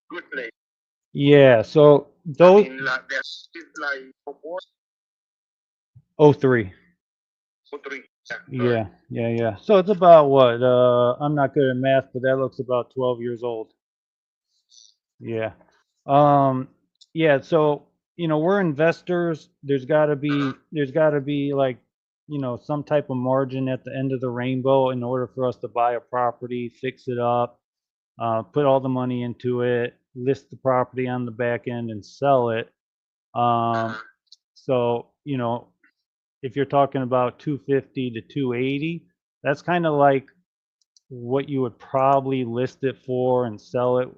good place. Yeah, so those I mean, like it's like 03. 3. Yeah. Yeah. So it's about what? I'm not good at math, but that looks about 12 years old. Yeah. Yeah, so we're investors. There's gotta be like, some type of margin at the end of the rainbow in order for us to buy a property, fix it up, put all the money into it, list the property on the back end and sell it. So, if you're talking about 250 to 280, that's kind of like what you would probably list it for and sell it,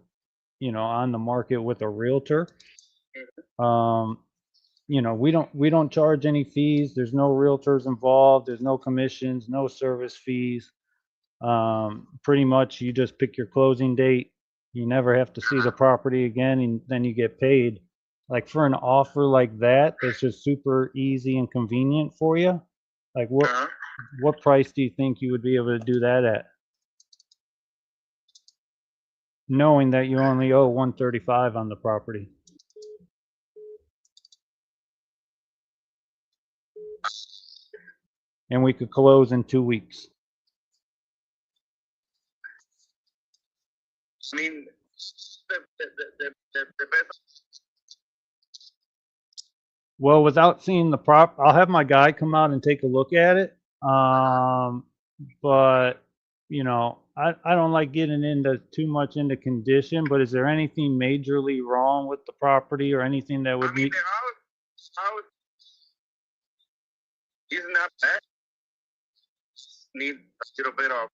on the market with a realtor. We don't charge any fees. There's no realtors involved. There's no commissions, no service fees. Pretty much you just pick your closing date. You never have to see the property again, and then you get paid. Like for an offer like that, that's just super easy and convenient for you. Like what price do you think you would be able to do that at? Knowing that you only owe 135 on the property. And we could close in 2 weeks. I mean, the best. Well, without seeing the I'll have my guy come out and take a look at it. But I don't like getting into too much into condition, but is there anything majorly wrong with the property or anything that I would mean, be? the house is not bad. Need a little bit of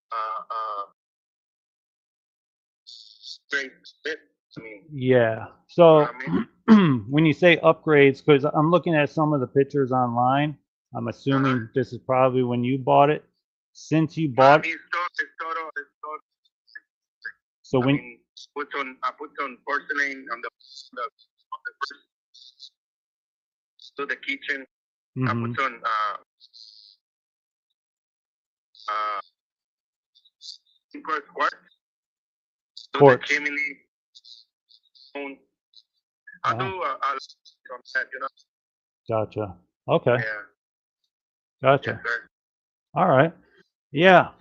straight fit. I mean, Yeah. So I mean, when you say upgrades, because I'm looking at some of the pictures online, I'm assuming this is probably when you bought it. Since you bought, it's total. so I when, mean, I put on porcelain on the first to the kitchen. I mhm, put on super quartz to the quartz. chimney. I do Uh-huh. from that, you know. Gotcha. Okay. Yeah. Gotcha. Yes, sir. All right. Yeah.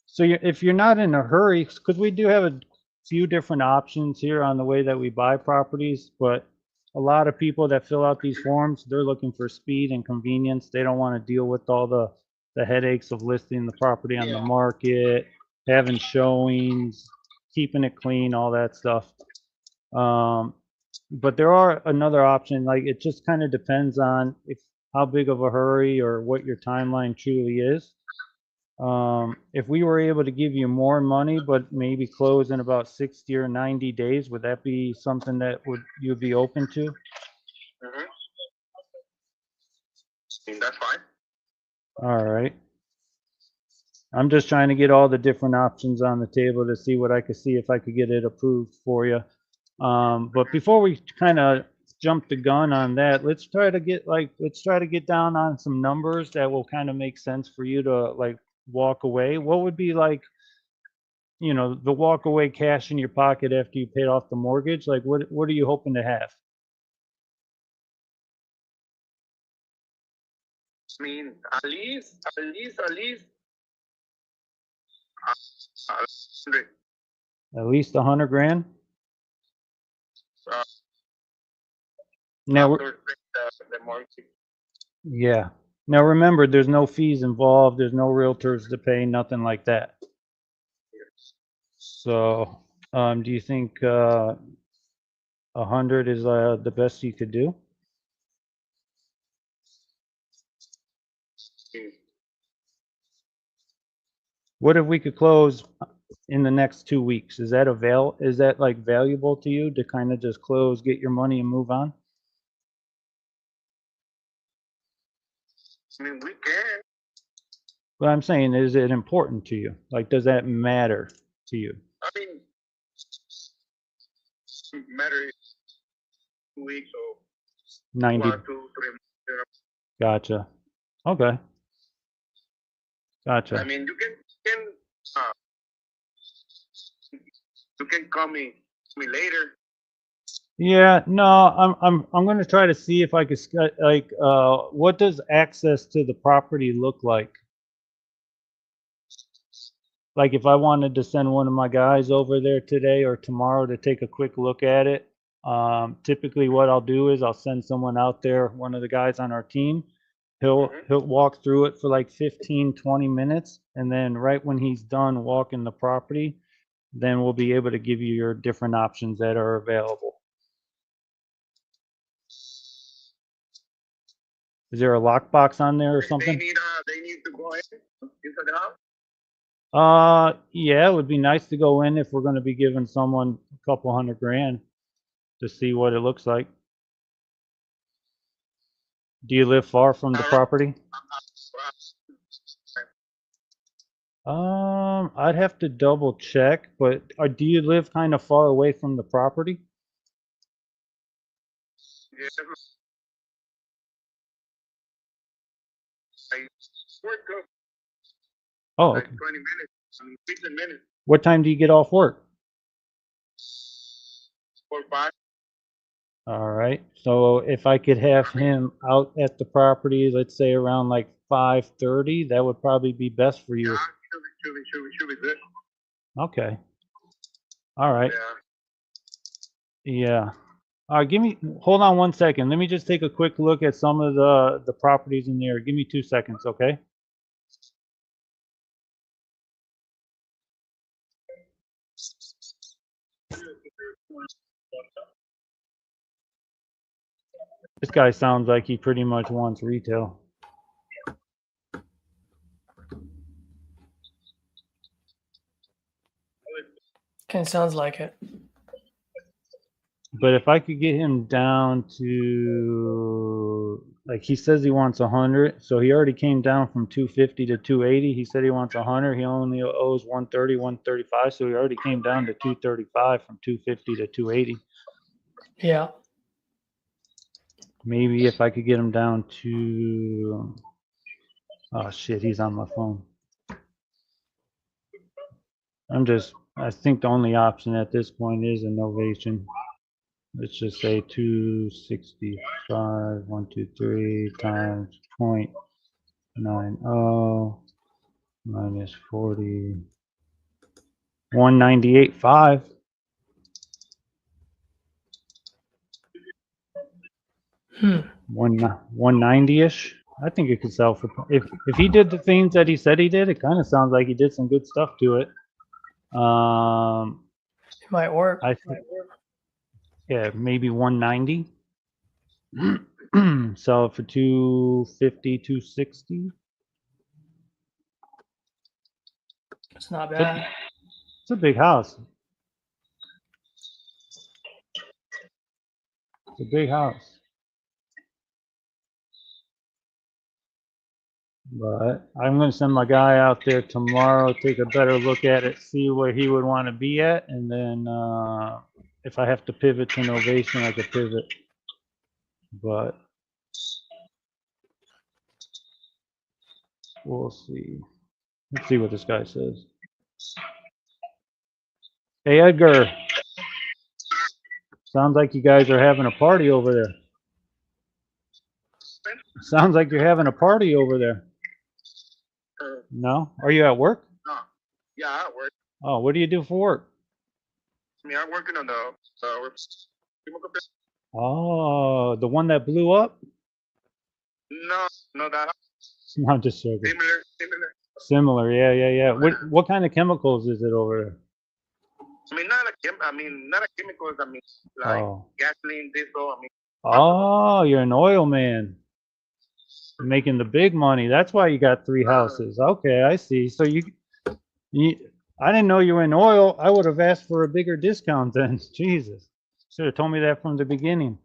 So if you're not in a hurry, because we do have a few different options here on the way that we buy properties, but a lot of people that fill out these forms, they're looking for speed and convenience. They don't want to deal with all the headaches of listing the property on the market, having showings, keeping it clean, all that stuff. But there are another option, like it just kind of depends on if how big of a hurry or what your timeline truly is. If we were able to give you more money, but maybe close in about 60 or 90 days, would that be something that you'd be open to? Mm-hmm. That's fine. All right. I'm just trying to get all the different options on the table to see what I could see if I could get it approved for you. But before we kind of jump the gun on that, let's try to get down on some numbers that will kind of make sense for you to like walk away. What would be like, you know, the walk away cash in your pocket after you paid off the mortgage? Like what are you hoping to have? I mean, at least, 100. At least 100 grand? Uh, Now, after the mortgage. yeah. Now remember, there's no fees involved. There's no realtors to pay, nothing like that. So, do you think 100 is the best you could do? What if we could close in the next 2 weeks? Is that like valuable to you to kind of just close, get your money and move on? I mean, we can. What I'm saying, is it important to you? Like, does that matter to you? I mean, matter 2 weeks or 90. 1, 2, 3 months. You know? Gotcha. Okay. Gotcha. I mean, you can call me later. Yeah, no, I'm going to try to see if I could like what does access to the property look like? Like if I wanted to send one of my guys over there today or tomorrow to take a quick look at it, typically what I'll do is I'll send someone out there, one of the guys on our team. He'll walk through it for like 15-20 minutes, and then right when he's done walking the property, then we'll be able to give you your different options that are available. Is there a lockbox on there or something? They need to go inside the house. Yeah, it would be nice to go in if we're going to be giving someone a couple $100 grand to see what it looks like. Do you live far from the property? I'd have to double check, but do you live kind of far away from the property? Yeah. I work Oh, like okay. 20 minutes. I mean, 15 minutes. What time do you get off work? 4 or 5. All right. So if I could have him out at the property, let's say around like 5:30, that would probably be best for you. Yeah, should be good. Okay. All right. Yeah. Yeah. All right. Hold on 1 second. Let me just take a quick look at some of the properties in there. Give me 2 seconds, okay? This guy sounds like he pretty much wants retail. Kind of sounds like it. But if I could get him down to, like, he says he wants 100, so he already came down from 250 to 280. He said he wants 100. He only owes 130, 135, so he already came down to 235 from 250 to 280. Yeah. Maybe if I could get him down to, oh shit, he's on my phone. I think the only option at this point is a novation. Let's just say 265, 123 times 0.90 minus 40, 198.5. Hmm. 190-ish. I think it could sell for, if he did the things that he said he did, it kind of sounds like he did some good stuff to it. It might work. I think, yeah, maybe 190. Sell it for 250, 260. It's not bad. It's a big house. It's a big house. But I'm going to send my guy out there tomorrow, take a better look at it, see where he would want to be at, and then if I have to pivot to novation, I could pivot. But we'll see. Let's see what this guy says. Hey, Edgar. Sounds like you guys are having a party over there. Sounds like you're having a party over there. No? Are you at work? No. Yeah, I work. Oh, what do you do for work? I mean, I'm working on the Oh, the one that blew up? no, that No, I'm just joking. similar. Similar, yeah. What kind of chemicals is it over there? I mean, not a chemicals. I mean, like gasoline, diesel. I mean. Oh, you're an oil man. Making the big money. That's why you got 3 houses. Okay, I see. So you I didn't know you were in oil. I would have asked for a bigger discount then. Jesus. Should have told me that from the beginning.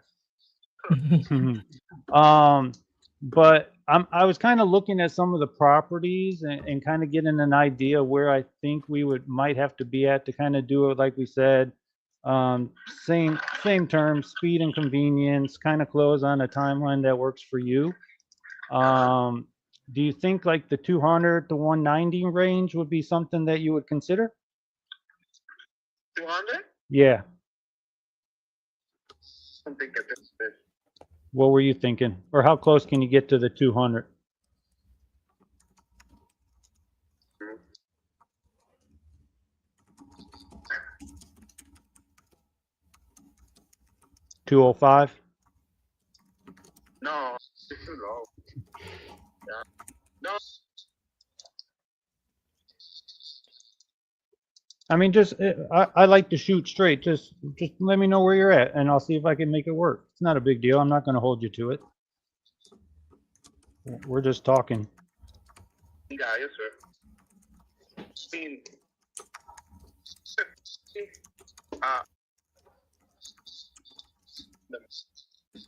But I was kind of looking at some of the properties and kind of getting an idea where I think we might have to be at to kind of do it like we said. Same terms, speed and convenience, kind of close on a timeline that works for you. Do you think like the 200 to 190 range would be something that you would consider? 200? Yeah. I'm thinking this. What were you thinking? Or how close can you get to the 200? $205? No, it's too low. Yeah. No. I mean, just I like to shoot straight. Just let me know where you're at, and I'll see if I can make it work. It's not a big deal. I'm not going to hold you to it. We're just talking. Yeah, yes, sir. I mean,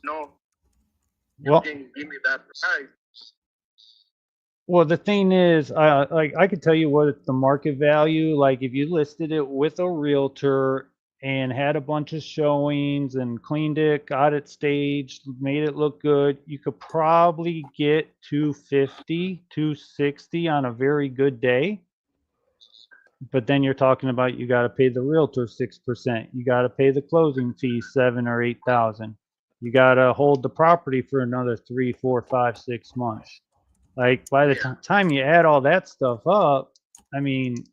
no. Well, You can give me that price. Well, the thing is, like I could tell you what the market value, like if you listed it with a realtor and had a bunch of showings and cleaned it, got it staged, made it look good, you could probably get 250, 260 on a very good day. But then you're talking about you got to pay the realtor 6%. You got to pay the closing fee 7,000 or 8,000. You got to hold the property for another 3, 4, 5, 6 months. Like by the time you add all that stuff up, I mean,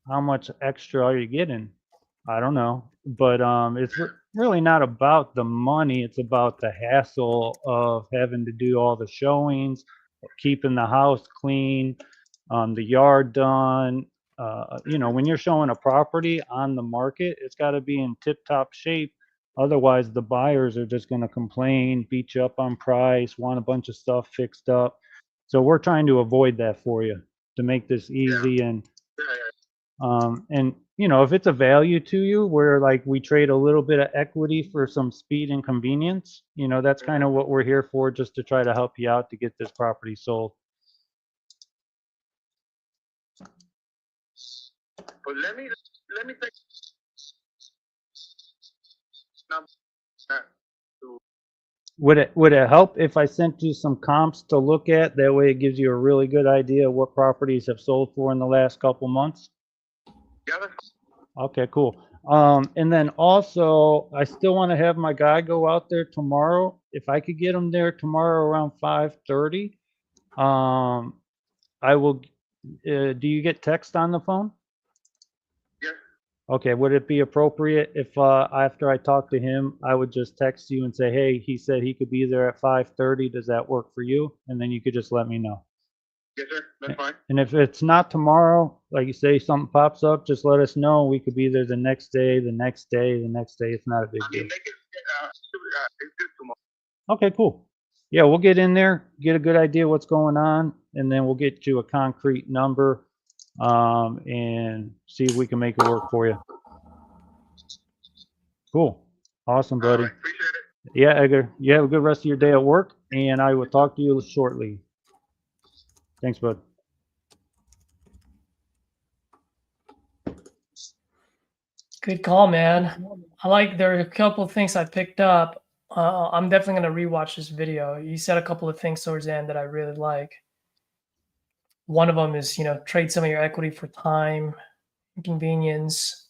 how much extra are you getting? I don't know, but it's really not about the money. It's about the hassle of having to do all the showings, keeping the house clean, the yard done, you know, when you're showing a property on the market, it's got to be in tip-top shape. Otherwise, the buyers are just going to complain, beat you up on price, want a bunch of stuff fixed up. So we're trying to avoid that for you to make this easy. And you know, if it's a value to you, where like we trade a little bit of equity for some speed and convenience, you know, that's kind of what we're here for, just to try to help you out to get this property sold. But let me take Would it help if I sent you some comps to look at? That way it gives you a really good idea of what properties have sold for in the last couple months. Yeah, that's Okay, cool. And then also, I still want to have my guy go out there tomorrow. If I could get him there tomorrow around 5:30, I will. Do you get text on the phone? yeah. Okay, would it be appropriate if after I talk to him, I would just text you and say, hey, he said he could be there at 5:30. Does that work for you? And then you could just let me know. Yes, sir. That's fine. And if it's not tomorrow, like you say, something pops up, just let us know. We could be there the next day, the next day, the next day. It's not a big I deal. mean, it's good tomorrow. Okay, cool. Yeah, we'll get in there, get a good idea what's going on, and then we'll get you a concrete number and see if we can make it work for you. Cool. Awesome, buddy. All right, appreciate it. Yeah, Edgar, you have a good rest of your day at work, and I will talk to you shortly. Thanks, bud. Good call, man. I like, there are a couple of things I picked up. I'm definitely going to rewatch this video. You said a couple of things towards the end that I really like. One of them is, you know, trade some of your equity for time and convenience.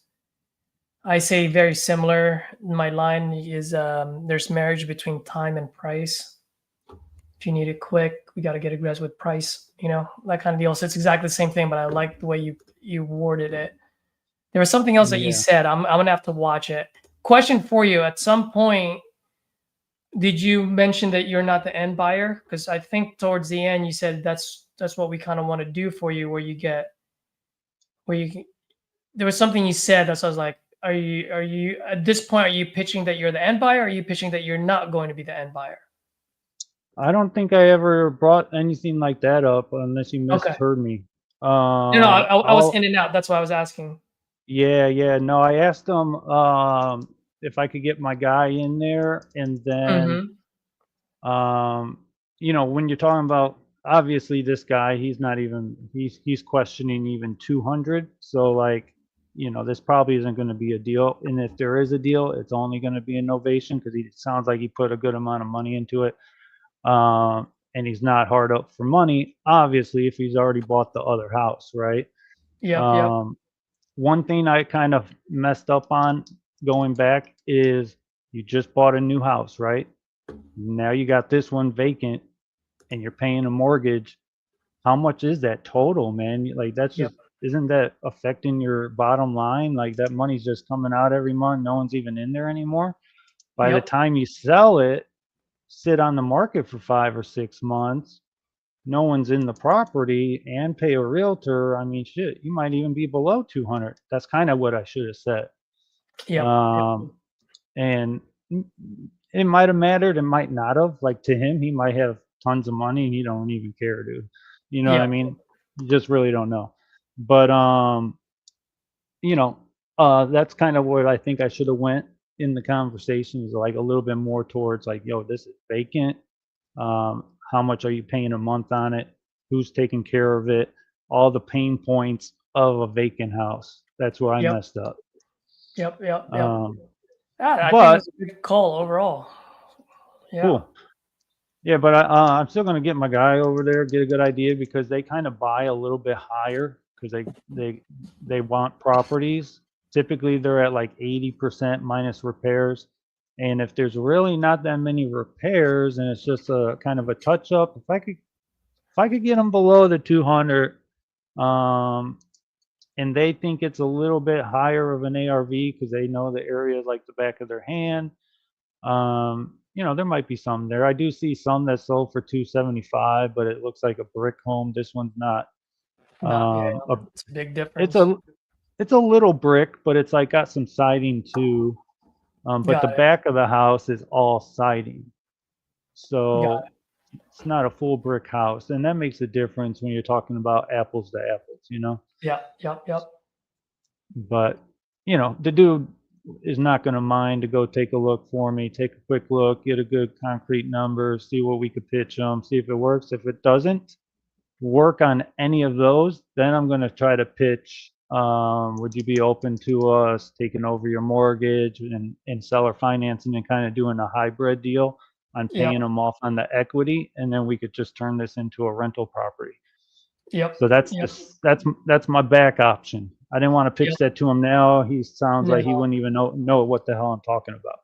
I say very similar. My line is there's marriage between time and price. If you need it quick, we got to get aggressive with price, you know, that kind of deal. So it's exactly the same thing, but I like the way you worded it. There was something else that you said. I'm going to have to watch it. Question for you. At some point, did you mention that you're not the end buyer? Because I think towards the end, you said that's what we kind of want to do for you, there was something you said that, so I was like, are you at this point, are you pitching that you're the end buyer, or are you pitching that you're not going to be the end buyer? I don't think I ever brought anything like that up unless you misheard me. No, I was in and out. That's why I was asking. Yeah. No, I asked them if I could get my guy in there, and then you know, when you're talking about, obviously this guy, he's not even, he's questioning even 200. So like, you know, this probably isn't going to be a deal. And if there is a deal, it's only going to be an ovation, because he sounds like he put a good amount of money into it. And he's not hard up for money, obviously, if he's already bought the other house, right? Yep. One thing I kind of messed up on going back is, you just bought a new house, right? Now you got this one vacant and you're paying a mortgage. How much is that total, man? Like, that's just, isn't that affecting your bottom line? Like, that money's just coming out every month. No one's even in there anymore. By the time you sell it, sit on the market for 5 or 6 months, no one's in the property, and pay a realtor. I mean, shit, you might even be below 200. That's kind of what I should have said. And it might have mattered, it might not have. Like, to him, he might have tons of money and he don't even care, dude. You know what I mean? You just really don't know. But you know, that's kind of what I think I should have went in the conversation, is like a little bit more towards like, yo, this is vacant. How much are you paying a month on it? Who's taking care of it? All the pain points of a vacant house. That's where I messed up. I think But that's a good call overall. cool. Yeah, but I'm still going to get my guy over there, get a good idea, because they kind of buy a little bit higher, because they want properties. Typically, they're at like 80% minus repairs. And if there's really not that many repairs and it's just a kind of a touch up, if I could get them below the 200, and they think it's a little bit higher of an ARV because they know the area like the back of their hand, you know, there might be some there. I do see some that sold for 275, but it looks like a brick home. This one's not No, yeah, it's a big difference. It's a little brick, but it's like got some siding too. But Got the it. back of the house is all siding. Got So it's not a full brick house. And that makes a difference when you're talking about apples to apples, you know? Yep. But, you know, the dude is not going to mind to go take a look for me, take a quick look, get a good concrete number, see what we could pitch them, see if it works. If it doesn't work on any of those, then I'm going to try to pitch, would you be open to us taking over your mortgage and seller financing and kind of doing a hybrid deal on paying them off on the equity, and then we could just turn this into a rental property. Yep. So that's just that's my back option. I didn't want to pitch that to him now. He sounds like he wouldn't even know what the hell I'm talking about.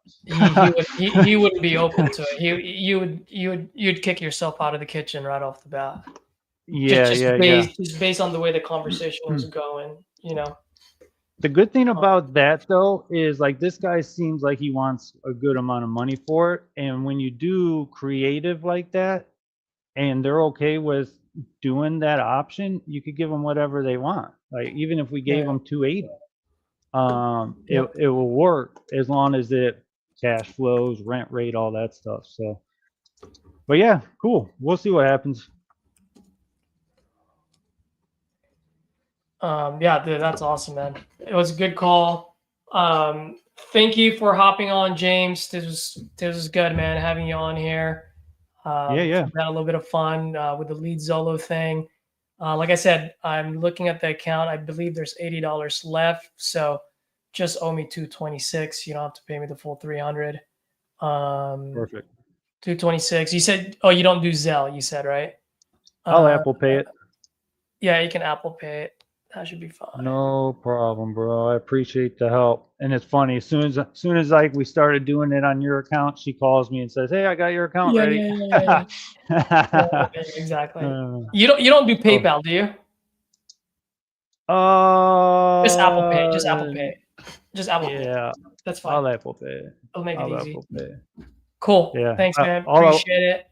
He wouldn't be open to it. You'd kick yourself out of the kitchen right off the bat. Just based on the way the conversation was going, you know. The good thing about that though is like this guy seems like he wants a good amount of money for it, and when you do creative like that and they're okay with doing that option, you could give them whatever they want. Like even if we gave them 280, it will work as long as it cash flows, rent rate, all that stuff. So, but yeah, cool. We'll see what happens. Yeah, dude, that's awesome, man. It was a good call. Thank you for hopping on, James. This was good, man, having you on here. We had a little bit of fun with the lead Zolo thing. Like I said, I'm looking at the account. I believe there's $80 left, so just owe me $226. You don't have to pay me the full $300. Perfect. $226. You said, oh, you don't do Zelle. You said, right? I'll Apple Pay it. Yeah, you can Apple Pay it. That should be fine. No problem, bro. I appreciate the help. And it's funny, as soon as like we started doing it on your account, she calls me and says, "Hey, I got your account ready." Yeah, exactly. You don't do PayPal, do you? Just Apple Pay. Just Apple Pay. Just Apple Pay. Yeah. That's fine. I'll Apple Pay it. I'll make it easy. Apple Pay. Cool. Yeah. Thanks, man. Appreciate it.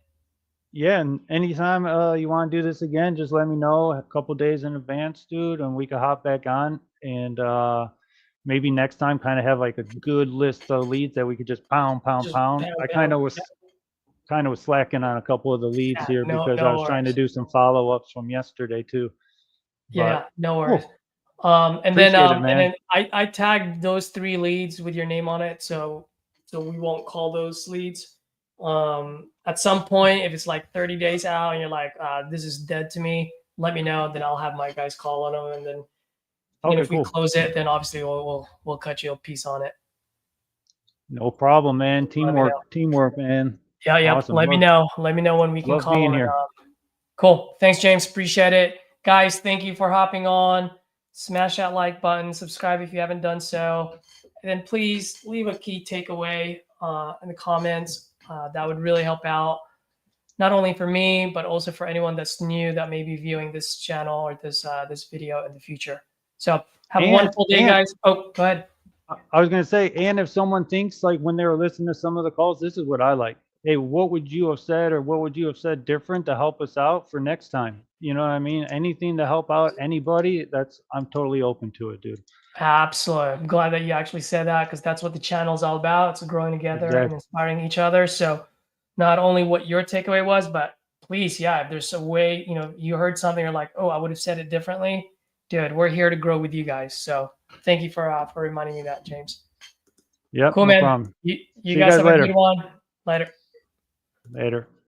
Yeah, and anytime you want to do this again, just let me know a couple days in advance, dude, and we can hop back on and maybe next time kind of have like a good list of leads that we could just pound. I kind of was slacking on a couple of the leads here because I was trying to do some follow-ups from yesterday too. Yeah, no worries. Cool. And then I tagged those 3 leads with your name on it, so we won't call those leads. At some point, if it's like 30 days out and you're like, this is dead to me, let me know. Then I'll have my guys call on them, and then if we close it, then obviously we'll cut you a piece on it. No problem, man. Teamwork, man. Yeah. Awesome. Let me know when we can call being here. Cool. Thanks, James. Appreciate it, guys. Thank you for hopping on. Smash that like button. Subscribe if you haven't done so, and then please leave a key takeaway in the comments. That would really help out, not only for me, but also for anyone that's new that may be viewing this channel or this video in the future. So have a wonderful day, guys. Oh, go ahead. I was going to say, and if someone thinks like when they were listening to some of the calls, this is what I like. Hey, what would you have said, or what would you have said different to help us out for next time? You know what I mean? Anything to help out anybody, I'm totally open to it, dude. Absolutely. I'm glad that you actually said that, because that's what the channel is all about. It's growing together and inspiring each other. So not only what your takeaway was, but please, if there's a way, you heard something, you're like, oh, I would have said it differently. Dude, we're here to grow with you guys. So thank you for reminding me that, James. Yep. Cool, no man. problem. You guys have a good one. Later.